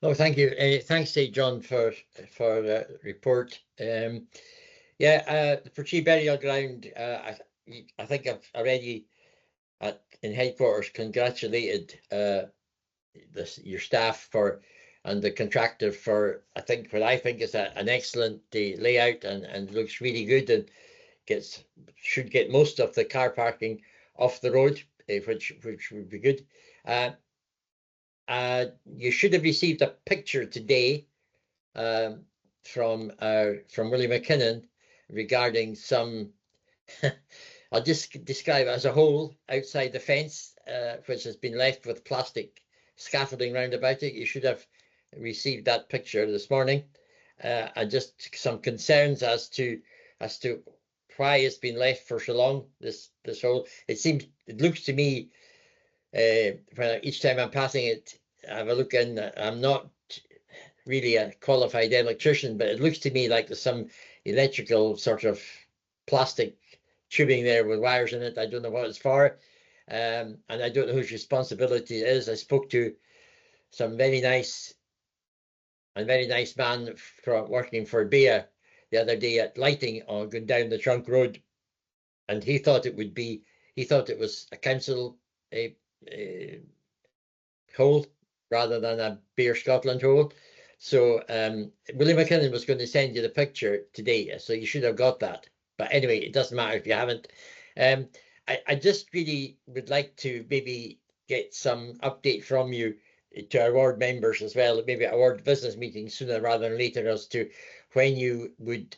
Oh, thank you. Thanks to John for the report. The Portree burial ground, I think I've already in headquarters congratulated your staff and the contractor for what I think is an excellent layout, and looks really good, and should get most of the car parking off the road, which would be good. You should have received a picture today from Willie McKinnon regarding some I'll just describe it as a hole outside the fence, which has been left with plastic scaffolding round about it. You should have received that picture this morning, and just some concerns as to why it's been left for so long. This hole. It looks to me, when each time I'm passing it, I have a look in. I'm not really a qualified electrician, but it looks to me like there's some electrical sort of plastic tubing there with wires in it. I don't know what it's for, and I don't know whose responsibility it is. I spoke to some very nice man working for BEA the other day at lighting going down the trunk road, and he thought it was a council hole rather than a Beer Scotland hole. So Willie McKinnon was going to send you the picture today, so you should have got that. But anyway, it doesn't matter if you haven't. I just really would like to maybe get some update from you to our ward members as well, maybe a ward business meeting sooner rather than later, as to when you would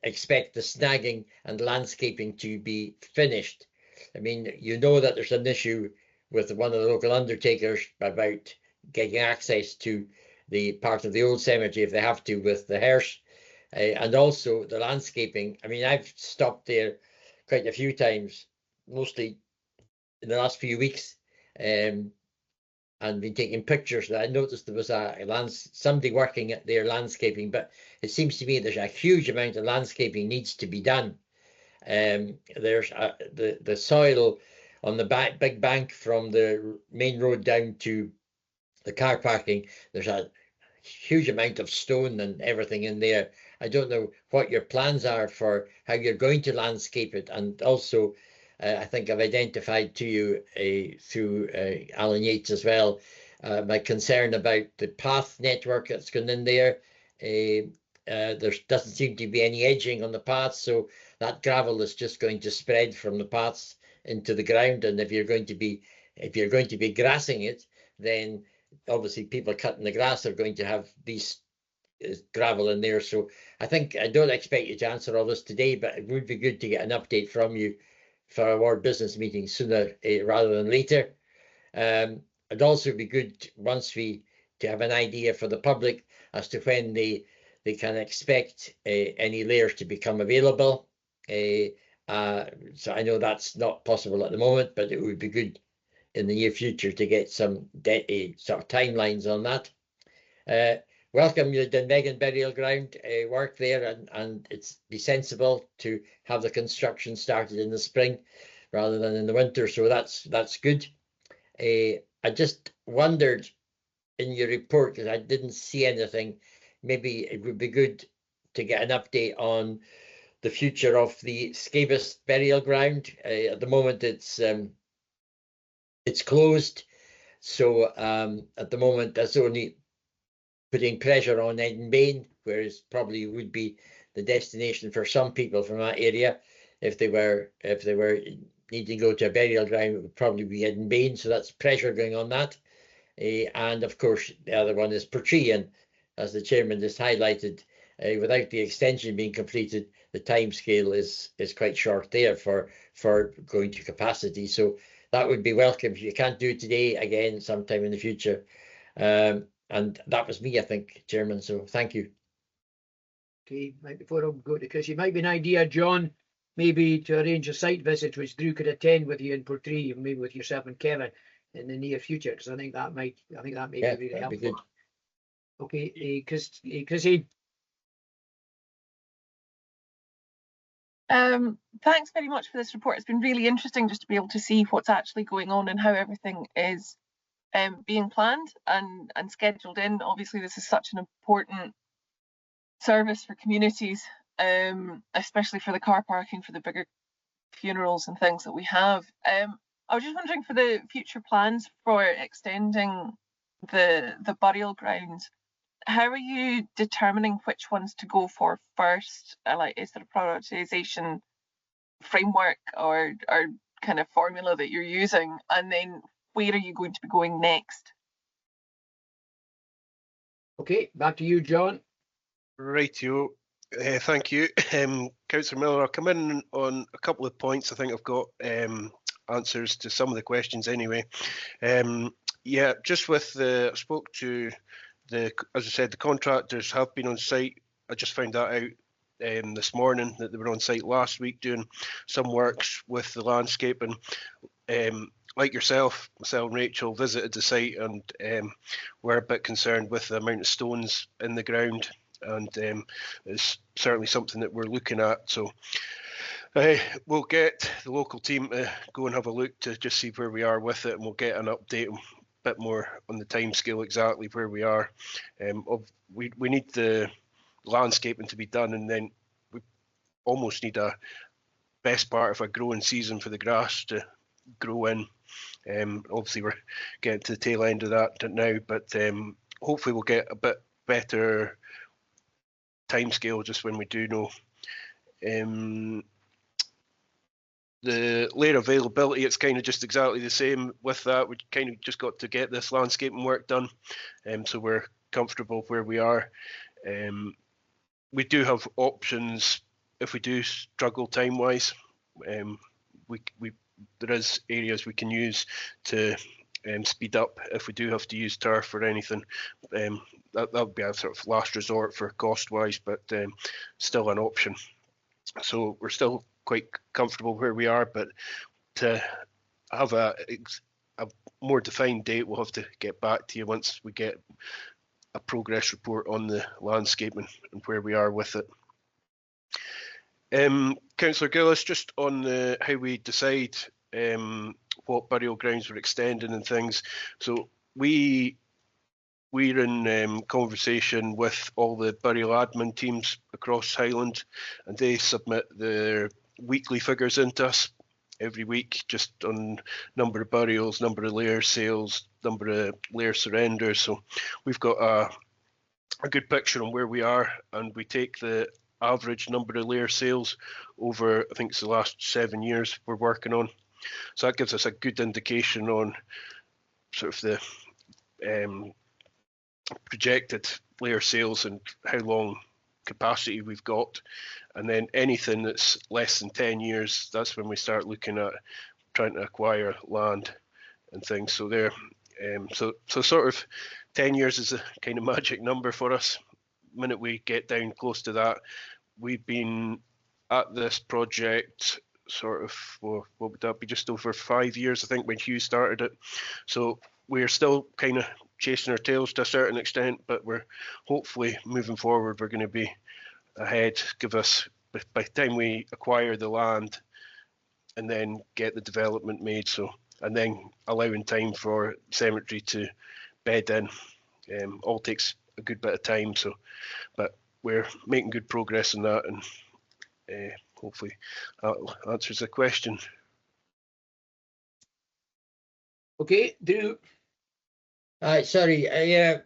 expect the snagging and landscaping to be finished. I mean, you know that there's an issue with one of the local undertakers about getting access to the part of the old cemetery if they have to with the hearse, and also the landscaping. I mean, I've stopped there quite a few times, mostly in the last few weeks, and been taking pictures. I noticed there was somebody working at their landscaping, but it seems to me there's a huge amount of landscaping needs to be done. There's the soil on the big bank from the main road down to the car parking. There's a huge amount of stone and everything in there. I don't know what your plans are for how you're going to landscape it, and also I think I've identified to you through Alan Yates as well my concern about the path network that's going in there. There doesn't seem to be any edging on the paths, so that gravel is just going to spread from the paths into the ground. And if you're going to be grassing it, then obviously people cutting the grass are going to have these gravel in there. So I don't expect you to answer all this today, but it would be good to get an update from you for our ward business meeting sooner rather than later. It'd also be good once to have an idea for the public as to when they can expect any layers to become available. So I know that's not possible at the moment, but it would be good in the near future to get some sort of timelines on that. Welcome you to Megan Burial Ground work there, and it's be sensible to have the construction started in the spring rather than in the winter, so that's good. I just wondered in your report, because I didn't see anything, maybe it would be good to get an update on the future of the Skye Burial Ground. At the moment it's closed, so at the moment that's only putting pressure on Edinburgh, whereas probably would be the destination for some people from that area. If they were needing to go to a burial ground, it would probably be Edinburgh, so that's pressure going on that. And of course, the other one is Portree, and as the chairman just highlighted, without the extension being completed, the time scale is quite short there for going to capacity. So that would be welcome. If you can't do it today, again, sometime in the future. And that was me, I think, Chairman, so thank you. Okay, before I go to Chris, it might be an idea, John, maybe to arrange a site visit which Drew could attend with you in Portree, maybe with yourself and Kevin in the near future, because I think that may be really helpful. Okay, Chrissy. Thanks very much for this report. It's been really interesting just to be able to see what's actually going on and how everything is being planned and scheduled in. Obviously, this is such an important service for communities, especially for the car parking, for the bigger funerals and things that we have. I was just wondering for the future plans for extending the burial grounds, how are you determining which ones to go for first? Like, is there a prioritization framework or kind of formula that you're using? And then where are you going to be going next? Okay, back to you, John. Rightio. Thank you. Councillor Miller, I'll come in on a couple of points. I think I've got answers to some of the questions anyway. Yeah, just with I spoke to as I said, the contractors have been on site. I just found that out this morning that they were on site last week doing some works with the landscaping. Like yourself, myself and Rachel visited the site, and we're a bit concerned with the amount of stones in the ground, and it's certainly something that we're looking at. So we'll get the local team to go and have a look to just see where we are with it, and we'll get an update a bit more on the time scale exactly where we are. We need the landscaping to be done, and then we almost need a best part of a growing season for the grass to grow in. Obviously we're getting to the tail end of that now, but hopefully we'll get a bit better time scale just when we do know. The layer availability, it's kind of just exactly the same with that. We kind of just got to get this landscaping work done, so we're comfortable where we are. We do have options if we do struggle time wise. There is areas we can use to speed up if we do have to use turf or anything. That would be a sort of last resort for cost wise, but still an option. So we're still quite comfortable where we are, but to have a more defined date, we'll have to get back to you once we get a progress report on the landscaping and where we are with it. Councillor Gillis, just on how we decide what burial grounds we're extending and things. So we're in conversation with all the burial admin teams across HIghland, and they submit their weekly figures into us every week, just on number of burials, number of layer sales, number of layer surrenders. So we've got a good picture on where we are, and we take the average number of layer sales over, I think it's the last 7 years we're working on. So that gives us a good indication on sort of projected layer sales and how long capacity we've got. And then anything that's less than 10 years, that's when we start looking at trying to acquire land and things. So there, so sort of 10 years is a kind of magic number for us. The minute we get down close to that, we've been at this project sort of, well, what would that be, just over 5 years, I think, when Hugh started it. So we're still kind of chasing our tails to a certain extent, but we're hopefully moving forward, we're going to be ahead, give us, by the time we acquire the land and then get the development made, so, and then allowing time for cemetery to bed in, all takes a good bit of time. So, but we're making good progress in that, and hopefully that answers the question. Okay, Drew. Sorry, yeah.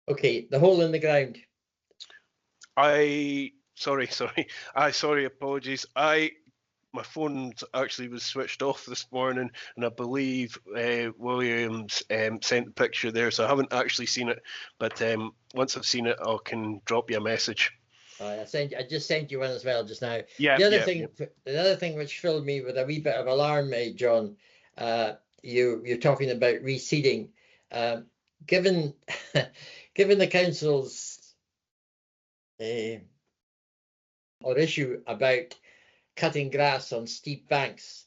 Okay, the hole in the ground. Sorry, apologies. My phone actually was switched off this morning, and I believe Williams sent the picture there, so I haven't actually seen it. But once I've seen it, I can drop you a message. I just sent you one as well just now. Yeah. The other thing which filled me with a wee bit of alarm, John, you're talking about reseeding. Given the council's or issue about cutting grass on steep banks,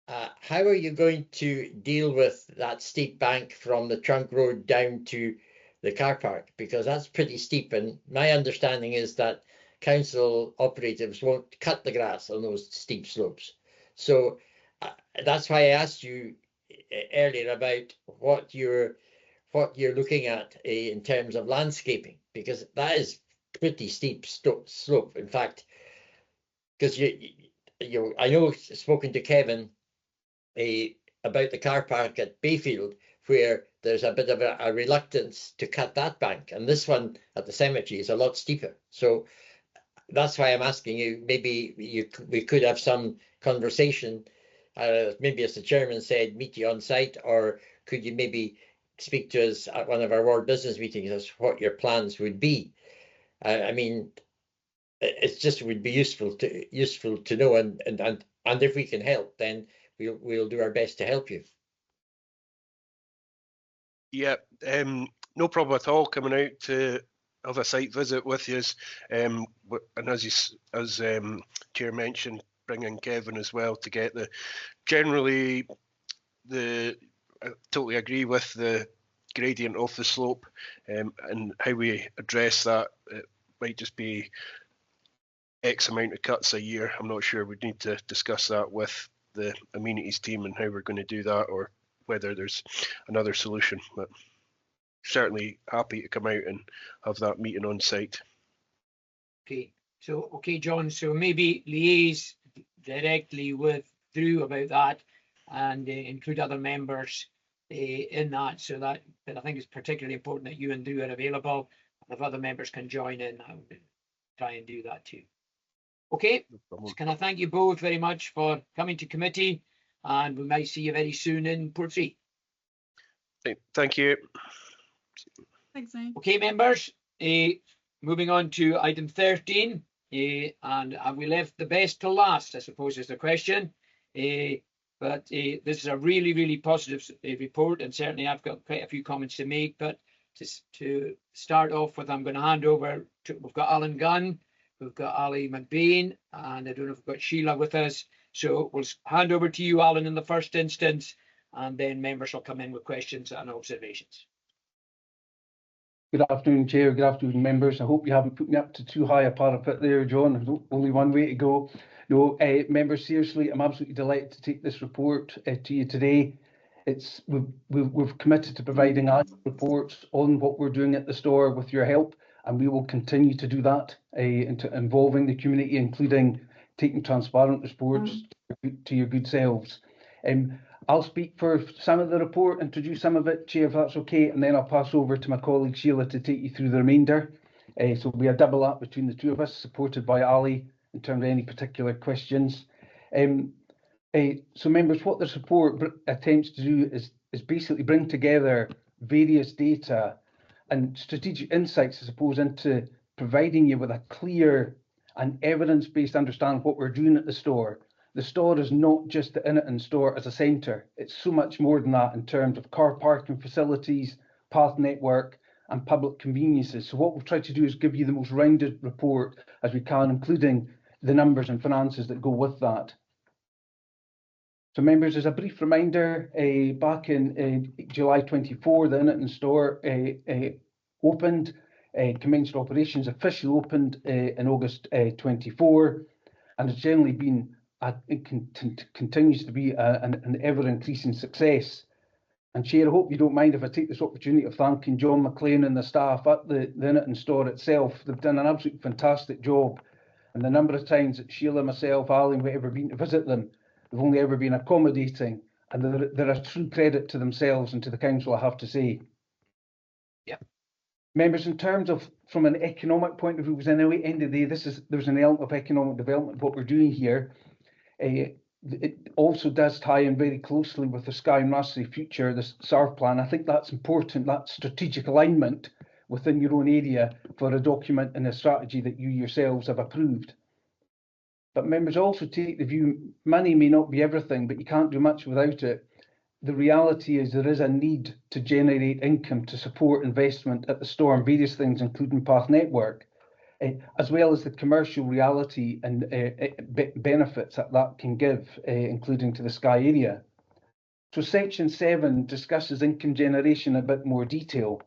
how are you going to deal with that steep bank from the trunk road down to the car park? Because that's pretty steep, and my understanding is that council operatives won't cut the grass on those steep slopes. So that's why I asked you earlier about what you're looking at in terms of landscaping, because that is pretty steep slope. In fact, because I know spoken to Kevin about the car park at Bayfield, where there's a bit of a reluctance to cut that bank, and this one at the cemetery is a lot steeper. So that's why I'm asking you, maybe we could have some conversation, maybe as the chairman said, meet you on site, or could you maybe speak to us at one of our ward business meetings as what your plans would be? I mean, it just would be useful to know, and if we can help, then we'll do our best to help you. Yeah, no problem at all coming out to have a site visit with you. And as Chair mentioned, bringing Kevin as well to get I totally agree with the gradient of the slope, and how we address that. It might just be X amount of cuts a year. I'm not sure. We'd need to discuss that with the amenities team and how we're going to do that, or whether there's another solution. But certainly happy to come out and have that meeting on site. Okay, John, so maybe liaise directly with Drew about that, and include other members in that, so that, but I think it's particularly important that you and Drew are available. If other members can join in, I would try and do that too. Okay, so can I thank you both very much for coming to committee, and we might see you very soon in Portree. Thank you. Thanks, Ian. Okay, members, moving on to item 13, and we left the best to last, I suppose, is the question. But this is a really, really positive report, and certainly I've got quite a few comments to make. But to start off with, I'm going to hand over to, we've got Alan Gunn, we've got Ali McBain, and I don't know if we've got Sheila with us. So we'll hand over to you, Alan, in the first instance, and then members will come in with questions and observations. Good afternoon, Chair. Good afternoon, members. I hope you haven't put me up to too high a parapet there, John. There's only one way to go. No, members, seriously, I'm absolutely delighted to take this report to you today. We've committed to providing accurate reports on what we're doing at the store with your help, and we will continue to do that involving the community, including taking transparent reports to your good selves. I'll speak for some of the report, introduce some of it, Chair, if that's okay, and then I'll pass over to my colleague Sheila to take you through the remainder. So it'll be a double up between the two of us, supported by Ali in terms of any particular questions. So members, what this report attempts to do is basically bring together various data and strategic insights, I suppose, into providing you with a clear and evidence-based understanding of what we're doing at the store. The store is not just the Inniton store as a centre. It's so much more than that in terms of car parking facilities, path network, and public conveniences. So what we've tried to do is give you the most rounded report as we can, including the numbers and finances that go with that. So members, as a brief reminder, back in July 24, the Inniton store opened, commenced operations, officially opened in August 24, and has generally been, it continues to be an ever-increasing success. And Chair, I hope you don't mind if I take this opportunity of thanking John McLean and the staff at the Inniton store itself. They've done an absolutely fantastic job. And the number of times that Sheila, myself, Ali, we've ever been to visit them, they've only ever been accommodating, and they're a true credit to themselves and to the council, I have to say. Yep. Members, in terms of from an economic point of view, because at the end of the day, there's an element of economic development, what we're doing here. It also does tie in very closely with the Skye and Raasay future, the SARF plan. I think that's important, that strategic alignment within your own area for a document and a strategy that you yourselves have approved. But members also take the view, money may not be everything, but you can't do much without it. The reality is there is a need to generate income to support investment at the store and various things, including path network, as well as the commercial reality and benefits that can give, including to the Skye area. So section 7 discusses income generation in a bit more detail.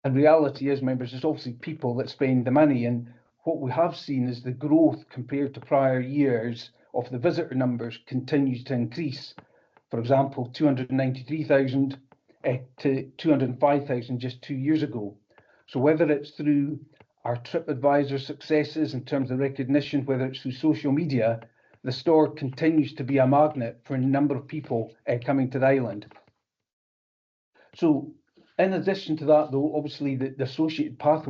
And reality is, members, it's obviously people that spend the money, and what we have seen is the growth compared to prior years of the visitor numbers continues to increase. For example, 293,000 to 205,000 just 2 years ago. So whether it's through our TripAdvisor successes in terms of recognition, whether it's through social media, the store continues to be a magnet for a number of people coming to the island. So in addition to that, though, obviously the associated path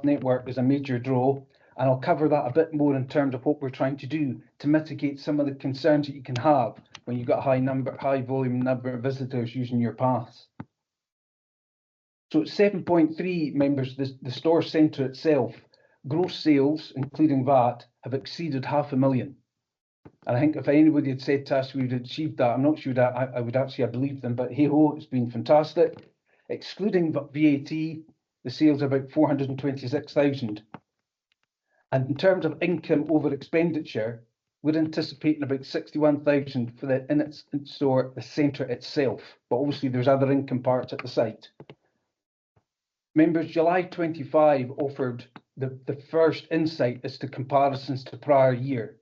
network is a major draw, and I'll cover that a bit more in terms of what we're trying to do to mitigate some of the concerns that you can have when you've got a high volume number of visitors using your paths. So at 7.3 members, the store centre itself, gross sales, including VAT, have exceeded £500,000. And I think if anybody had said to us we would have achieved that, I'm not sure that I would actually have believed them, but hey ho, it's been fantastic. Excluding VAT, the sales are about 426,000. And in terms of income over expenditure, we're anticipating about 61,000 for the Inniton store, the centre itself. But obviously there's other income parts at the site. Members, July 25 offered the first insight as to comparisons to prior year.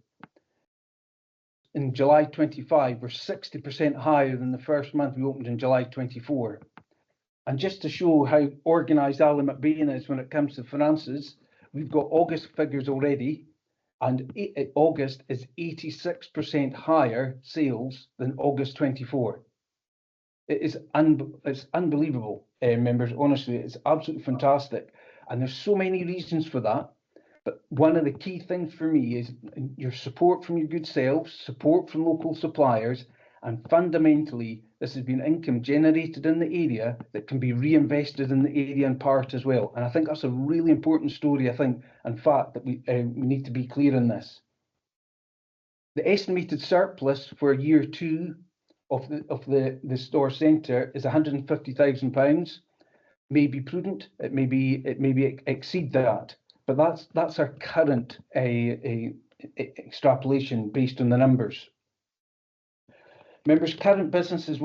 In July 25, we're 60% higher than the first month we opened in July 24. And just to show how organised Ali McBain is when it comes to finances, we've got August figures already, and August is 86% higher sales than August 24. It's unbelievable, members. Honestly, it's absolutely fantastic. And there's so many reasons for that. But one of the key things for me is your support from your good selves, support from local suppliers, and fundamentally, this has been income generated in the area that can be reinvested in the area in part as well. And I think that's a really important story, I think, and fact that we need to be clear in this. The estimated surplus for year 2 of the store centre is £150,000. May be prudent, it may exceed that. But that's our current extrapolation based on the numbers. Members, current businesses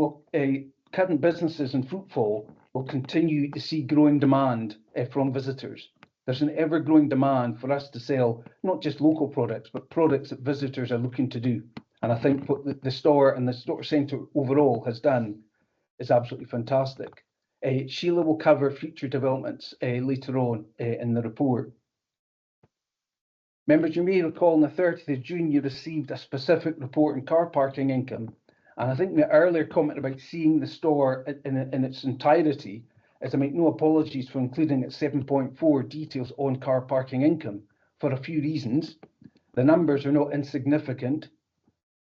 and footfall will continue to see growing demand from visitors. There's an ever-growing demand for us to sell not just local products, but products that visitors are looking to do. And I think what the store and the store centre overall has done is absolutely fantastic. Sheila will cover future developments later on in the report. Members, you may recall on the 30th of June, you received a specific report on car parking income. And I think the earlier comment about seeing the store in its entirety, as I make no apologies for including at 7.4 details on car parking income for a few reasons. The numbers are not insignificant,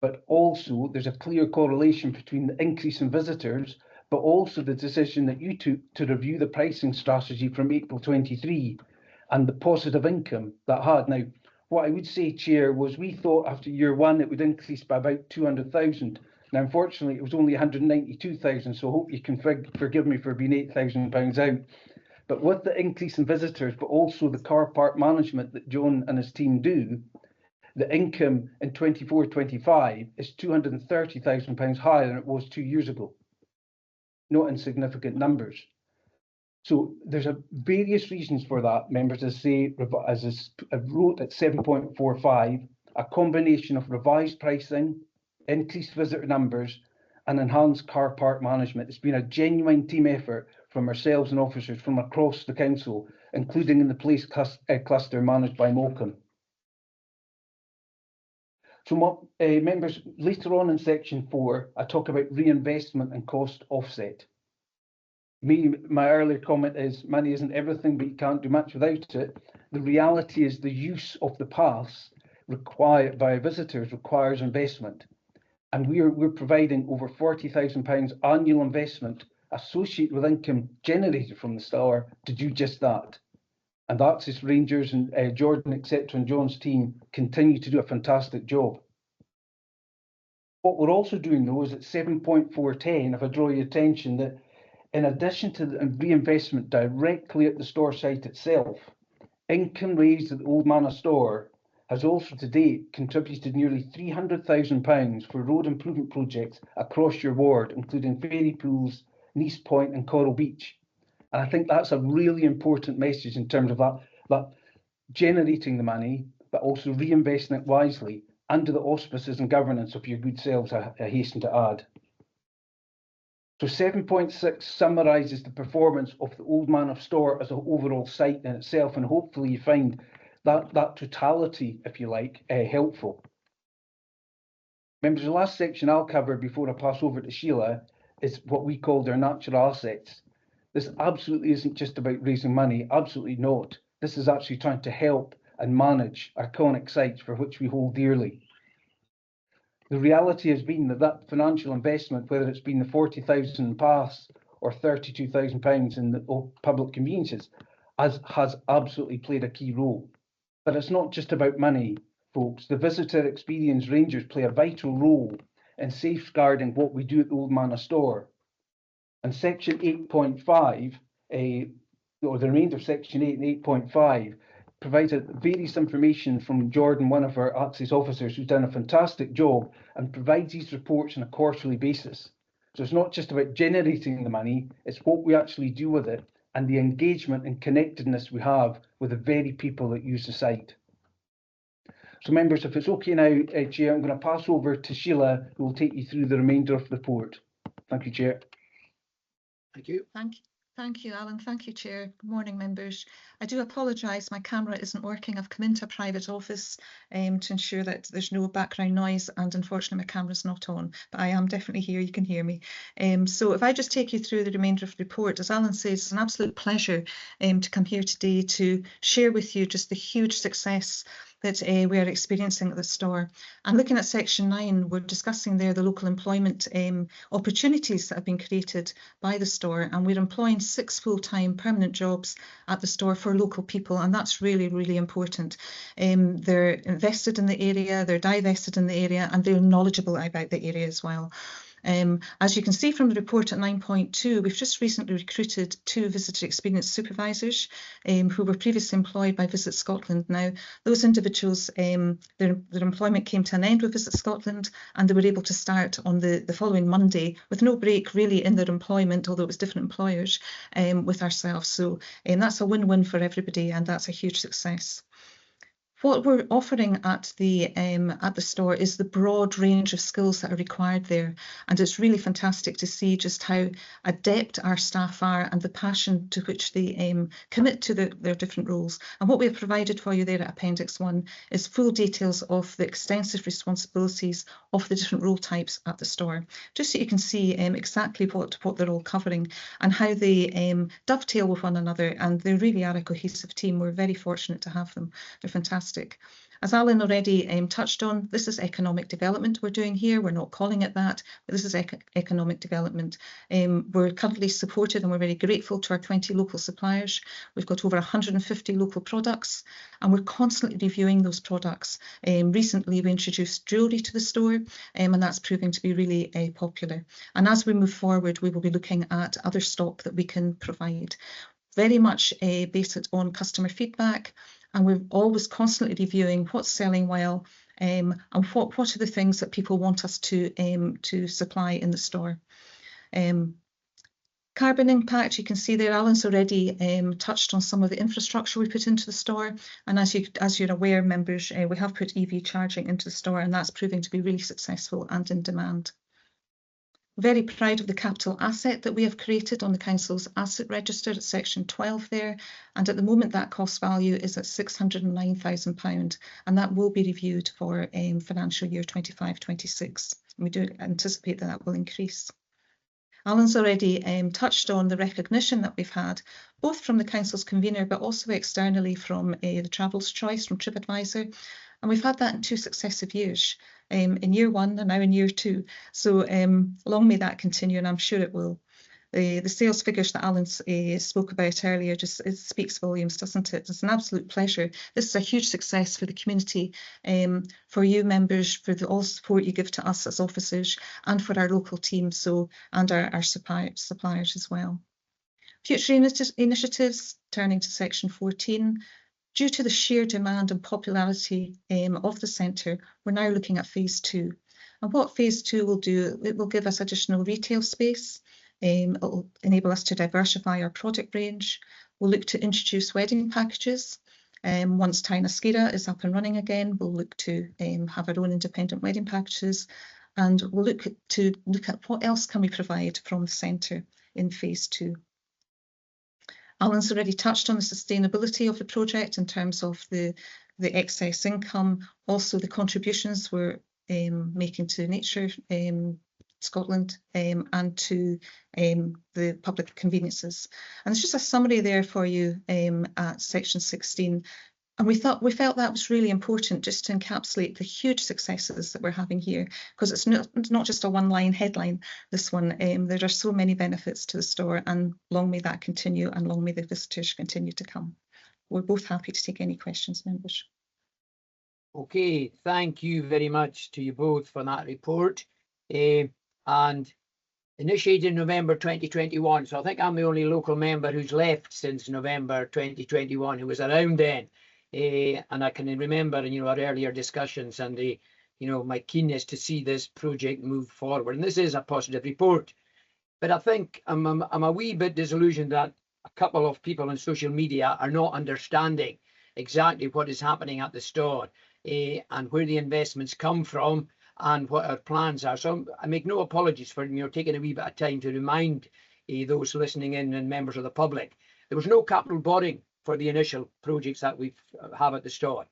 but also there's a clear correlation between the increase in visitors, but also the decision that you took to review the pricing strategy from April 23 and the positive income that had. Now, what I would say, Chair, was we thought after year one it would increase by about 200,000. Now, unfortunately, it was only 192,000, so I hope you can forgive me for being £8,000 out. But with the increase in visitors, but also the car park management that John and his team do, the income in 24-25 is £230,000 higher than it was 2 years ago. Not insignificant numbers. So there's various reasons for that, members, as I wrote at 7.45, a combination of revised pricing, increased visitor numbers, and enhanced car park management. It's been a genuine team effort from ourselves and officers from across the council, including in the police cluster managed by Morecambe. So members, later on in section 4, I talk about reinvestment and cost offset. My earlier comment is money isn't everything, but you can't do much without it. The reality is the use of the pass required by visitors requires investment. And we're providing over £40,000 annual investment associated with income generated from the Star to do just that. And Access Rangers and Jordan, etc., and John's team continue to do a fantastic job. What we're also doing, though, is at 7.410, if I draw your attention, that in addition to the reinvestment directly at the store site itself, income raised at the Old Man of Storr has also to date contributed nearly £300,000 for road improvement projects across your ward, including Fairy Pools, Nice Point and Coral Beach. And I think that's a really important message in terms of that generating the money, but also reinvesting it wisely under the auspices and governance of your good selves, I hasten to add. So 7.6 summarises the performance of the Old Man of Storr as an overall site in itself, and hopefully you find that totality, if you like, helpful. Members, the last section I'll cover before I pass over to Sheila is what we call their natural assets. This absolutely isn't just about raising money, absolutely not. This is actually trying to help and manage iconic sites for which we hold dearly. The reality has been that financial investment, whether it's been the 40,000 pass or £32,000 in the public conveniences, has absolutely played a key role. But it's not just about money, folks. The visitor experience rangers play a vital role in safeguarding what we do at the Old Man of Storr. And section 8.5, or the remainder of section 8 and 8.5, provides various information from Jordan, one of our Access officers, who's done a fantastic job and provides these reports on a quarterly basis. So it's not just about generating the money, it's what we actually do with it and the engagement and connectedness we have with the very people that use the site. So members, if it's okay now, Chair, I'm going to pass over to Sheila, who will take you through the remainder of the report. Thank you, Chair. Thank you. Thank you, Alan. Thank you, Chair. Good morning, members. I do apologise, my camera isn't working. I've come into a private office to ensure that there's no background noise, and unfortunately my camera's not on, but I am definitely here, you can hear me. So if I just take you through the remainder of the report, as Alan says, it's an absolute pleasure to come here today to share with you just the huge success that we are experiencing at the store. And looking at section 9, we're discussing there the local employment opportunities that have been created by the store, and we're employing 6 full-time permanent jobs at the store for local people, and that's really, really important. They're invested in the area, they're divested in the area, and they're knowledgeable about the area as well. As you can see from the report at 9.2, we've just recently recruited 2 visitor experience supervisors who were previously employed by Visit Scotland. Now, those individuals, their employment came to an end with Visit Scotland, and they were able to start on the following Monday with no break really in their employment, although it was different employers, with ourselves. So that's a win-win for everybody, and that's a huge success. What we're offering at the store is the broad range of skills that are required there, and it's really fantastic to see just how adept our staff are and the passion to which they commit to their different roles. And what we have provided for you there at Appendix 1 is full details of the extensive responsibilities of the different role types at the store, just so you can see exactly what they're all covering and how they dovetail with one another, and they really are a cohesive team. We're very fortunate to have them. They're fantastic. fantastic. As Alan already touched on, this is economic development we're doing here. We're not calling it that, but this is economic development. We're currently supported and we're very grateful to our 20 local suppliers. We've got over 150 local products and we're constantly reviewing those products. Recently, we introduced jewellery to the store and that's proving to be really popular. And as we move forward, we will be looking at other stock that we can provide. Very much based on customer feedback, and we're always constantly reviewing what's selling well and what are the things that people want us to supply in the store. Carbon impact, you can see there, Alan's already touched on some of the infrastructure we put into the store, and as you're aware, members, we have put EV charging into the store, and that's proving to be really successful and in demand. Very proud of the capital asset that we have created on the council's asset register at section 12 there, and at the moment that cost value is at £609,000, and that will be reviewed for financial year 25-26. We do anticipate that that will increase. Alan's already touched on the recognition that we've had, both from the council's convener but also externally from the Traveller's Choice from TripAdvisor, and we've had that in 2 successive years. In year 1 and now in year 2. So long may that continue, and I'm sure it will. The sales figures that Alan spoke about earlier, it speaks volumes, doesn't it? It's an absolute pleasure. This is a huge success for the community, for you members, for all the support you give to us as officers, and for our local team, and our suppliers as well. Future initiatives, turning to section 14. Due to the sheer demand and popularity of the centre, we're now looking at phase 2. And what phase 2 will do, it will give us additional retail space. It will enable us to diversify our product range. We'll look to introduce wedding packages. Once Tyne Askeira is up and running again, we'll look to have our own independent wedding packages. And we'll look at what else can we provide from the centre in phase 2. Alan's already touched on the sustainability of the project in terms of the excess income, also the contributions we're making to Nature Scotland and to the public conveniences. And there's just a summary there for you at section 16. And we felt that was really important just to encapsulate the huge successes that we're having here, because it's not just a one-line headline, this one. There are so many benefits to the store, and long may that continue, and long may the visitors continue to come. We're both happy to take any questions, members. Okay, thank you very much to you both for that report. And initiated in November 2021, so I think I'm the only local member who's left since November 2021 who was around then. And I can remember, our earlier discussions and my keenness to see this project move forward. And this is a positive report. But I think I'm a wee bit disillusioned that a couple of people on social media are not understanding exactly what is happening at the store and where the investments come from and what our plans are. So I make no apologies for taking a wee bit of time to remind those listening in and members of the public. There was no capital borrowing for the initial projects that we have at the store.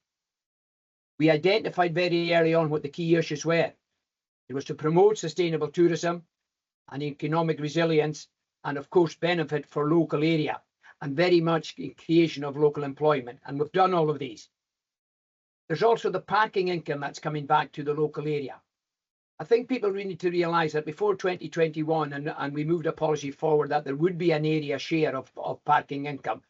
We identified very early on what the key issues were. It was to promote sustainable tourism and economic resilience, and of course benefit for local area, and very much creation of local employment. And we've done all of these. There's also the parking income that's coming back to the local area. I think people really need to realise that before 2021, and we moved a policy forward that there would be an area share of parking income.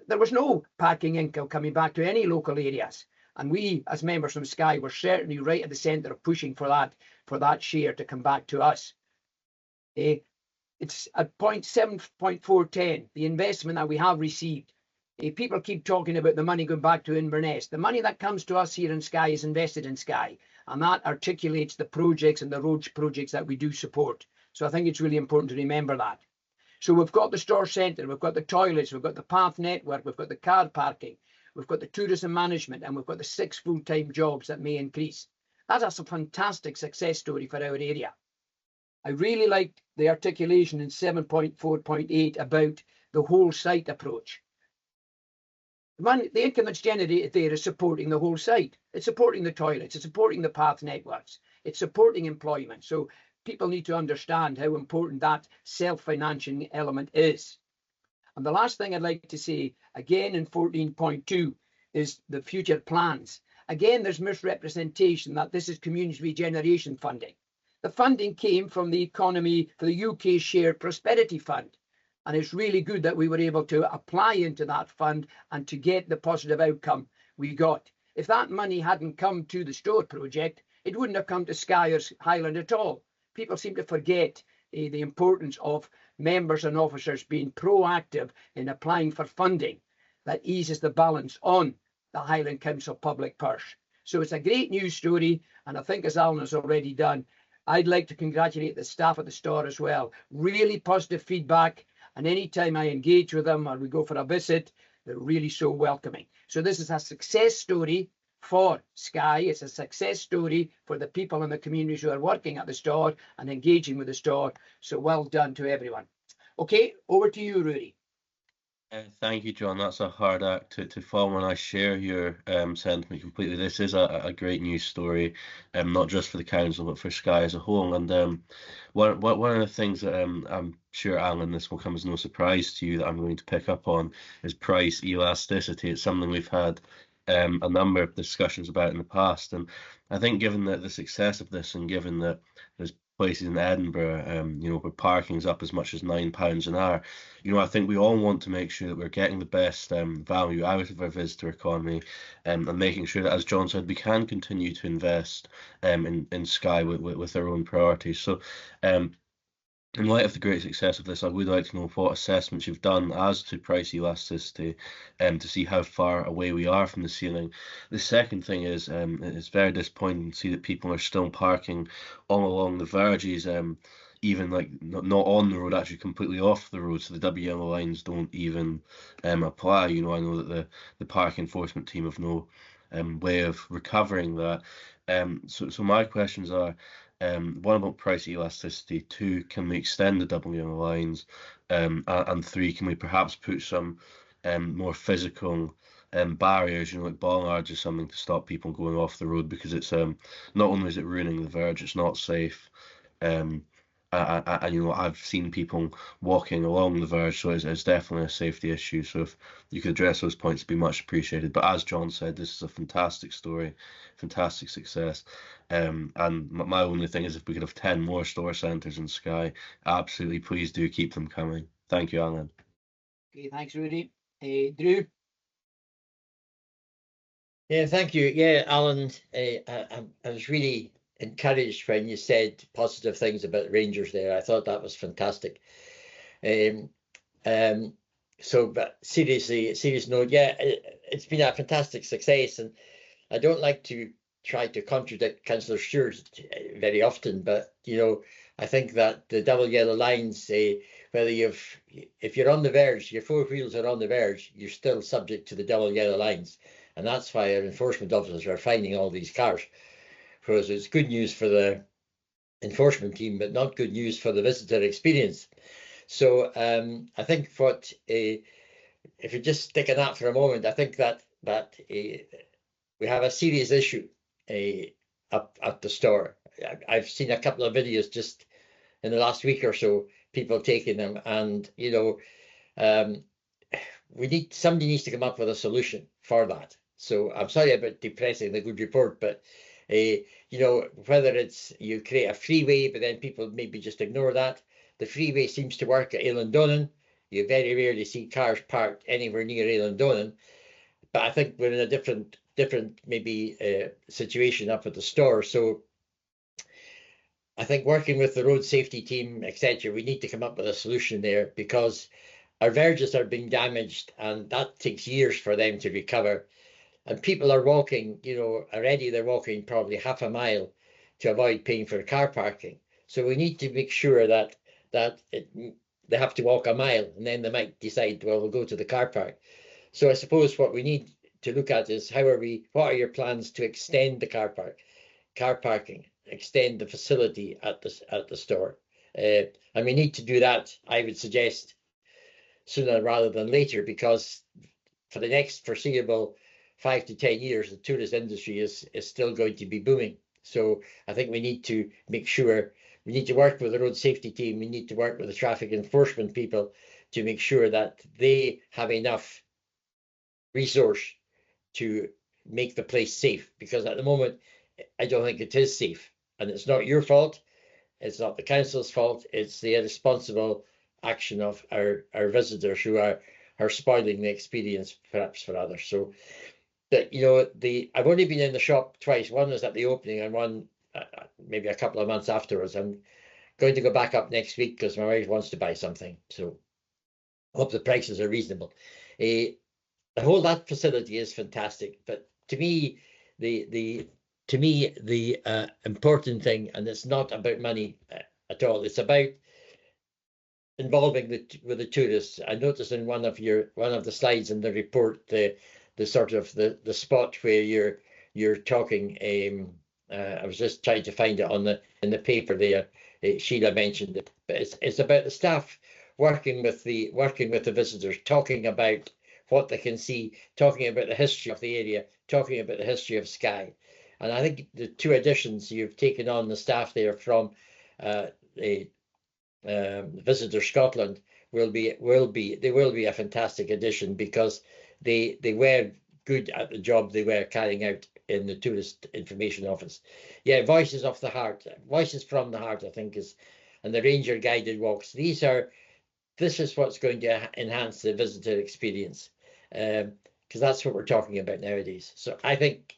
There was no parking income coming back to any local areas. And we, as members from Skye, were certainly right at the centre of pushing for that share to come back to us. It's at point 7.410, the investment that we have received. People keep talking about the money going back to Inverness. The money that comes to us here in Skye is invested in Skye, and that articulates the projects and the roads projects that we do support. So I think it's really important to remember that. So we've got the store centre, we've got the toilets, we've got the path network, we've got the car parking, we've got the tourism management, and we've got the 6 full-time jobs that may increase. That's a fantastic success story for our area. I really liked the articulation in 7.4.8 about the whole site approach. The income that's generated there is supporting the whole site. It's supporting the toilets, it's supporting the path networks, it's supporting employment. So people need to understand how important that self-financing element is. And the last thing I'd like to say, again in 14.2, is the future plans. Again, there's misrepresentation that this is community regeneration funding. The funding came from the economy for the UK Shared Prosperity Fund. And it's really good that we were able to apply into that fund and to get the positive outcome we got. If that money hadn't come to the Storr project, it wouldn't have come to Skye or HIghland at all. People seem to forget the importance of members and officers being proactive in applying for funding that eases the balance on the Highland Council public purse. So it's a great news story, and I think, as Alan has already done, I'd like to congratulate the staff at the Storr as well. Really positive feedback, and anytime I engage with them or we go for a visit, they're really so welcoming. So this is a success story for Skye. It's a success story for the people in the communities who are working at the Storr and engaging with the Storr. So well done to everyone. Okay, over to you, Rudy. Thank you, John. That's a hard act to follow, and I share your sentiment completely. This is a great news story, not just for the council, but for Skye as a whole. And one of the things that I'm sure, Alan, this will come as no surprise to you, that I'm going to pick up on is price elasticity. It's something we've had a number of discussions about in the past. And I think given the success of this, and given that there's places in Edinburgh, where parking's up as much as £9 an hour, I think we all want to make sure that we're getting the best value out of our visitor economy, and making sure that, as John said, we can continue to invest in Skye with our own priorities. So in light of the great success of this, I would like to know what assessments you've done as to price elasticity, to see how far away we are from the ceiling. The second thing is, it's very disappointing to see that people are still parking all along the verges, even like not on the road, actually completely off the road, so the WL lines don't even apply. I know that the park enforcement team have no way of recovering that. So my questions are, one, about price elasticity; two, can we extend the WL lines? And three, can we perhaps put some more physical barriers, like bollards or something, to stop people going off the road, because it's not only is it ruining the verge, it's not safe. I've seen people walking along the verge, so it's definitely a safety issue. So if you could address those points, it'd be much appreciated. But as John said, this is a fantastic story, fantastic success. And my only thing is, if we could have 10 more Storr centres in Skye, absolutely, please do keep them coming. Thank you, Alan. Okay, thanks, Rudy. Drew? Yeah, thank you. Yeah, Alan, I was really encouraged when you said positive things about Rangers there. I thought that was fantastic. But serious note, yeah, it's been a fantastic success, and I don't like to try to contradict Councillor Stewart very often, but I think that the double yellow lines, if you're on the verge, your four wheels are on the verge, you're still subject to the double yellow lines, and that's why our enforcement officers are finding all these cars. Because it's good news for the enforcement team, but not good news for the visitor experience. So I think if you just stick on that for a moment, I think that we have a serious issue up at the Storr. I've seen a couple of videos just in the last week or so, people taking them, and somebody needs to come up with a solution for that. So I'm sorry about depressing the good report, but whether it's you create a freeway, but then people maybe just ignore that. The freeway seems to work at Eilean-Donan. You very rarely see cars parked anywhere near Eilean-Donan. But I think we're in a different maybe situation up at the Storr. So I think working with the road safety team, etc., we need to come up with a solution there, because our verges are being damaged, and that takes years for them to recover. And people are walking, already they're walking probably half a mile to avoid paying for car parking. So we need to make sure that they have to walk a mile, and then they might decide, well, we'll go to the car park. So I suppose what we need to look at is what are your plans to extend the car parking, extend the facility at the Storr? And we need to do that, I would suggest, sooner rather than later, because for the next foreseeable 5 to 10 years, the tourist industry is still going to be booming. So I think we need to make sure, we need to work with the road safety team, we need to work with the traffic enforcement people to make sure that they have enough resource to make the place safe, because at the moment I don't think it is safe, and it's not your fault, it's not the council's fault, it's the irresponsible action of our visitors who are spoiling the experience perhaps for others. So that, you know, I've only been in the shop twice. One was at the opening and one maybe a couple of months afterwards. I'm going to go back up next week because my wife wants to buy something, so I hope the prices are reasonable. The whole that facility is fantastic, but to me the important thing, and it's not about money at all, it's about involving with the tourists. I noticed in one of the slides in the report the sort of the spot where you're talking. I was just trying to find it in the paper there. Sheila mentioned it, but it's about the staff working with the visitors, talking about what they can see, talking about the history of the area, talking about the history of Skye. And I think the two additions you've taken on the staff there from Visitor Scotland will be a fantastic addition, because they were good at the job they were carrying out in the Tourist Information Office. Yeah, Voices of the Heart, Voices from the Heart, I think and the Ranger guided walks. This is what's going to enhance the visitor experience, because that's what we're talking about nowadays. So I think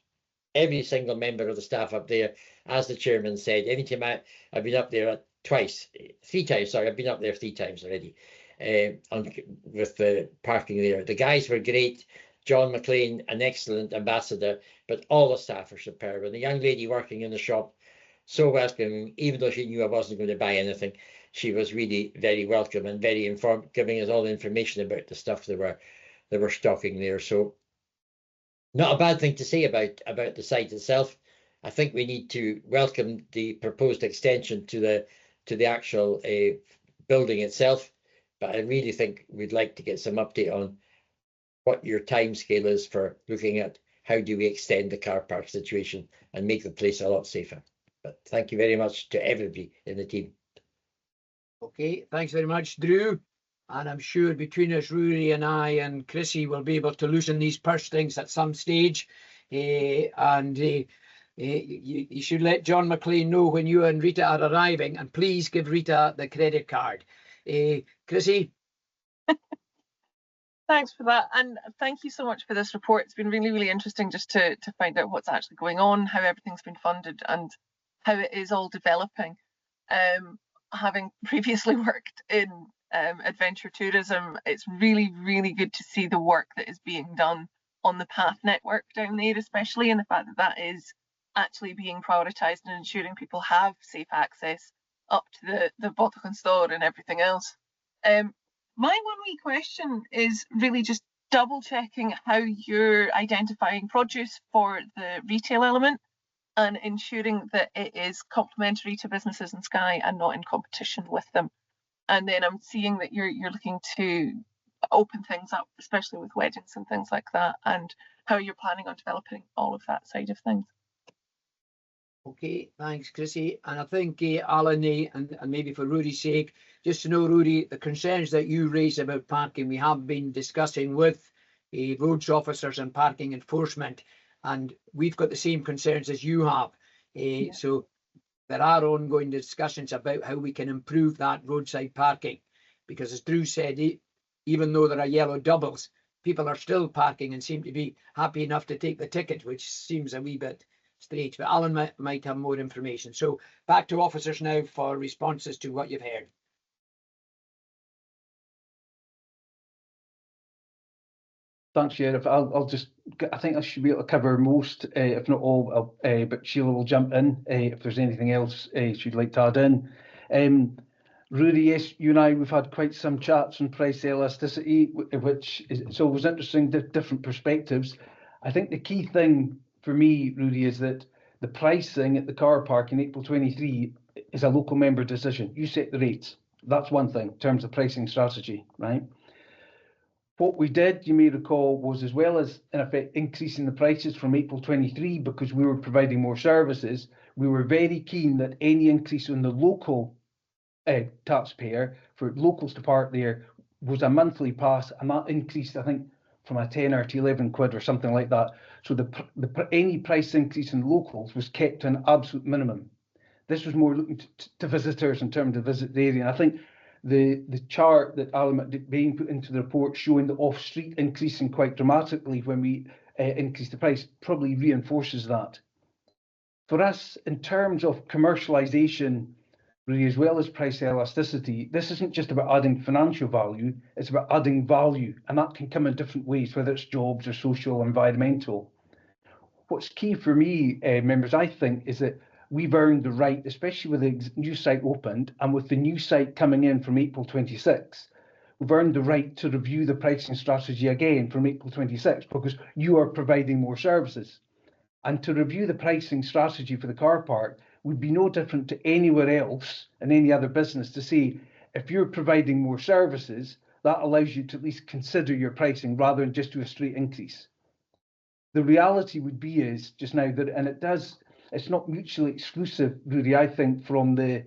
every single member of the staff up there, as the chairman said, anytime I've been up there three times, I've been up there 3 times already, with the parking there. The guys were great. John McLean, an excellent ambassador, but all the staff are superb. And the young lady working in the shop, so welcoming, even though she knew I wasn't going to buy anything, she was really very welcome and very informed, giving us all the information about the stuff they were stocking there. So not a bad thing to say about the site itself. I think we need to welcome the proposed extension to the actual building itself, but I really think we'd like to get some update on what your time scale is for looking at how do we extend the car park situation and make the place a lot safer. But thank you very much to everybody in the team. Okay, thanks very much, Drew. And I'm sure between us, Rory and I and Chrissy will be able to loosen these purse strings at some stage. You should let John McLean know when you and Rita are arriving, and please give Rita the credit card. Chrissy? Thanks for that, and thank you so much for this report. It's been really, really interesting just to find out what's actually going on, how everything's been funded, and how it is all developing. Having previously worked in adventure tourism, it's really, really good to see the work that is being done on the path network down there, especially, and the fact that is actually being prioritised and ensuring people have safe access up to the Old Man of Storr and everything else. My one wee question is really just double checking how you're identifying produce for the retail element and ensuring that it is complementary to businesses in Skye and not in competition with them. And then I'm seeing that you're looking to open things up, especially with weddings and things like that, and how you're planning on developing all of that side of things. Okay, thanks, Chrissy. And I think, Alan, and maybe for Rudy's sake, just to know, Rudy, the concerns that you raised about parking, we have been discussing with roads officers and parking enforcement, and we've got the same concerns as you have. So there are ongoing discussions about how we can improve that roadside parking, because as Drew said, even though there are yellow doubles, people are still parking and seem to be happy enough to take the ticket, which seems a wee bit strange, but Alan might have more information. So back to officers now for responses to what you've heard. Thanks, Sheriff. I think I should be able to cover most, if not all, but Sheila will jump in if there's anything else she'd like to add in. Rudy, yes, you and I, we've had quite some chats on price elasticity, which it's always interesting, different perspectives. I think the key thing for me, Rudy, is that the pricing at the car park in April 23 is a local member decision. You set the rates. That's one thing in terms of pricing strategy, right? What we did, you may recall, was as well as in effect increasing the prices from April 23 because we were providing more services, we were very keen that any increase on the local taxpayer for locals to park there was a monthly pass, and that increased, I think, from a tenner to 11 quid or something like that. So any price increase in locals was kept to an absolute minimum. This was more looking to visitors in terms of visit the area. And I think the chart that Alan McBain put into the report showing the off-street increasing quite dramatically when we increased the price probably reinforces that. For us, in terms of commercialisation, really, as well as price elasticity, this isn't just about adding financial value, it's about adding value, and that can come in different ways, whether it's jobs or social or environmental. What's key for me, members, I think, is that we've earned the right, especially with the new site opened and with the new site coming in from April 26, we've earned the right to review the pricing strategy again from April 26 because you are providing more services. And to review the pricing strategy for the car park would be no different to anywhere else in any other business to say, if you're providing more services, that allows you to at least consider your pricing rather than just do a straight increase. The reality would be is just now that, and it's not mutually exclusive, really, I think, from the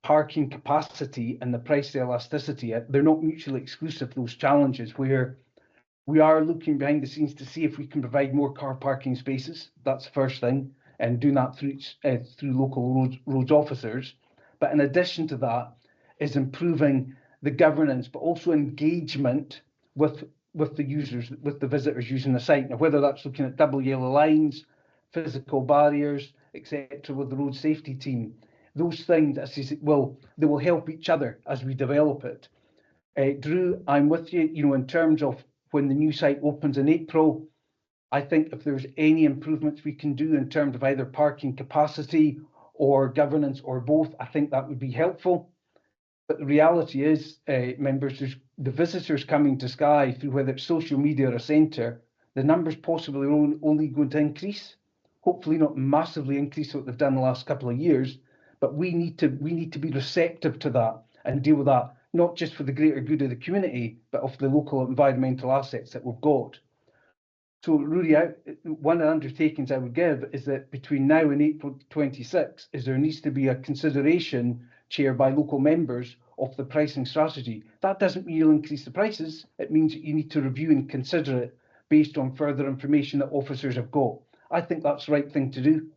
parking capacity and the price elasticity. They're not mutually exclusive, those challenges, where we are looking behind the scenes to see if we can provide more car parking spaces. That's the first thing, and doing that through local roads officers. But in addition to that, is improving the governance, but also engagement with the users, with the visitors using the site. Now, whether that's looking at double yellow lines, physical barriers, etc., with the road safety team, those things, they will help each other as we develop it. Drew, I'm with you. In terms of when the new site opens in April, I think if there's any improvements we can do in terms of either parking capacity or governance or both, I think that would be helpful. But the reality is, members, there's the visitors coming to Skye through whether it's social media or a centre, the numbers possibly are only going to increase. Hopefully not massively increase what they've done the last couple of years, but we need to be receptive to that and deal with that, not just for the greater good of the community, but of the local environmental assets that we've got. So really, one of the undertakings I would give is that between now and April 26, there needs to be a consideration, Chair, by local members of the pricing strategy. That doesn't mean you'll increase the prices. It means that you need to review and consider it based on further information that officers have got. I think that's the right thing to do.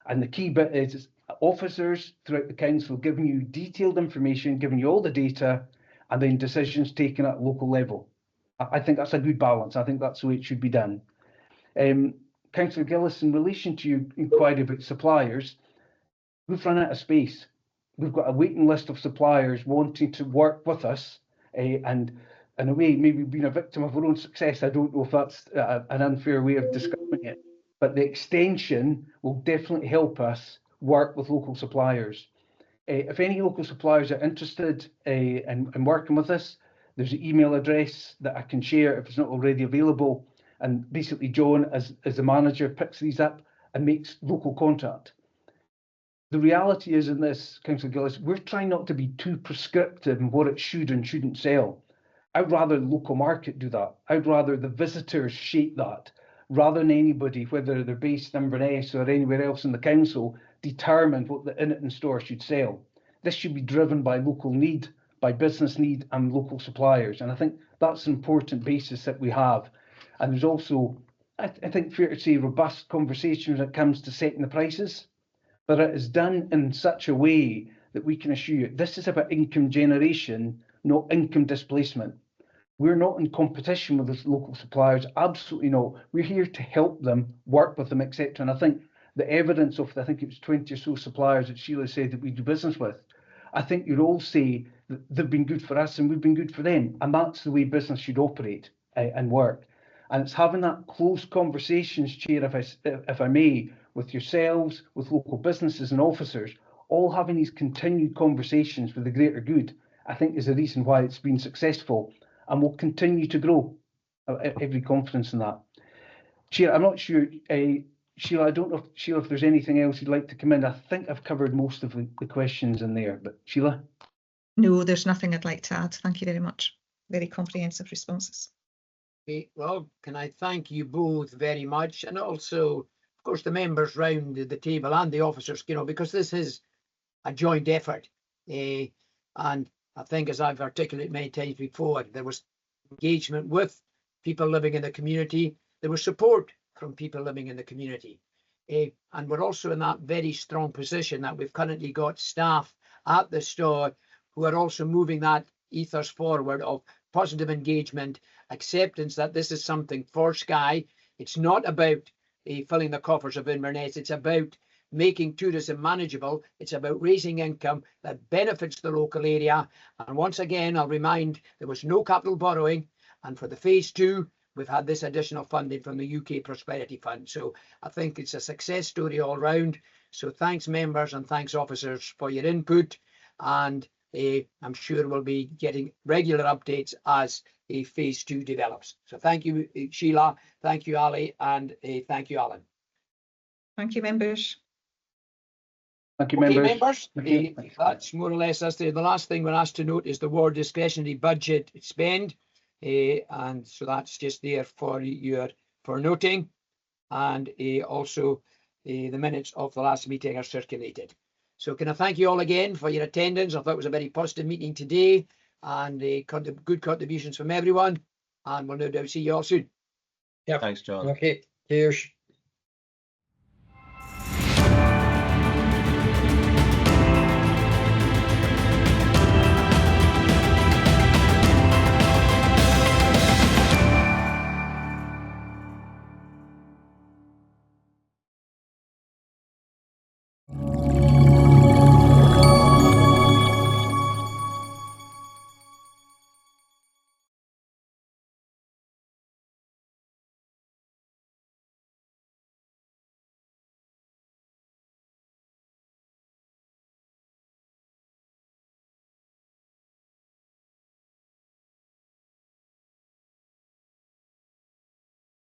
And the key bit is officers throughout the council giving you detailed information, giving you all the data, and then decisions taken at local level. I think that's a good balance. I think that's the way it should be done. Councillor Gillis, in relation to your inquiry about suppliers, we've run out of space. We've got a waiting list of suppliers wanting to work with us, and in a way, maybe being a victim of our own success. I don't know if that's an unfair way of describing it, but the extension will definitely help us work with local suppliers. If any local suppliers are interested in working with us, there's an email address that I can share if it's not already available. And basically, John, as the manager, picks these up and makes local contact. The reality is in this, Councillor Gillis, we're trying not to be too prescriptive in what it should and shouldn't sell. I'd rather the local market do that. I'd rather the visitors shape that, rather than anybody, whether they're based in Inverness or anywhere else in the council, determine what the in store should sell. This should be driven by local need, by business need and local suppliers. And I think that's an important basis that we have. And there's also, I think, fair to say, robust conversation when it comes to setting the prices. But it is done in such a way that we can assure you this is about income generation, not income displacement. We're not in competition with the local suppliers, absolutely not. We're here to help them, work with them, etc. And I think the evidence of, I think it was 20 or so suppliers that Sheila said that we do business with, I think you'd all say that they've been good for us and we've been good for them. And that's the way business should operate and work. And it's having that close conversations, Chair, if I may, with yourselves, with local businesses and officers, all having these continued conversations for the greater good, I think is the reason why it's been successful and will continue to grow. Every confidence in that. Chair, I'm not sure, Sheila, I don't know, Sheila, if there's anything else you'd like to come in. I think I've covered most of the questions in there, but Sheila? No, there's nothing I'd like to add. Thank you very much. Very comprehensive responses. Okay, well, can I thank you both very much, and also, of course, the members round the table and the officers, because this is a joint effort. And I think, as I've articulated many times before, there was engagement with people living in the community. There was support from people living in the community. And we're also in that very strong position that we've currently got staff at the store who are also moving that ethos forward of positive engagement, acceptance that this is something for Skye. It's not about filling the coffers of Inverness. It's about making tourism manageable. It's about raising income that benefits the local area. And once again, I'll remind there was no capital borrowing. And for the phase 2, we've had this additional funding from the UK Prosperity Fund. So I think it's a success story all round. So thanks members and thanks officers for your input. And I'm sure we'll be getting regular updates as phase 2 develops. So thank you, Sheila. Thank you, Ali. And thank you, Alan. Thank you, members. Thank you, Okay, members. members, that's more or less us. The last thing we're asked to note is the ward discretionary budget spend. And so that's just there for noting. And also the minutes of the last meeting are circulated. So can I thank you all again for your attendance. I thought it was a very positive meeting today and good contributions from everyone. And we'll no doubt see you all soon. Yeah. Thanks, John. Okay. Cheers.